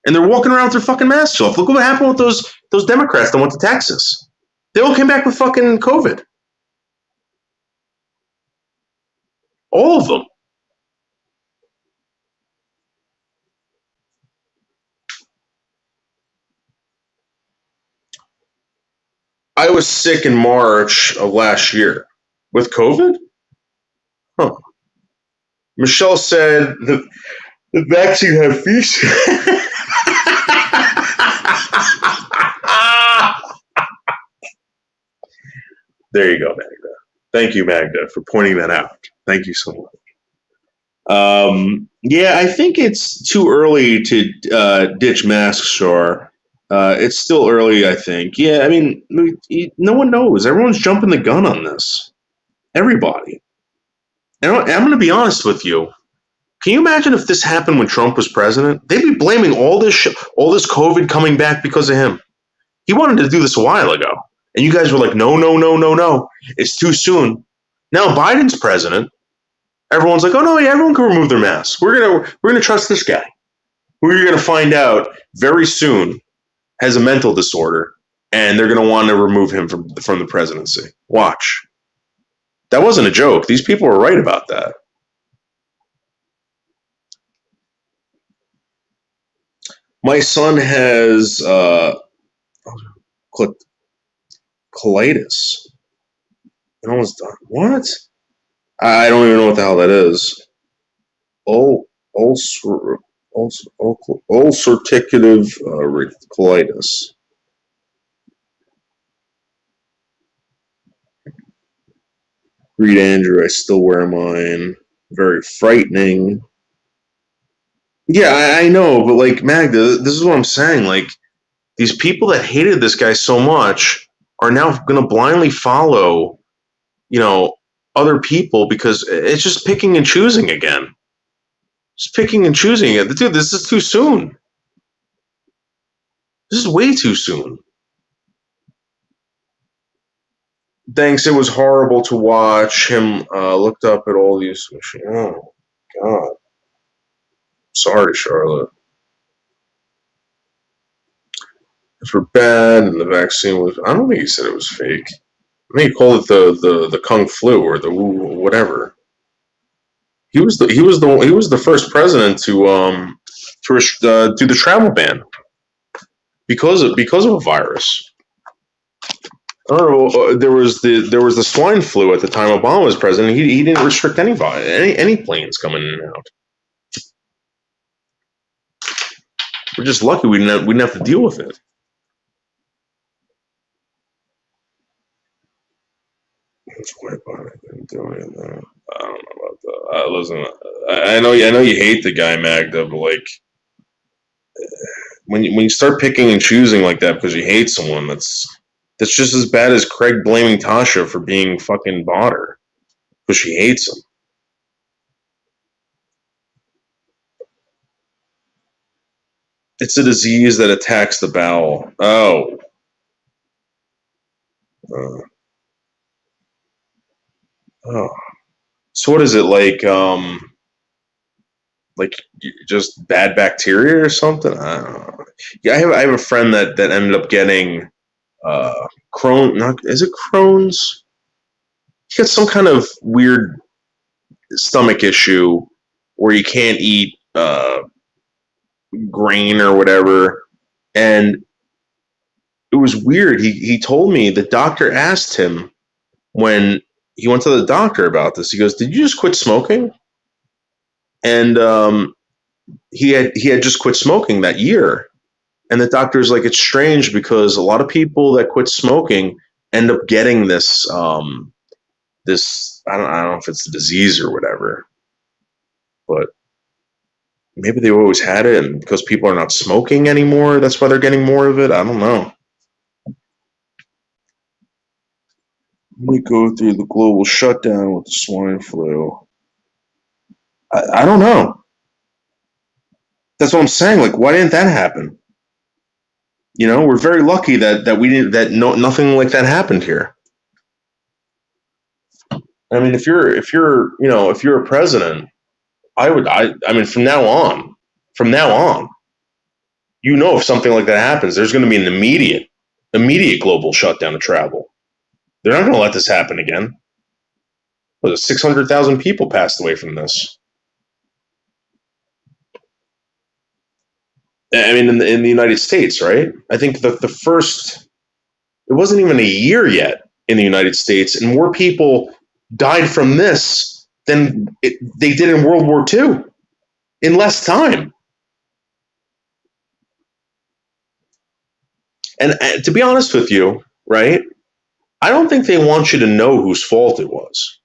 And they're walking around with their fucking masks off. Look what happened with those Democrats that went to Texas. They all came back with fucking COVID. All of them. I was sick in March of last year with COVID. Huh. Michelle said the vaccine had feces. There you go, Magda. Thank you, Magda, for pointing that out. Thank you so much. Yeah, I think it's too early to ditch masks, Shar. It's still early, I think. Yeah, I mean, no one knows. Everyone's jumping the gun on this. Everybody. And I'm going to be honest with you. Can you imagine if this happened when Trump was president? They'd be blaming all this COVID coming back because of him. He wanted to do this a while ago. And you guys were like, no, no, no, no, no. It's too soon. Now Biden's president. Everyone's like, oh no, yeah, everyone can remove their masks. We're gonna trust this guy, who you're gonna find out very soon has a mental disorder, and they're gonna want to remove him from the presidency. Watch. That wasn't a joke. These people were right about that. My son has clicked. colitis. It almost done. What? I don't even know what the hell that is. Ulcerative colitis. Read Andrew, I still wear mine. Very frightening. Yeah, I know, but like Magda, this is what I'm saying. Like these people that hated this guy so much are now going to blindly follow, other people because it's just picking and choosing again. Just picking and choosing it. Dude, this is too soon. This is way too soon. Thanks. It was horrible to watch him. Looked up at all these. Oh God. Sorry, Charlotte. If we're bad and the vaccine was, I don't think he said it was fake. I think he called it the Kung Flu or the whatever. He was the first president to do the travel ban because of a virus. I don't know. There was the swine flu at the time Obama was president. He didn't restrict any planes coming in and out. We're just lucky we didn't have to deal with it. That's why I'm doing that. I don't know about that. Listen, I know you hate the guy Magda, but like when you start picking and choosing like that because you hate someone, that's just as bad as Craig blaming Tasha for being fucking bought her because she hates him. It's a disease that attacks the bowel. Oh. Oh. So what is it like just bad bacteria or something? I don't know. Yeah, I have a friend that ended up getting is it Crohn's? He got some kind of weird stomach issue where you can't eat grain or whatever, and it was weird. He told me the doctor asked him when he went to the doctor about this. He goes, "Did you just quit smoking?" And he had just quit smoking that year. And the doctor's like, it's strange because a lot of people that quit smoking end up getting this this I don't know if it's a disease or whatever, but maybe they always had it, and because people are not smoking anymore, that's why they're getting more of it. I don't know. We go through the global shutdown with the swine flu. I don't know. That's what I'm saying. Like, why didn't that happen? We're very lucky that we didn't nothing like that happened here. I mean, if you're a president, I mean, from now on, if something like that happens, there's going to be an immediate global shutdown of travel. They're not going to let this happen again. 600,000 people passed away from this. I mean, in the United States, right? I think the first, it wasn't even a year yet in the United States, and more people died from this than they did in World War II in less time. And to be honest with you, right, I don't think they want you to know whose fault it was.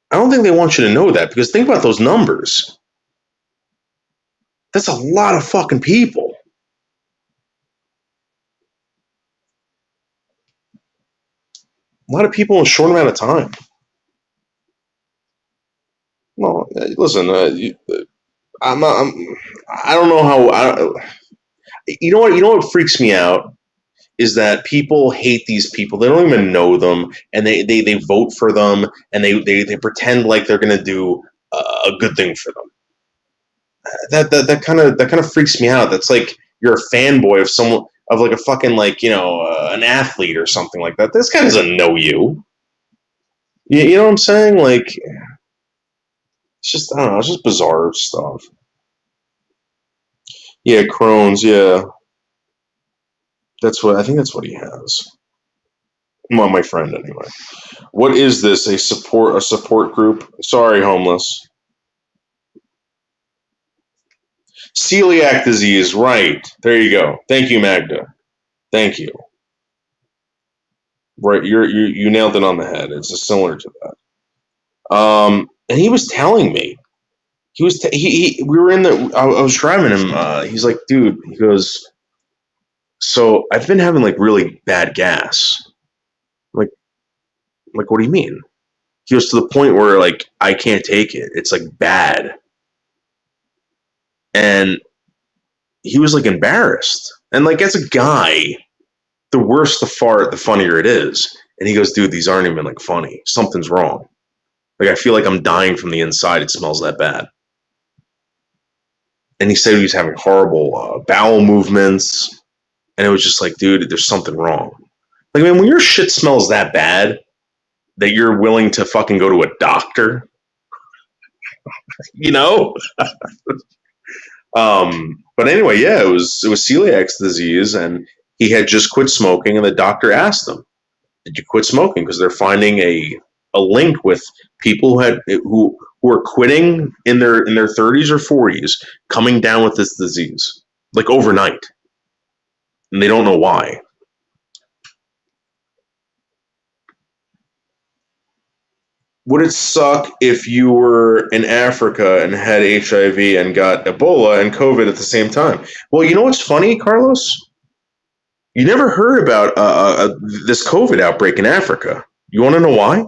I don't think they want you to know that, because think about those numbers. That's a lot of fucking people. A lot of people in a short amount of time. No, listen. I don't know how. You know what? You know what freaks me out is that people hate these people. They don't even know them, and they vote for them, and they pretend like they're going to do a good thing for them. That kind of freaks me out. That's like you're a fanboy of someone, of like a fucking an athlete or something like that. This guy doesn't know you. You know what I'm saying? Like, it's just, I don't know. It's just bizarre stuff. Yeah, Crohn's. Yeah, I think that's what he has. Well, my friend anyway. What is this? A support group? Sorry, homeless. Celiac disease, right. There you go. Thank you, Magda. Thank you. Right, you nailed it on the head. It's similar to that. And he was telling me, we were in the, I was driving him. He's like, dude, he goes, so I've been having like really bad gas. Like, what do you mean? He goes, to the point where like I can't take it. It's like bad. And he was like embarrassed. And like as a guy, the worse the fart, the funnier it is. And he goes, dude, these aren't even like funny. Something's wrong. Like I feel like I'm dying from the inside. It smells that bad. And he said he was having horrible bowel movements. And it was just like, dude, there's something wrong. Like, I mean, when your shit smells that bad that you're willing to fucking go to a doctor, you know? But anyway, yeah, it was celiac disease, and he had just quit smoking, and the doctor asked him, "Did you quit smoking?" Because they're finding a link with people who are quitting in their 30s or 40s, coming down with this disease like overnight, and they don't know why. Would it suck if you were in Africa and had HIV and got Ebola and COVID at the same time? Well, you know what's funny, Carlos? You never heard about this COVID outbreak in Africa. You want to know why?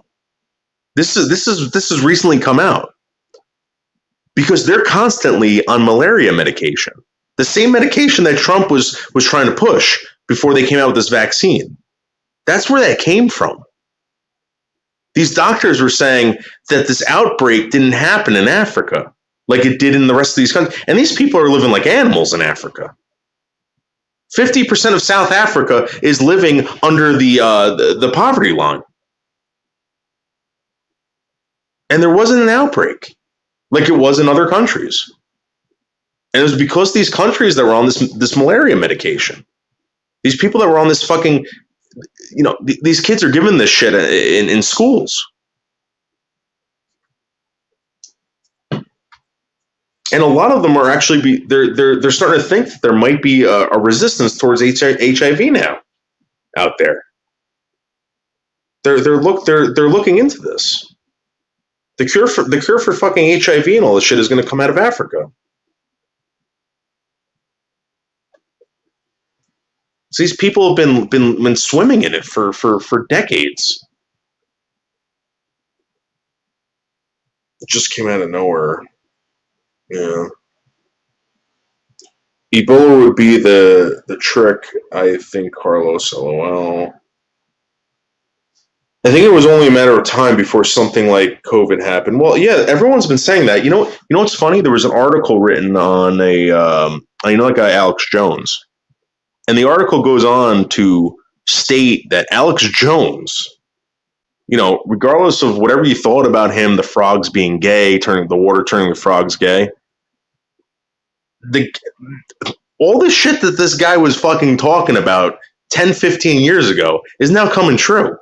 This has recently come out because they're constantly on malaria medication, the same medication that Trump was trying to push before they came out with this vaccine. That's where that came from. These doctors were saying that this outbreak didn't happen in Africa like it did in the rest of these countries. And these people are living like animals in Africa. 50% of South Africa is living under the poverty line. And there wasn't an outbreak like it was in other countries. And it was because these countries that were on this malaria medication, these people that were on this fucking, you know, these kids are given this shit in schools. And a lot of them are actually they're starting to think that there might be a resistance towards HIV now out there. They're looking into this. The cure for fucking HIV and all this shit is going to come out of Africa. So these people have been swimming in it for decades. It just came out of nowhere. Yeah. Ebola would be the trick, I think, Carlos, LOL. I think it was only a matter of time before something like COVID happened. Well, yeah, everyone's been saying that. You know what's funny? There was an article written on that guy Alex Jones. And the article goes on to state that Alex Jones, you know, regardless of whatever you thought about him, the frogs being gay, turning the frogs gay, all the shit that this guy was fucking talking about 10, 15 years ago is now coming true.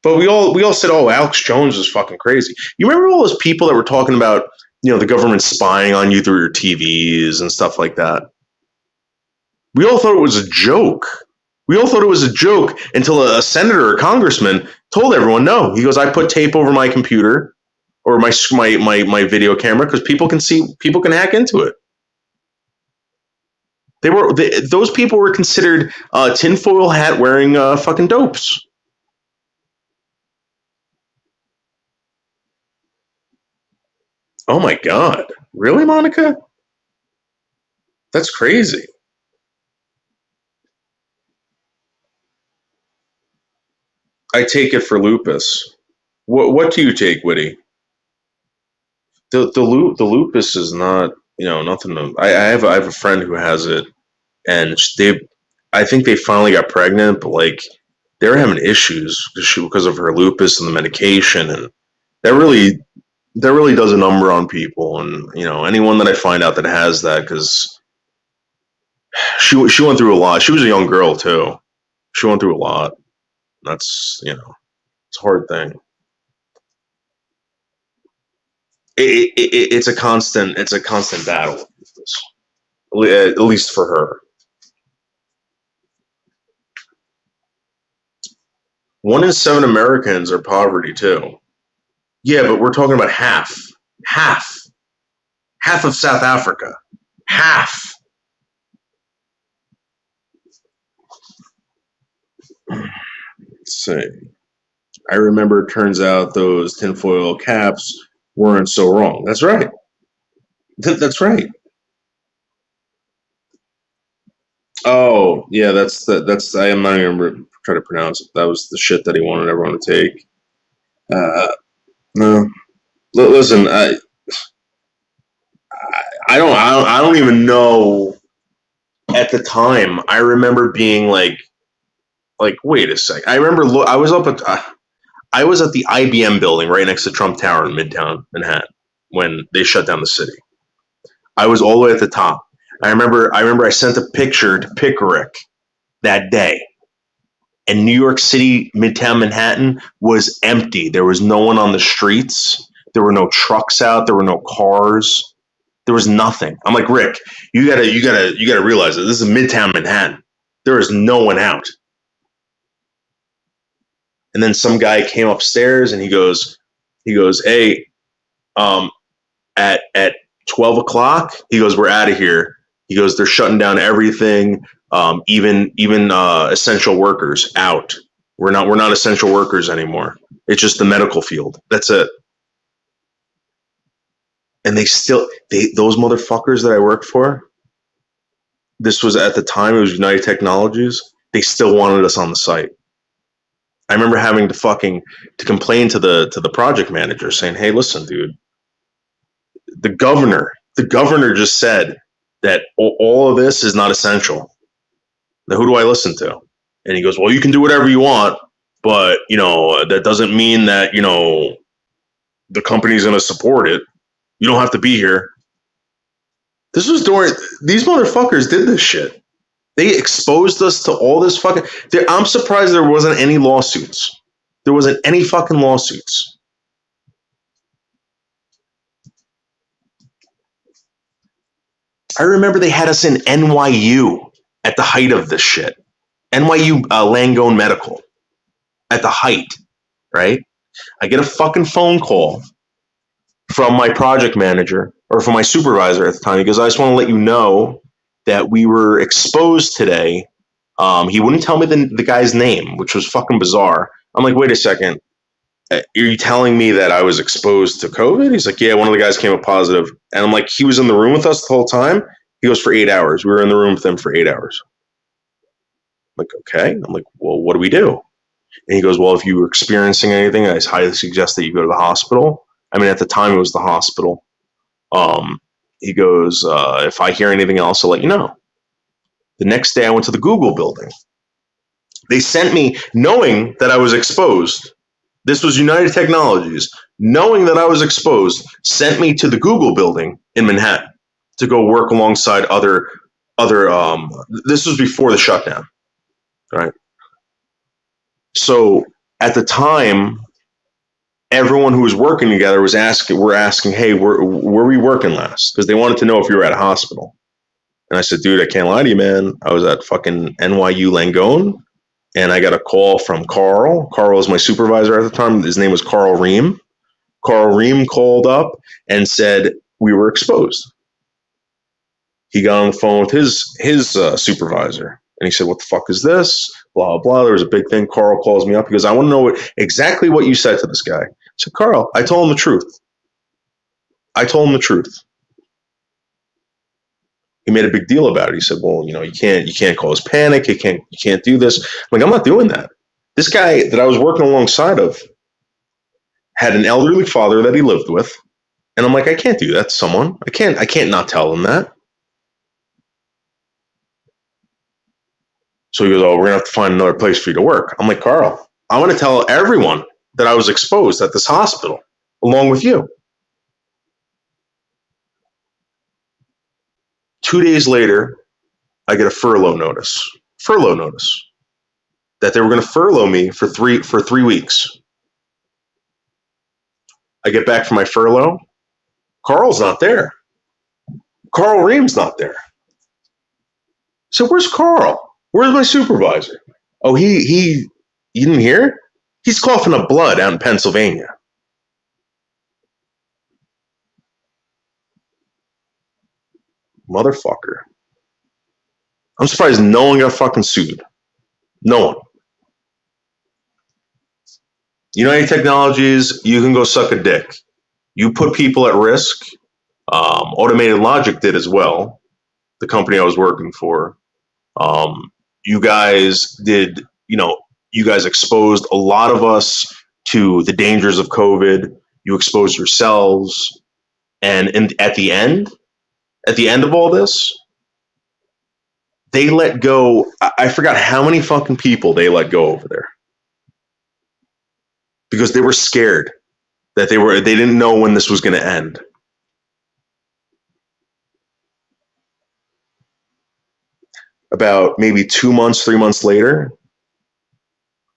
But we all said, oh, Alex Jones is fucking crazy. You remember all those people that were talking about, you know, the government spying on you through your TVs and stuff like that? We all thought it was a joke. Until a senator or congressman told everyone, no. He goes, I put tape over my computer or my video camera because people can hack into it. Those people were considered tinfoil hat wearing fucking dopes. Oh my God. Really, Monica? That's crazy. I take it for lupus. What do you take, Witty? The lupus is not, you know, nothing. I have a friend who has it, and I think they finally got pregnant, but like they were having issues because of her lupus and the medication, and that really, that really does a number on people. And, anyone that I find out that has that, because she went through a lot. She was a young girl, too. She went through a lot. That's, it's a hard thing. It's a constant battle, at least for her. 1 in 7 Americans are poverty too. Yeah, but we're talking about half of South Africa, half. Let's see. I remember it turns out those tinfoil caps weren't so wrong. That's right. That's right. Oh, yeah, that's I am not even trying to pronounce it. That was the shit that he wanted everyone to take. No. Listen, I don't even know. At the time, I remember being like, wait a sec. I remember I was at the IBM building right next to Trump Tower in Midtown Manhattan when they shut down the city. I was all the way at the top. I remember I sent a picture to Pickerick that day, and New York City, Midtown Manhattan was empty. There was no one on the streets. There were no trucks out. There were no cars. There was nothing. I'm like, Rick, you gotta realize that this is Midtown Manhattan. There is no one out. And then some guy came upstairs and he goes, hey, at 12 o'clock, he goes, we're out of here. He goes, they're shutting down everything, even essential workers out. We're not essential workers anymore. It's just the medical field. That's it. And those motherfuckers that I worked for, this was at the time, it was United Technologies, they still wanted us on the site. I remember having to complain to the project manager saying, hey, listen, dude, the governor just said that all of this is not essential. Now, who do I listen to? And he goes, well, you can do whatever you want, but, that doesn't mean that, the company's going to support it. You don't have to be here. This was during, these motherfuckers did this shit. They exposed us to all this fucking, I'm surprised there wasn't any lawsuits. There wasn't any fucking lawsuits. I remember they had us in NYU at the height of this shit. NYU Langone Medical at the height, right? I get a fucking phone call from my project manager or from my supervisor at the time. He goes, I just want to let you know that we were exposed today. He wouldn't tell me the guy's name, which was fucking bizarre. I'm like, wait a second. Are you telling me that I was exposed to COVID? He's like, yeah, one of the guys came up positive. And I'm like, he was in the room with us the whole time? He goes, for 8 hours. We were in the room with him for 8 hours. I'm like, okay. I'm like, well, what do we do? And he goes, well, if you were experiencing anything, I highly suggest that you go to the hospital. I mean, at the time, it was the hospital. He goes, if I hear anything else, I'll let you know. The next day, I went to the Google building. They sent me, knowing that I was exposed. This was United Technologies. Knowing that I was exposed, sent me to the Google building in Manhattan to go work alongside other. This was before the shutdown, right? So at the time, everyone who was working together were asking, hey, where were you working last? Because they wanted to know if you were at a hospital. And I said, dude, I can't lie to you, man. I was at fucking NYU Langone, and I got a call from Carl. Carl was my supervisor at the time. His name was Carl Ream. Carl Ream called up and said we were exposed. He got on the phone with his supervisor, and he said, what the fuck is this? Blah, blah. There was a big thing. Carl calls me up. He goes, I want to know exactly what you said to this guy. I said, Carl, I told him the truth. He made a big deal about it. He said, well, you can't cause panic. You can't do this. I'm like, I'm not doing that. This guy that I was working alongside of had an elderly father that he lived with. And I'm like, I can't do that to someone. I can't not tell them that. So he goes, oh, we're going to have to find another place for you to work. I'm like, Carl, I want to tell everyone that I was exposed at this hospital along with you. 2 days later, I get a furlough notice. That they were going to furlough me for 3 weeks. I get back from my furlough. Carl's not there. Carl Ream's not there. So where's Carl? Where's my supervisor? Oh, you didn't hear? He's coughing up blood out in Pennsylvania. Motherfucker. I'm surprised no one got fucking sued. No one. United Technologies, you can go suck a dick. You put people at risk. Automated Logic did as well. The company I was working for. You guys did, you guys exposed a lot of us to the dangers of COVID. You exposed yourselves. And at the end of all this, they let go. I forgot how many fucking people they let go over there. Because they were scared that they didn't know when this was going to end. About maybe 2 months, 3 months later,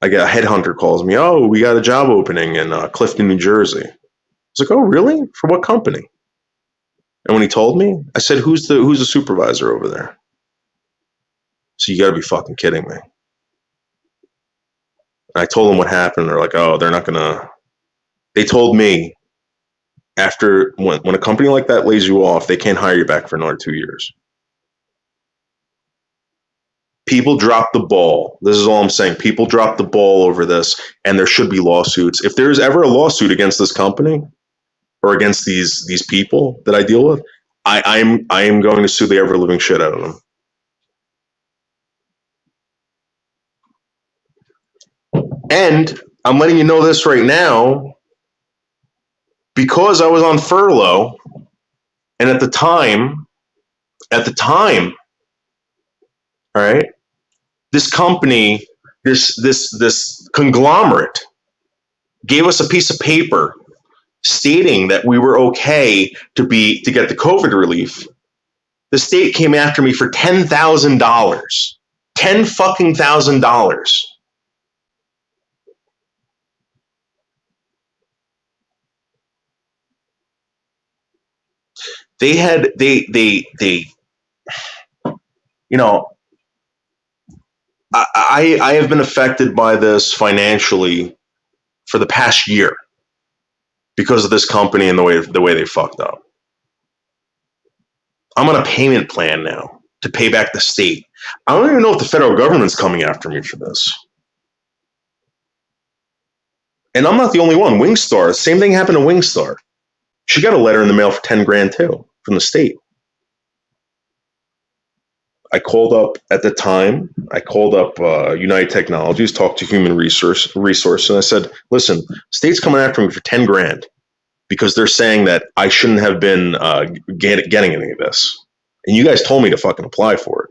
I get a headhunter calls me. Oh, we got a job opening in Clifton, New Jersey. I was like, oh, really? For what company? And when he told me, I said, who's the supervisor over there? So you got to be fucking kidding me. And I told them what happened. They're like, oh, they're not going to. They told me after when a company like that lays you off, they can't hire you back for another 2 years. People drop the ball. This is all I'm saying. People drop the ball over this, and there should be lawsuits. If there's ever a lawsuit against this company or against these people that I deal with, I am going to sue the ever living shit out of them. And I'm letting you know this right now because I was on furlough, and at the time, all right, this company, this conglomerate gave us a piece of paper stating that we were okay to get the COVID relief. The state came after me for $10,000. $10,000. They I have been affected by this financially for the past year because of this company and the way they fucked up. I'm on a payment plan now to pay back the state. I don't even know if the federal government's coming after me for this. And I'm not the only one. Wingstar, same thing happened to Wingstar. She got a letter in the mail for $10,000 too from the state. I called up at the time. I called up United Technologies, talked to Human Resource, and I said, "Listen, state's coming after me for $10,000 because they're saying that I shouldn't have been getting any of this, and you guys told me to fucking apply for it.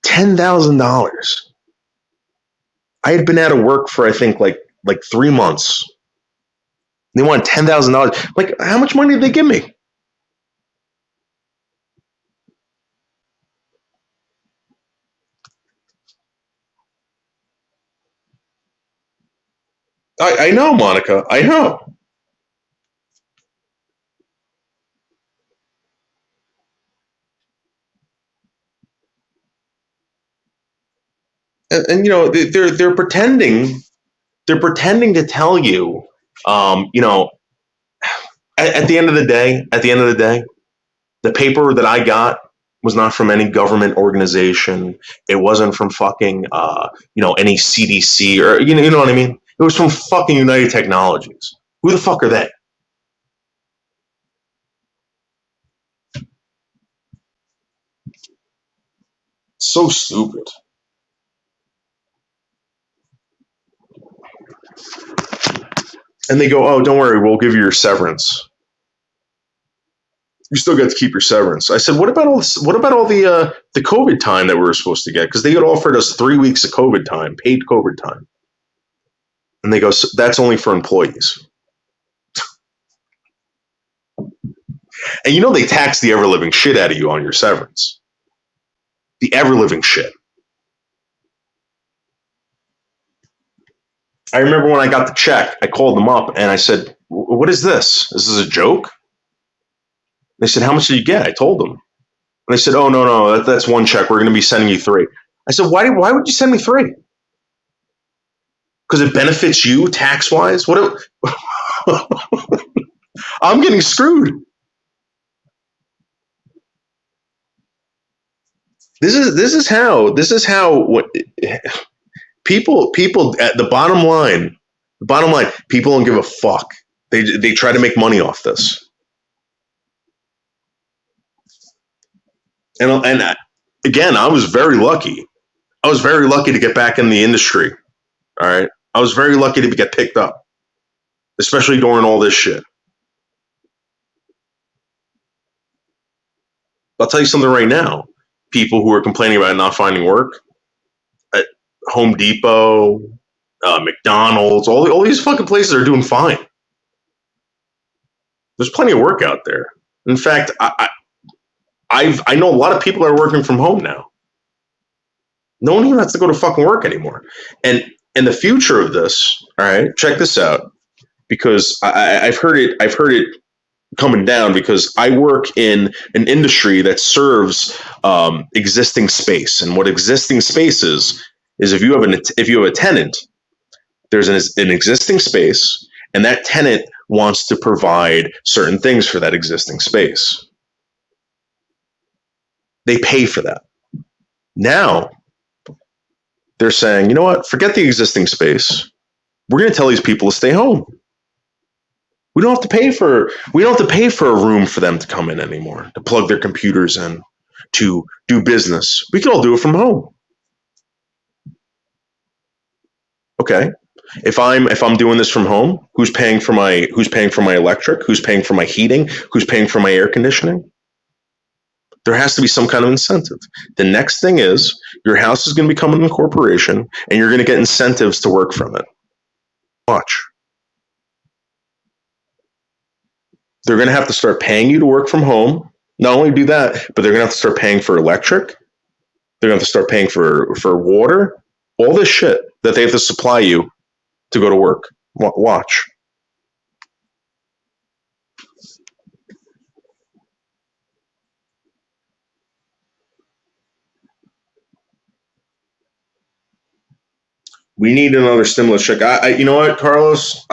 $10,000. I had been out of work for I think like 3 months. They want $10,000. Like, how much money did they give me?" I know, Monica. I know. And they're pretending. They're pretending to tell you, at the end of the day, the paper that I got was not from any government organization. It wasn't from fucking, any CDC or, you know what I mean? It was from fucking United Technologies. Who the fuck are they? So stupid. And they go, "Oh, don't worry, we'll give you your severance. You still get to keep your severance." I said, "What about all this, what about all the COVID time that we were supposed to get? Because they had offered us 3 weeks of COVID time, paid COVID time." And they go, "That's only for employees." And you know they tax the ever-living shit out of you on your severance. The ever-living shit. I remember when I got the check, I called them up and I said, what is this? This is a joke? They said, how much did you get? I told them. And they said, oh, no, that's one check. We're going to be sending you 3. I said, why would you send me 3? Because it benefits you tax-wise? What? I'm getting screwed. This is how what people at the bottom line, people don't give a fuck. They try to make money off this. And again, I was very lucky. I was very lucky to get back in the industry. All right. I was very lucky to get picked up, especially during all this shit. I'll tell you something right now. People who are complaining about not finding work at Home Depot, McDonald's, all these fucking places are doing fine. There's plenty of work out there. In fact, I know a lot of people are working from home now. No one even has to go to fucking work anymore. And the future of this, all right, check this out, because I've heard it coming down, because I work in an industry that serves existing space. And what existing space is if you have a tenant, there's an existing space, and that tenant wants to provide certain things for that existing space. They pay for that. Now they're saying, you know what? Forget the existing space. We're going to tell these people to stay home. We don't have to pay for a room for them to come in anymore, to plug their computers in, to do business. We can all do it from home. Okay. If I'm doing this from home, who's paying for my electric? Who's paying for my heating? Who's paying for my air conditioning? There has to be some kind of incentive. The next thing is your house is going to become an incorporation, and you're going to get incentives to work from it. Watch. They're going to have to start paying you to work from home. Not only do that, but they're going to have to start paying for electric. They're going to have to start paying for water. All this shit that they have to supply you to go to work. Watch. We need another stimulus check. You know what, Carlos?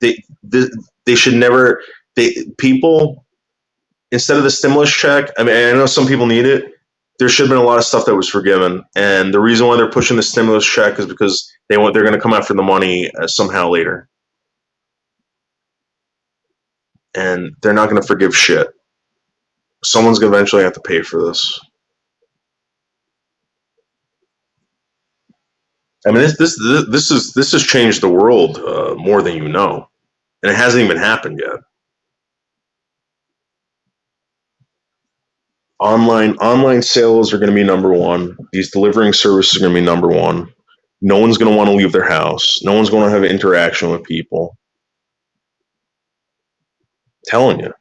They should never. People, instead of the stimulus check, I mean, I know some people need it. There should have been a lot of stuff that was forgiven, and the reason why they're pushing the stimulus check is because they're going to come after the money somehow later, and they're not going to forgive shit. Someone's going to eventually have to pay for this. I mean, this has changed the world more than you know, and it hasn't even happened yet. Online sales are going to be number one. These delivering services are going to be number one. No one's going to want to leave their house. No one's going to have interaction with people. I'm telling you.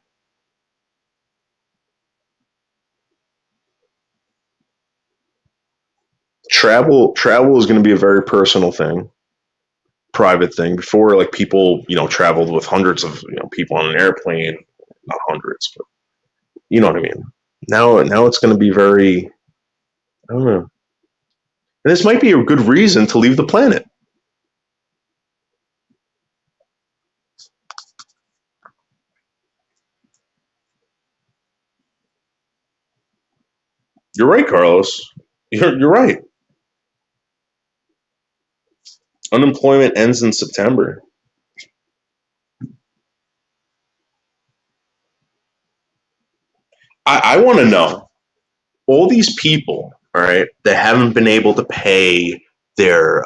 Travel is going to be a very personal thing, private thing. Before, like, people, traveled with hundreds of people on an airplane, not hundreds, but you know what I mean. Now it's going to be very, I don't know. And this might be a good reason to leave the planet. You're right, Carlos. You're right. Unemployment ends in September. I want to know, all these people, all right, that haven't been able to pay their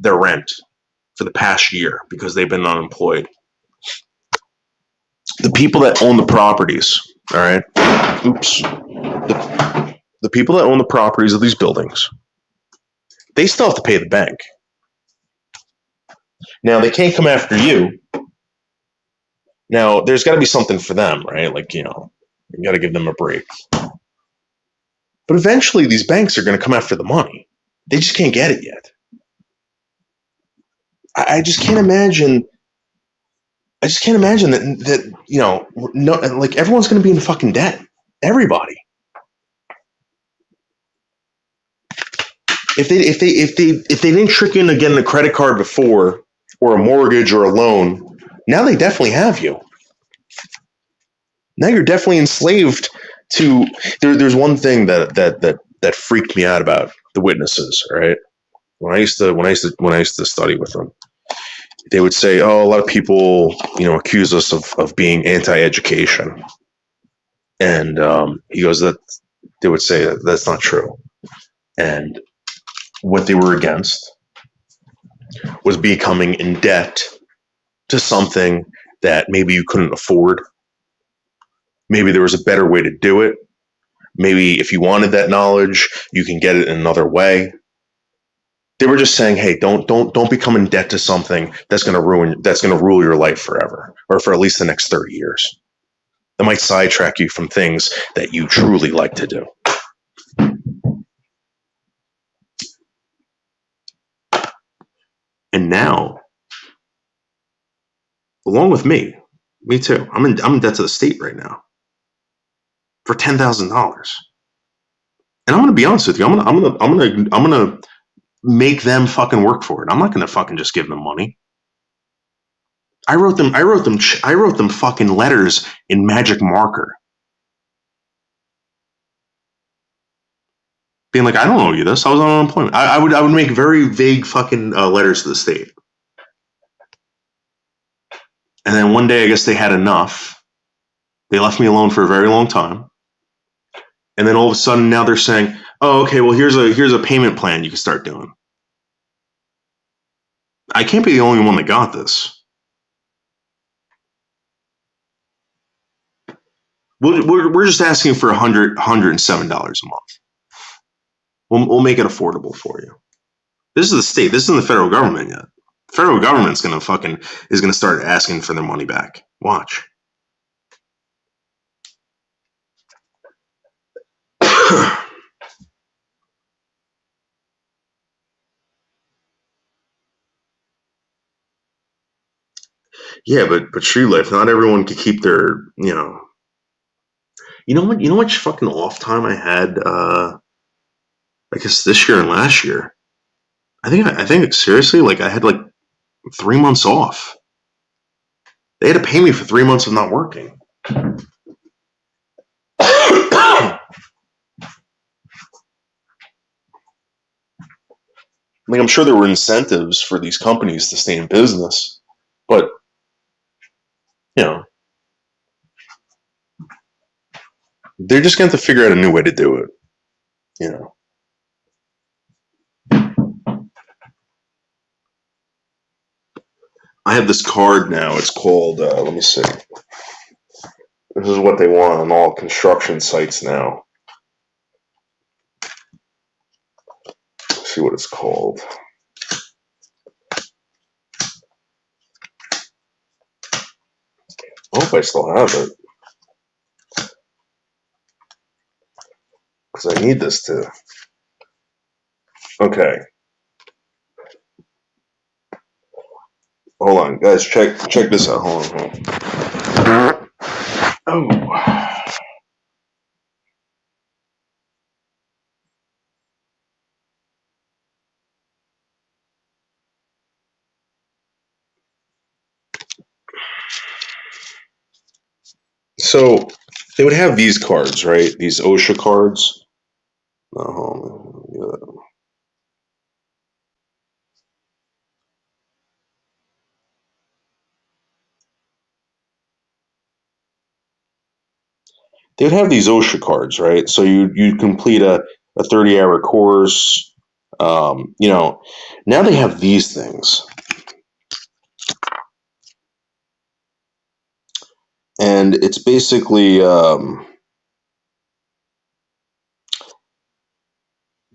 rent for the past year because they've been unemployed. The people that own the properties, all right, the people that own the properties of these buildings, they still have to pay the bank. Now, they can't come after you, Now, there's got to be something for them, right? Like, you got to give them a break. But eventually, these banks are going to come after the money. They just can't get it yet. I just can't imagine. I just can't imagine that no, like everyone's going to be in fucking debt. Everybody. If they didn't trick you into getting a credit card before, or a mortgage or a loan, now they definitely have you. Now you're definitely enslaved to. There's one thing that freaked me out about the witnesses. Right, when I used to study with them, they would say, "Oh, a lot of people, accuse us of being anti-education," and he goes, "That they would say that's not true," and what they were against was becoming in debt to something that maybe you couldn't afford. Maybe there was a better way to do it. Maybe if you wanted that knowledge, you can get it in another way. They were just saying, "Hey, don't become in debt to something that's going to rule your life forever, or for at least the next 30 years. That might sidetrack you from things that you truly like to do." And now, along with me too. I'm in debt to the state right now for $10,000. And I'm going to be honest with you. I'm going to make them fucking work for it. I'm not going to fucking just give them money. I wrote them fucking letters in magic marker, being like, "I don't owe you this. I was on unemployment." I would make very vague fucking letters to the state. And then one day, I guess they had enough. They left me alone for a very long time. And then all of a sudden, now they're saying, "Oh, okay, well, here's a payment plan you can start doing." I can't be the only one that got this. We're just asking for $107 a month. We'll make it affordable for you. This is the state. This isn't the federal government yet. The federal government's gonna start asking for their money back. Watch. Yeah, but tree life. Not everyone can keep their. You know what? Much fucking off time I had. I guess this year and last year. I think seriously, like I had like 3 months off. They had to pay me for 3 months of not working. Like, I'm sure there were incentives for these companies to stay in business, but they're just going to have to figure out a new way to do it. I have this card now. It's called. Let me see. This is what they want on all construction sites now. Let's see what it's called. I hope I still have it. Because I need this to. Okay. Hold on, guys. Check this out. Hold on. Oh. So they would have these cards, right? These OSHA cards. They would have these OSHA cards, right? So you complete a 30-hour course. Now they have these things. And it's basically to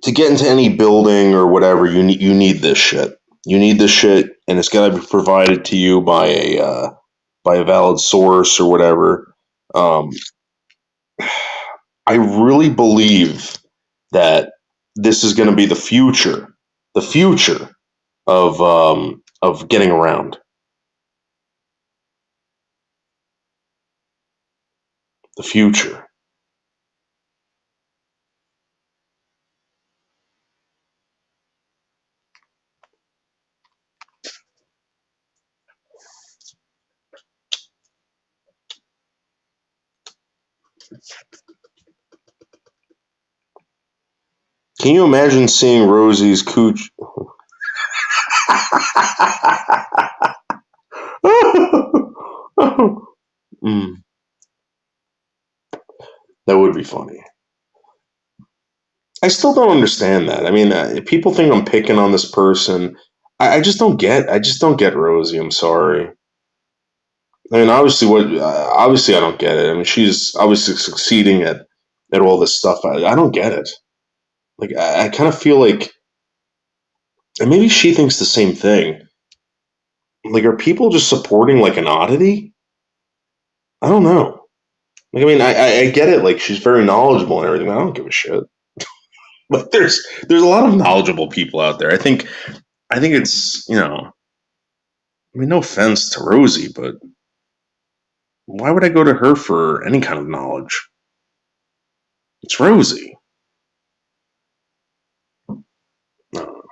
get into any building or whatever, you need this shit. You need this shit, and it's got to be provided to you by by a valid source or whatever. I really believe that this is going to be the future of getting around. The future. Can you imagine seeing Rosie's cooch? Mm, that would be funny. I still don't understand that. I mean, people think I'm picking on this person. I just don't get. I just don't get Rosie. I'm sorry. I mean, obviously, I don't get it. I mean, she's obviously succeeding at all this stuff. I don't get it. Like, I kind of feel like, and maybe she thinks the same thing. Like, are people just supporting like an oddity? I don't know. Like, I mean, I get it. Like, she's very knowledgeable and everything. I don't give a shit. But there's a lot of knowledgeable people out there. I think it's, I mean, no offense to Rosie, but why would I go to her for any kind of knowledge? It's Rosie. No.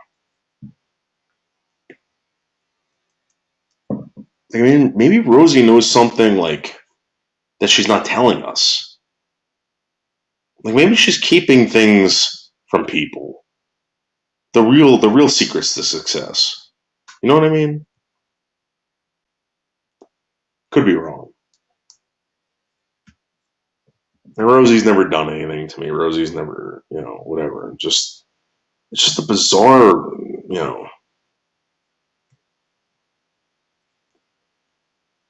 I mean, maybe Rosie knows something like that she's not telling us. Like maybe she's keeping things from people. The real secrets to success. You know what I mean? Could be wrong. And Rosie's never done anything to me. Rosie's never, whatever. It's just a bizarre,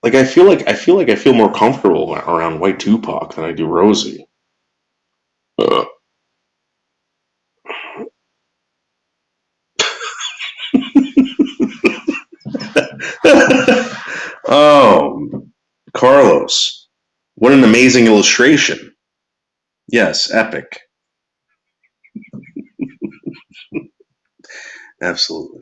Like I feel like I feel more comfortable around White Tupac than I do Rosie. Oh, Carlos. What an amazing illustration. Yes, epic. Absolutely.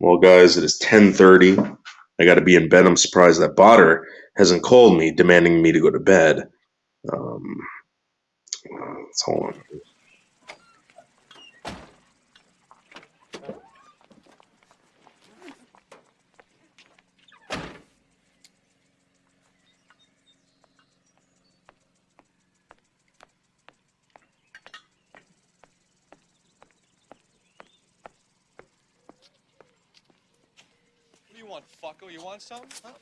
Well, guys, it is 10:30. I got to be in bed. I'm surprised that Botter hasn't called me demanding me to go to bed. Hold on. Fucko, you want something? Huh?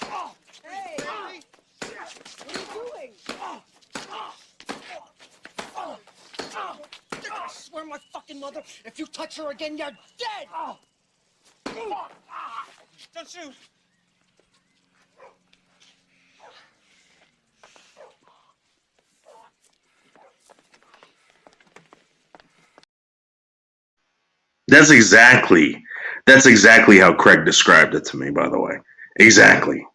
Oh, hey, baby! What are you doing? I swear my fucking mother, if you touch her again, you're dead! Don't shoot! That's exactly how Craig described it to me, by the way. Exactly.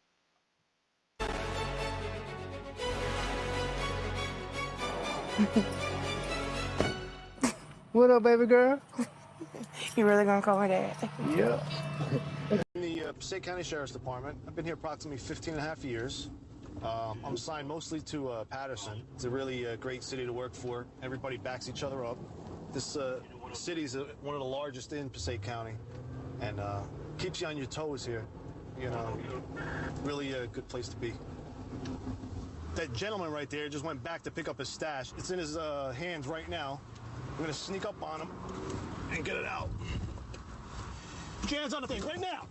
What up, baby girl? You really gonna call her dad? Yeah. In the Passaic County Sheriff's Department. I've been here approximately 15 and a half years. I'm assigned mostly to Patterson. It's a really great city to work for. Everybody backs each other up. This city is one of the largest in Passaic County, and keeps you on your toes here. Really a good place to be. That gentleman right there just went back to pick up his stash. It's in his hands right now. I'm gonna sneak up on him and get it out. Put your hands on the thing right now.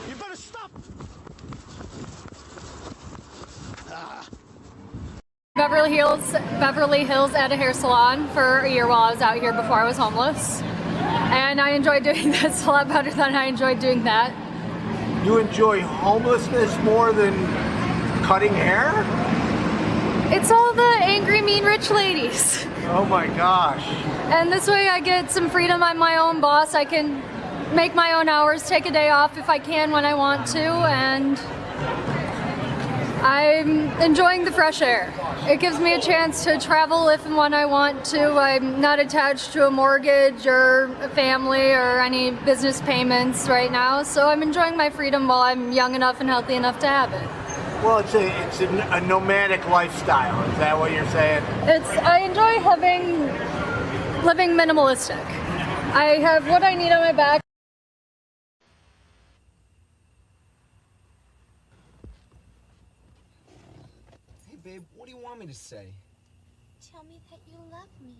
You better stop. Beverly Hills at a hair salon for a year while I was out here before I was homeless. And I enjoyed doing this a lot better than I enjoyed doing that. You enjoy homelessness more than cutting hair? It's all the angry, mean, rich ladies. Oh my gosh. And this way I get some freedom. I'm my own boss. I can make my own hours, take a day off if I can when I want to, and I'm enjoying the fresh air. It gives me a chance to travel if and when I want to. I'm not attached to a mortgage or a family or any business payments right now, so I'm enjoying my freedom while I'm young enough and healthy enough to have it. Well, it's a nomadic lifestyle. Is that what you're saying? I enjoy living minimalistic. I have what I need on my back. Hey, babe, what do you want me to say? Tell me that you love me.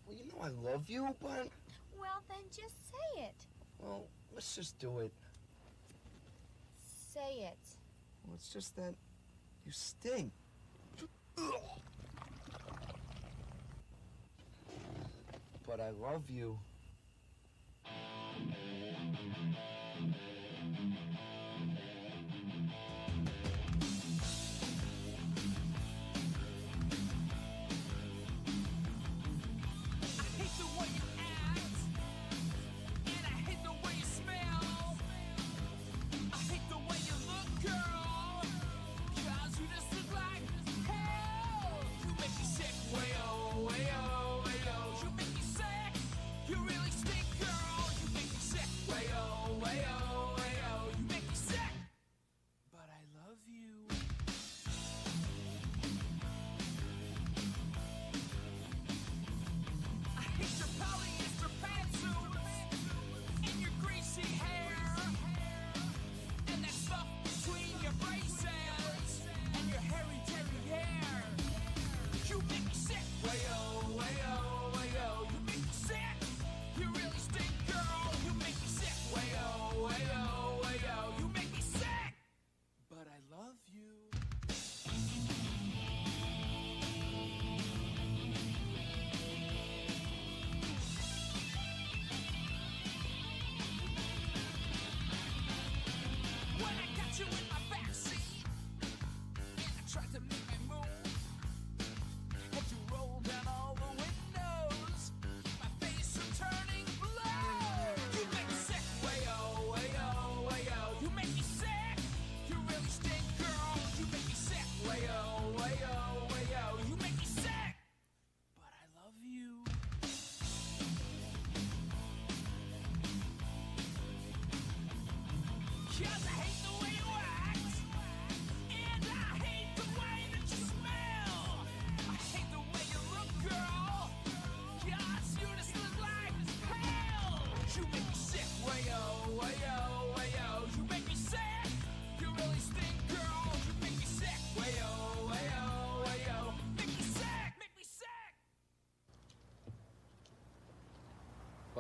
Well, you know I love you, but... Well, then just say it. Well, let's just do it. Say it. Well, it's just that you stink. But I love you. Yes!